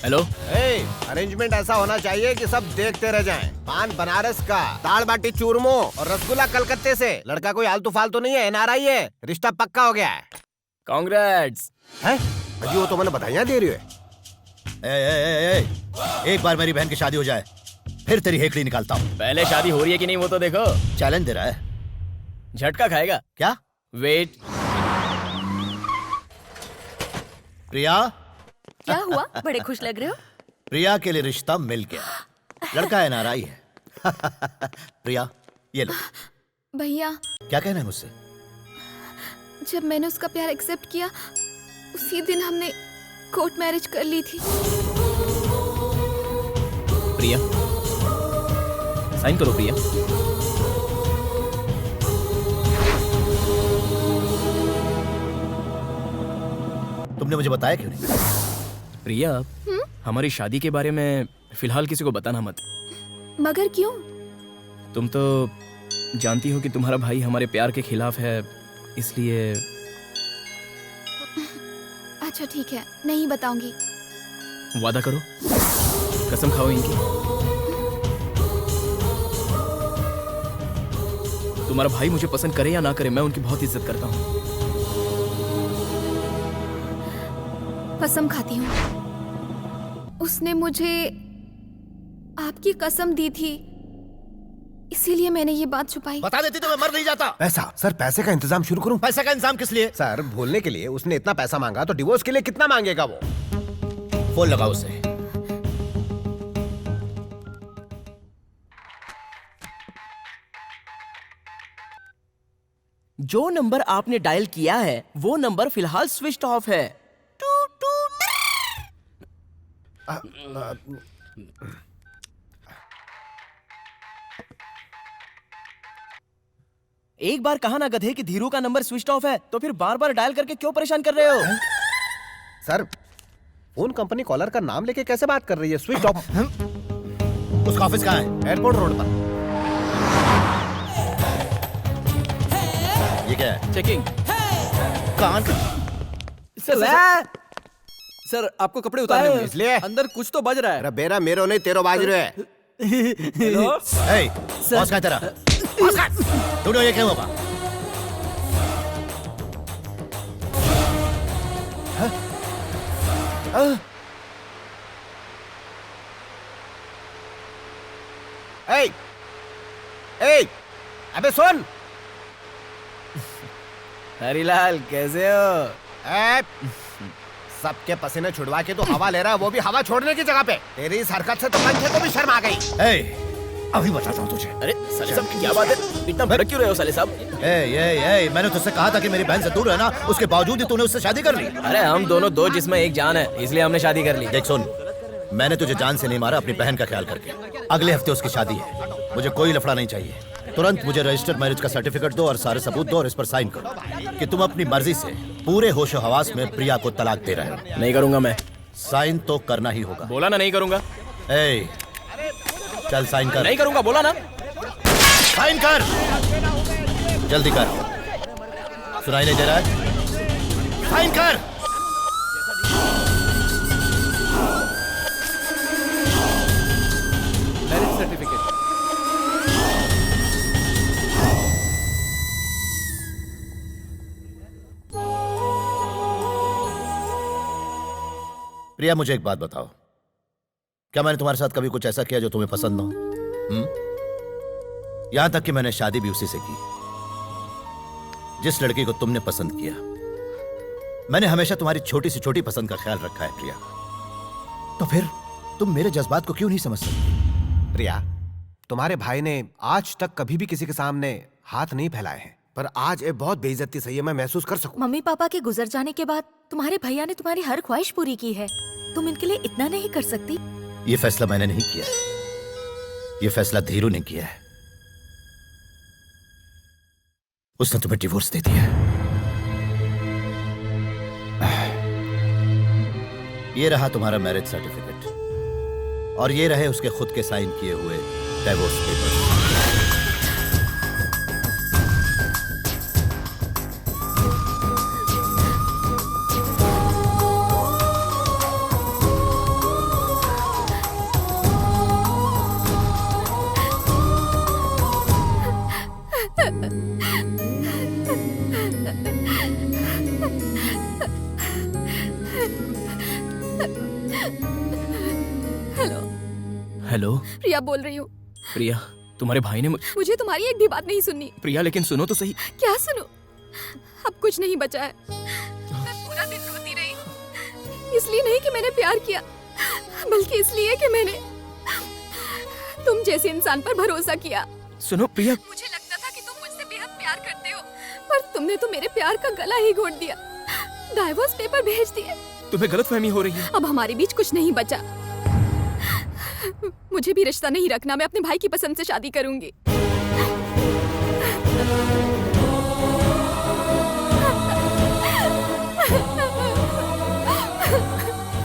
हेलो।
अरेंजमेंट ऐसा होना चाहिए कि सब देखते रह जाएं। पान बनारस का, दाल बाटी चूरमो और रसगुल्ला कलकत्ते से। लड़का कोई आलतू फालतू नहीं है, एनआरआई है। रिश्ता पक्का हो गया है।
कांग्रेट्स।
हैं? अजी वो तो मैंने बधाइयां दे रही है।
एक बार मेरी बहन की शादी हो जाए फिर तेरी हेकड़ी निकालता हूँ।
पहले शादी हो रही है कि नहीं वो तो देखो।
चैलेंज दे रहा है।
झटका खाएगा
क्या?
वेट।
प्रिया।
क्या हुआ? बड़े खुश लग रहे हो।
प्रिया के लिए रिश्ता मिल गया। लड़का एनआरआई है। प्रिया ये लो।
भैया
क्या कहना है मुझसे?
जब मैंने उसका प्यार एक्सेप्ट किया उसी दिन हमने कोर्ट मैरिज कर ली थी।
प्रिया साइन करो। प्रिया
तुमने मुझे बताया क्यों नहीं?
प्रिया हमारी शादी के बारे में फिलहाल किसी को बताना मत।
मगर क्यों?
तुम तो जानती हो कि तुम्हारा भाई हमारे प्यार के खिलाफ है, इसलिए।
अच्छा ठीक है, नहीं बताऊंगी।
वादा करो, कसम खाओ इनकी। तुम्हारा भाई मुझे पसंद करे या ना करे, मैं उनकी बहुत इज्जत करता हूँ।
कसम खाती हूँ। उसने मुझे आपकी कसम दी थी, इसीलिए मैंने ये बात छुपाई।
बता देती तो मैं मर नहीं जाता।
पैसा? सर पैसे का इंतजाम शुरू करूं?
पैसे का इंतजाम किस लिए?
सर भूलने के लिए। उसने इतना पैसा मांगा तो डिवोर्स के लिए कितना मांगेगा वो?
फोन लगाओ उसे।
जो नंबर आपने डायल किया है वो नंबर फिलहाल स्विच ऑफ है। एक बार कहा ना गधे कि धीरू का नंबर स्विच ऑफ है, तो फिर बार बार डायल करके क्यों परेशान कर रहे हो?
सर फोन कंपनी कॉलर का नाम लेके कैसे बात कर रही है? Switch off.
उसका ऑफिस कहाँ है?
एयरपोर्ट रोड पर।
ये क्या है?
चेकिंग।
कान
सर आपको कपड़े उतारने होंगे।
इसलिए
अंदर कुछ तो बज रहा है।
अरे बेरा मेरो नहीं तेरो बाज रहे है।
हेलो
बॉस कहाँ तेरा? ढूंढो ये क्या होगा?
अबे सुन।
हरीलाल कैसे हो?
सबके पसीने छुड़वा के तो हवा ले रहा है, वो भी हवा छोड़ने की जगह पे। तेरी इस हरकत से तो पंखे को भी शर्म आ गई।
अभी बताता हूँ तुझे।
अरे साले साहब क्या बात है? इतना भड़क क्यों रहे हो साले साहब?
मैंने तुझसे कहा था कि मेरी बहन से दूर रहना, उसके बावजूद ही तूने उससे शादी कर ली।
अरे हम दोनों दो जिस्म एक जान है, इसलिए हमने शादी कर ली।
देख सुन, मैंने तुझे जान से नहीं मारा, अपनी बहन का ख्याल करके। अगले हफ्ते उसकी शादी है, मुझे कोई लफड़ा नहीं चाहिए। तुरंत मुझे रजिस्टर्ड मैरिज का सर्टिफिकेट दो और सारे सबूत दो और इस पर साइन करो कि तुम अपनी मर्जी से पूरे होशो हवास में प्रिया को तलाक दे रहे हो।
नहीं करूंगा मैं।
साइन तो करना ही होगा।
बोला ना नहीं करूंगा।
चल साइन कर।
नहीं करूंगा बोला ना।
साइन कर, जल्दी कर। सुनाई नहीं दे रहा है? साइन कर।
Marriage certificate.
प्रिया मुझे एक बात बताओ, क्या मैंने तुम्हारे साथ कभी कुछ ऐसा किया जो तुम्हें पसंद ना हो? यहां तक कि मैंने शादी भी उसी से की जिस लड़की को तुमने पसंद किया। मैंने हमेशा तुम्हारी छोटी से छोटी पसंद का ख्याल रखा है प्रिया। तो फिर तुम मेरे जज्बात को क्यों नहीं समझ सकती?
प्रिया, तुम्हारे भाई ने आज तक कभी भी किसी के सामने हाथ नहीं फैलाए हैं, पर आज ये बहुत बेइज्जती सही है, मैं महसूस कर सकूं।
मम्मी पापा के गुजर जाने के बाद तुम्हारे भैया ने तुम्हारी हर ख्वाहिश पूरी की है, तुम इनके लिए इतना नहीं कर सकती?
ये फैसला मैंने नहीं किया, ये फैसला धीरू ने किया है। उसने तुम्हें डिवोर्स दे दिया। ये रहा तुम्हारा मैरिज सर्टिफिकेट और ये रहे उसके खुद के साइन किए हुए डिवोर्स पेपर्स।
हेलो हेलो
प्रिया बोल रही हूँ।
प्रिया, तुम्हारे भाई ने
मुझे तुम्हारी एक भी बात नहीं सुननी।
प्रिया लेकिन सुनो तो सही।
क्या सुनो? अब कुछ नहीं बचा है। मैं पूरा दिन रोती रही, इसलिए नहीं कि मैंने प्यार किया, बल्कि इसलिए कि मैंने तुम जैसे इंसान पर भरोसा किया।
सुनो प्रिया,
मुझे लगता था कि तुम मुझसे बेहद प्यार करते हो, पर तुमने तो मेरे प्यार का गला ही घोट दिया, डाइवोर्स पेपर भेज दिए।
तुम्हें गलतफहमी हो रही है।
अब हमारे बीच कुछ नहीं बचा। मुझे भी रिश्ता नहीं रखना, मैं अपने भाई की पसंद से शादी करूंगी।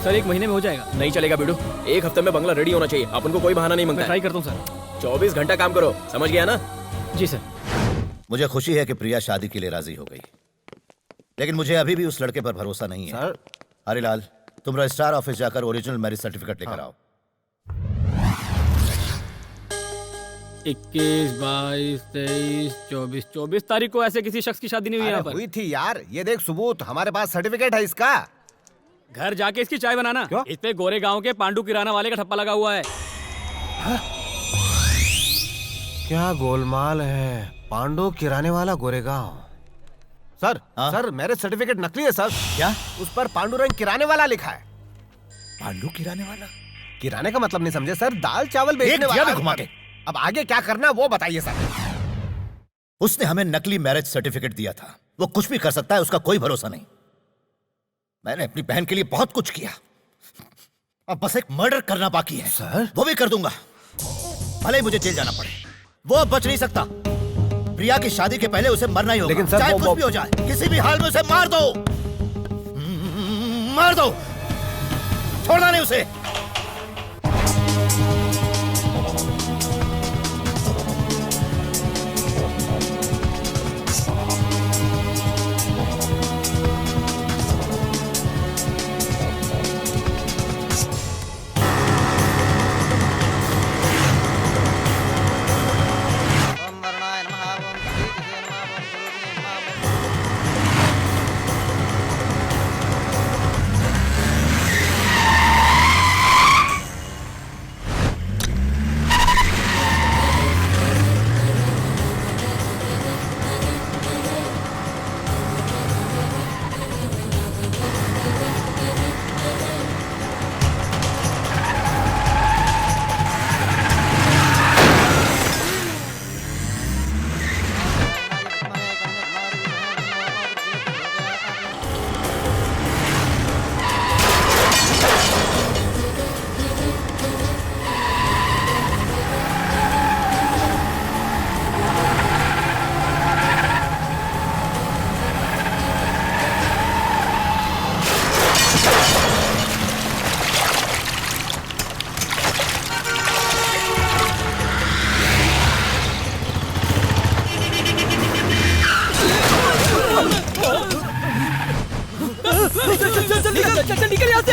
सर 1 महीने में हो जाएगा। नहीं चलेगा बेडू, 1 हफ्ते में बंगला रेडी होना चाहिए। अपन को कोई बहाना नहीं मांगता। ट्राई करता हूँ सर। 24 घंटा काम करो, समझ गया ना? जी सर।
मुझे खुशी है कि प्रिया शादी के लिए राजी हो गई, लेकिन मुझे अभी भी उस लड़के पर भरोसा नहीं है।
सर,
हरिलाल, तुम रजिस्ट्रार ऑफिस जाकर ओरिजिनल मैरिज सर्टिफिकेट लेकर आओ।
21, 22, 23, 24 24 तारीख को ऐसे किसी शख्स की शादी नहीं हुई यहाँ पर।
हुई थी यार, ये देख सबूत, हमारे पास सर्टिफिकेट है इसका।
घर जाके इसकी चाय बनाना। इस पे गोरे गांव के पांडू किराना वाले का ठप्पा लगा हुआ है।
क्या गोलमाल है, पांडु किराने वाला Goregaon. Sir, sir marriage certificate नकली है सर।
क्या?
उस पर पांडुरंग किराने वाला लिखा है।
पांडु किराने वाला?
किराने का मतलब नहीं समझे सर, दाल चावल बेचने वाला।
घुमा के।
अब आगे क्या करना वो बताइए सर।
उसने हमें नकली मैरिज सर्टिफिकेट दिया था, वो कुछ भी कर सकता है, उसका कोई भरोसा नहीं। मैंने अपनी बहन के लिए बहुत कुछ किया, अब बस एक मर्डर करना बाकी है।
सर?
वो भी कर दूंगा, भले ही मुझे जेल जाना पड़े। वो अब बच नहीं सकता। प्रिया की शादी के पहले उसे मरना ही होगा।
लेकिन सर,
चाहे कुछ भी हो जाए, किसी भी हाल में उसे मार दो, मार दो, छोड़ना नहीं उसे।
चल निकल यहाँ से।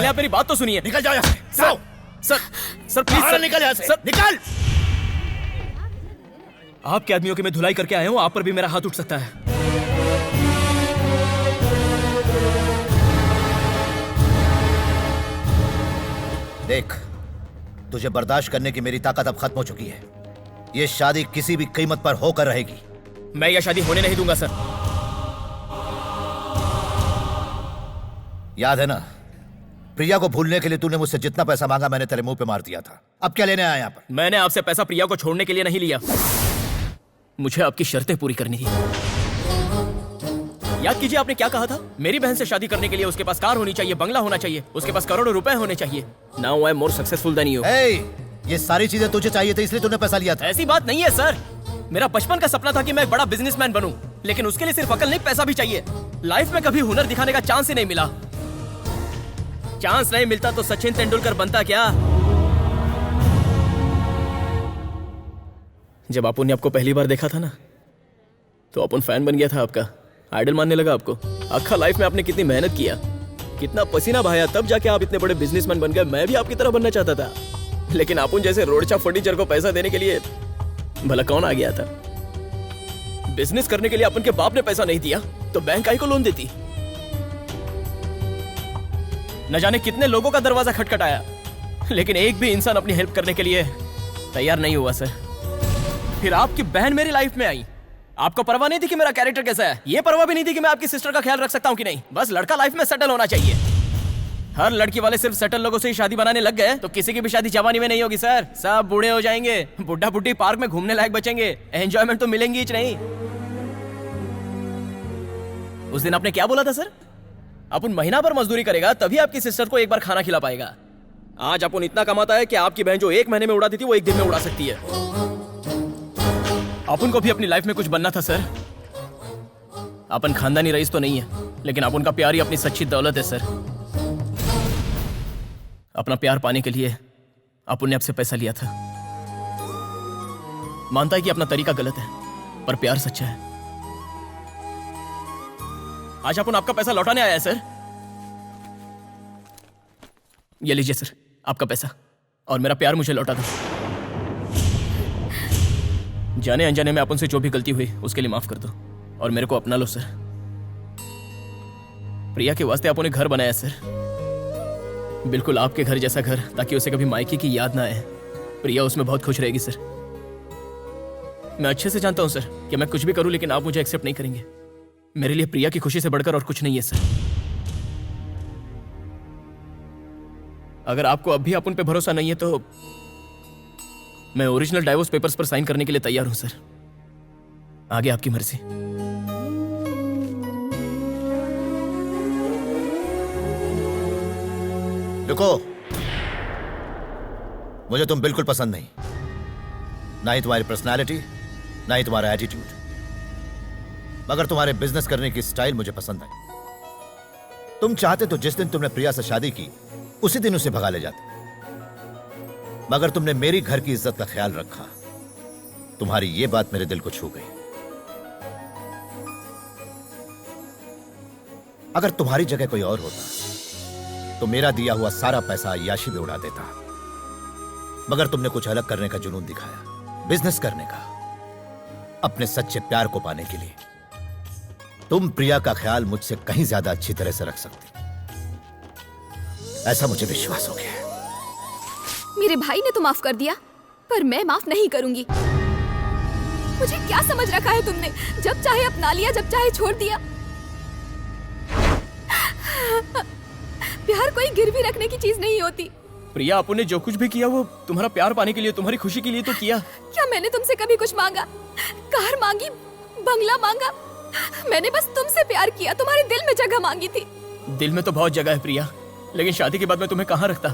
पहले आप मेरी बात तो सुनिए।
निकल जाओ यहाँ से। जाओ।
सर प्लीज
बाहर
सर,
निकल यहाँ से।
सर
निकल।
आपके आदमियों की मैं धुलाई करके आया हूँ, आप पर भी मेरा हाथ उठ सकता है।
देख, तुझे बर्दाश्त करने की मेरी ताकत अब खत्म हो चुकी है। ये शादी किसी भी कीमत पर होकर रहेगी।
मैं यह शादी होने नहीं दूंगा सर।
याद है ना, प्रिया को भूलने के लिए तूने मुझसे जितना पैसा मांगा मैंने तेरे मुंह पे मार दिया था। अब क्या लेने आया यहाँ पर?
मैंने आपसे पैसा प्रिया को छोड़ने के लिए नहीं लिया, मुझे आपकी शर्तें पूरी करनी थी। याद कीजिए आपने क्या कहा था, मेरी बहन से शादी करने के लिए उसके पास कार होनी चाहिए, बंगला होना चाहिए, उसके पास करोड़ों रुपए होने चाहिए। Now I am more successful than you.
ये सारी चीजें तुझे चाहिए थी इसलिए तूने पैसा लिया था।
ऐसी बात नहीं है सर, मेरा बचपन का सपना था कि मैं एक बड़ा बिजनेसमैन बनूं, लेकिन उसके लिए सिर्फ अकल नहीं पैसा भी चाहिए। लाइफ में कभी हुनर दिखाने का चांस ही नहीं मिला। चांस नहीं मिलता तो सचिन तेंदुलकर बनता क्या? जब अपुन ने आपको पहली बार देखा था ना, तो अपुन फैन बन गया था आपका, आइडल मानने लगा आपको। अक्खा लाइफ में आपने कितनी मेहनत किया, कितना पसीना बहाया, तब जाके आप इतने बड़े बिजनेसमैन बन गए। मैं भी आपकी तरह बनना चाहता था, लेकिन अपुन जैसे रोडचा फर्नीचर को पैसा देने के लिए भला कौन आ गया था? बिजनेस करने के लिए अपन के बाप ने पैसा नहीं दिया तो बैंक आई को लोन देती। न जाने कितने लोगों का दरवाजा खटखटाया, लेकिन एक भी इंसान अपनी हेल्प करने के लिए तैयार नहीं हुआ सर। फिर आपकी बहन मेरी लाइफ में आई, आपको परवाह नहीं थी कि मेरा कैरेक्टर कैसा है, ये परवाह भी नहीं थी कि मैं आपकी सिस्टर का ख्याल रख सकता हूँ कि नहीं। बस लड़का लाइफ में सेटल होना चाहिए। हर लड़की वाले सिर्फ सेटल लोगों से ही शादी बनाने लग गए तो किसी की भी शादी जवानी में नहीं होगी सर। सब बूढ़े हो जाएंगे, बुढ़ा बुढ़ी पार्क में घूमने लायक बचेंगे, एंजॉयमेंट तो मिलेंगी ही नहीं। उस दिन आपने क्या बोला था सर? अपन महीना भर मजदूरी करेगा तभी आपकी सिस्टर को एक बार खाना खिला पाएगा। आज अपन इतना कमाता है कि आपकी बहन जो एक महीने में उड़ाती थी वो एक दिन में उड़ा सकती है। अपन को भी अपनी लाइफ में कुछ बनना था सर। अपन खानदानी रईस तो नहीं है, लेकिन अपन का प्यार ही अपनी सच्ची दौलत है सर। अपना प्यार पाने के लिए अपन ने आपसे पैसा लिया था। मानता है कि अपना तरीका गलत है, पर प्यार सच्चा है। आज अपन आपका पैसा लौटाने आया है सर। ये लीजिए सर आपका पैसा, और मेरा प्यार मुझे लौटा दो। जाने अनजाने में अपन से जो भी गलती हुई उसके लिए माफ कर दो, और मेरे को अपना लो सर। प्रिया के वास्ते अपन ने घर बनाया सर, बिल्कुल आपके घर जैसा घर, ताकि उसे कभी मायके की याद ना आए। प्रिया उसमें बहुत खुश रहेगी सर। मैं अच्छे से जानता हूं सर कि मैं कुछ भी करूं लेकिन आप मुझे एक्सेप्ट नहीं करेंगे। मेरे लिए प्रिया की खुशी से बढ़कर और कुछ नहीं है सर। अगर आपको अब भी अपन पे भरोसा नहीं है तो मैं ओरिजिनल डाइवोर्स पेपर्स पर साइन करने के लिए तैयार हूं सर। आगे आपकी मर्जी।
रुको, मुझे तुम बिल्कुल पसंद नहीं, ना ही तुम्हारी पर्सनालिटी, ना ही तुम्हारा एटीट्यूड, मगर तुम्हारे बिजनेस करने की स्टाइल मुझे पसंद है। तुम चाहते तो जिस दिन तुमने प्रिया से शादी की उसी दिन उसे भगा ले जाते, मगर तुमने मेरी घर की इज्जत का ख्याल रखा। तुम्हारी ये बात मेरे दिल को छू गई। अगर तुम्हारी जगह कोई और होता तो मेरा दिया हुआ सारा पैसा अय्याशी में उड़ा देता, मगर तुमने कुछ अलग करने का जुनून दिखाया, बिजनेस करने का, अपने सच्चे प्यार को पाने के लिए। तुम प्रिया का ख्याल मुझसे कहीं ज्यादा अच्छी तरह से रख सकती, ऐसा मुझे विश्वास हो गया है।
मेरे भाई ने तो माफ कर दिया, पर मैं माफ नहीं करूंगी। मुझे क्या समझ रखा है तुमने? जब चाहे अपना लिया, जब चाहे छोड़ दिया। प्यार कोई गिरवी रखने की चीज नहीं होती।
प्रिया, आपने जो कुछ भी किया वो तुम्हारा प्यार पाने के लिए, तुम्हारी खुशी के लिए तो किया।
क्या मैंने तुमसे कभी कुछ मांगा? कार मांगी, बंगला मांगा? मैंने बस तुमसे प्यार किया, तुम्हारे दिल में जगह मांगी थी।
दिल में तो बहुत जगह है प्रिया, लेकिन शादी के बाद मैं तुम्हें कहाँ रखता?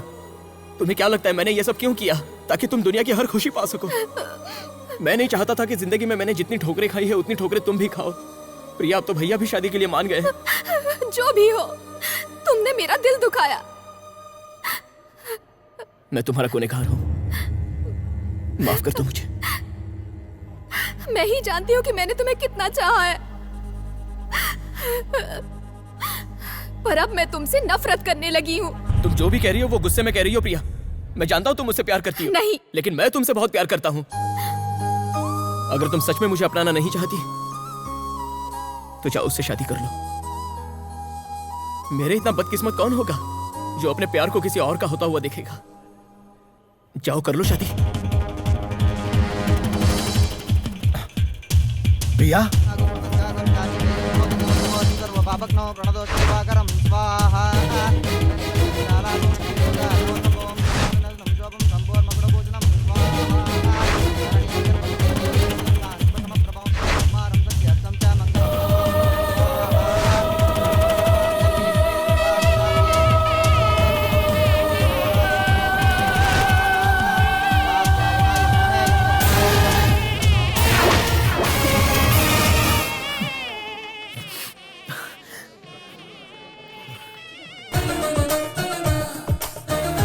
तुम्हें क्या लगता है मैंने ये सब क्यों किया? ताकि तुम दुनिया की हर खुशी पा सको। मैं नहीं चाहता था कि जिंदगी में मैंने जितनी ठोकरें खाई है उतनी ठोकरें तुम भी खाओ। प्रिया, अब तो भैया भी शादी के लिए मान गए।
जो भी हो, तुमने मेरा दिल दुखाया।
मैं तुम्हारा गुनहगार हूँ, माफ कर दो मुझे।
मैं ही जानती हूँ कि मैंने तुम्हें कितना चाहा है, पर अब मैं तुमसे नफरत करने लगी हूँ।
तुम जो भी कह रही हो वो गुस्से में कह रही हो प्रिया। मैं जानता हूँ तुम मुझसे प्यार करती हो।
नहीं।
लेकिन मैं तुमसे बहुत प्यार करता हूँ। अगर तुम सच में मुझे अपनाना नहीं चाहती तो जाओ उससे शादी कर लो। मेरे इतना बदकिस्मत कौन होगा जो अपने प्यार को किसी और का होता हुआ देखेगा। जाओ कर लो शादी।
प्रिया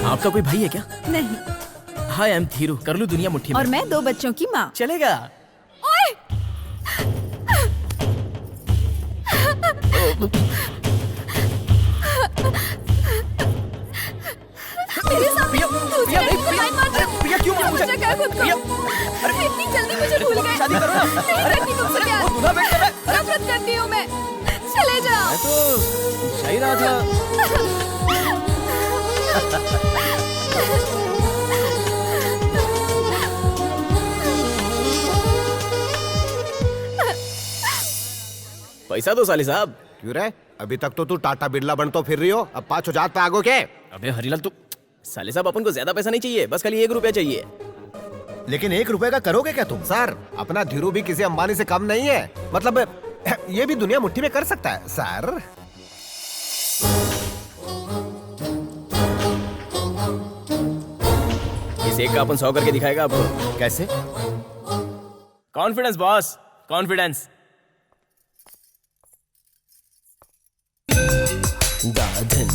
आपका कोई भाई है क्या?
नहीं।
हाय आई एम धीरू। कर लूं दुनिया मुट्ठी में।
और मैं 2 बच्चों की माँ।
चलेगा।
ओए! मेरे सामने दूसरी लड़की को लाइन मार रहे हो।
प्रिया क्यों मारा मुझे?
बचा खुद को।
प्रिया
इतनी जल्दी मुझे भूल गए।
शादी करो ना।
नहीं करती तुमसे प्यार।
वो दूल्हा वेट कर रहा है।
नफरत करती हूँ मैं। चले जाओ।
मैं तो सही रहा था। पैसा दो साली साहब।
क्यों रे? अभी तक तो तू टाटा बिरला बन तो फिर रही हो, अब 5,000 पे आगो के?
अबे हरीलाल तू साले साहब अपन को ज्यादा पैसा नहीं चाहिए, बस खाली 1 रुपया चाहिए।
लेकिन 1 रुपए का करोगे क्या तुम?
सर अपना धीरू भी किसी अंबानी से कम नहीं है। मतलब ये भी दुनिया मुट्ठी में कर सकता है सर।
इस एक का अपन 100 करके दिखाएगा आपको।
कैसे?
Confidence boss, confidence. दाधन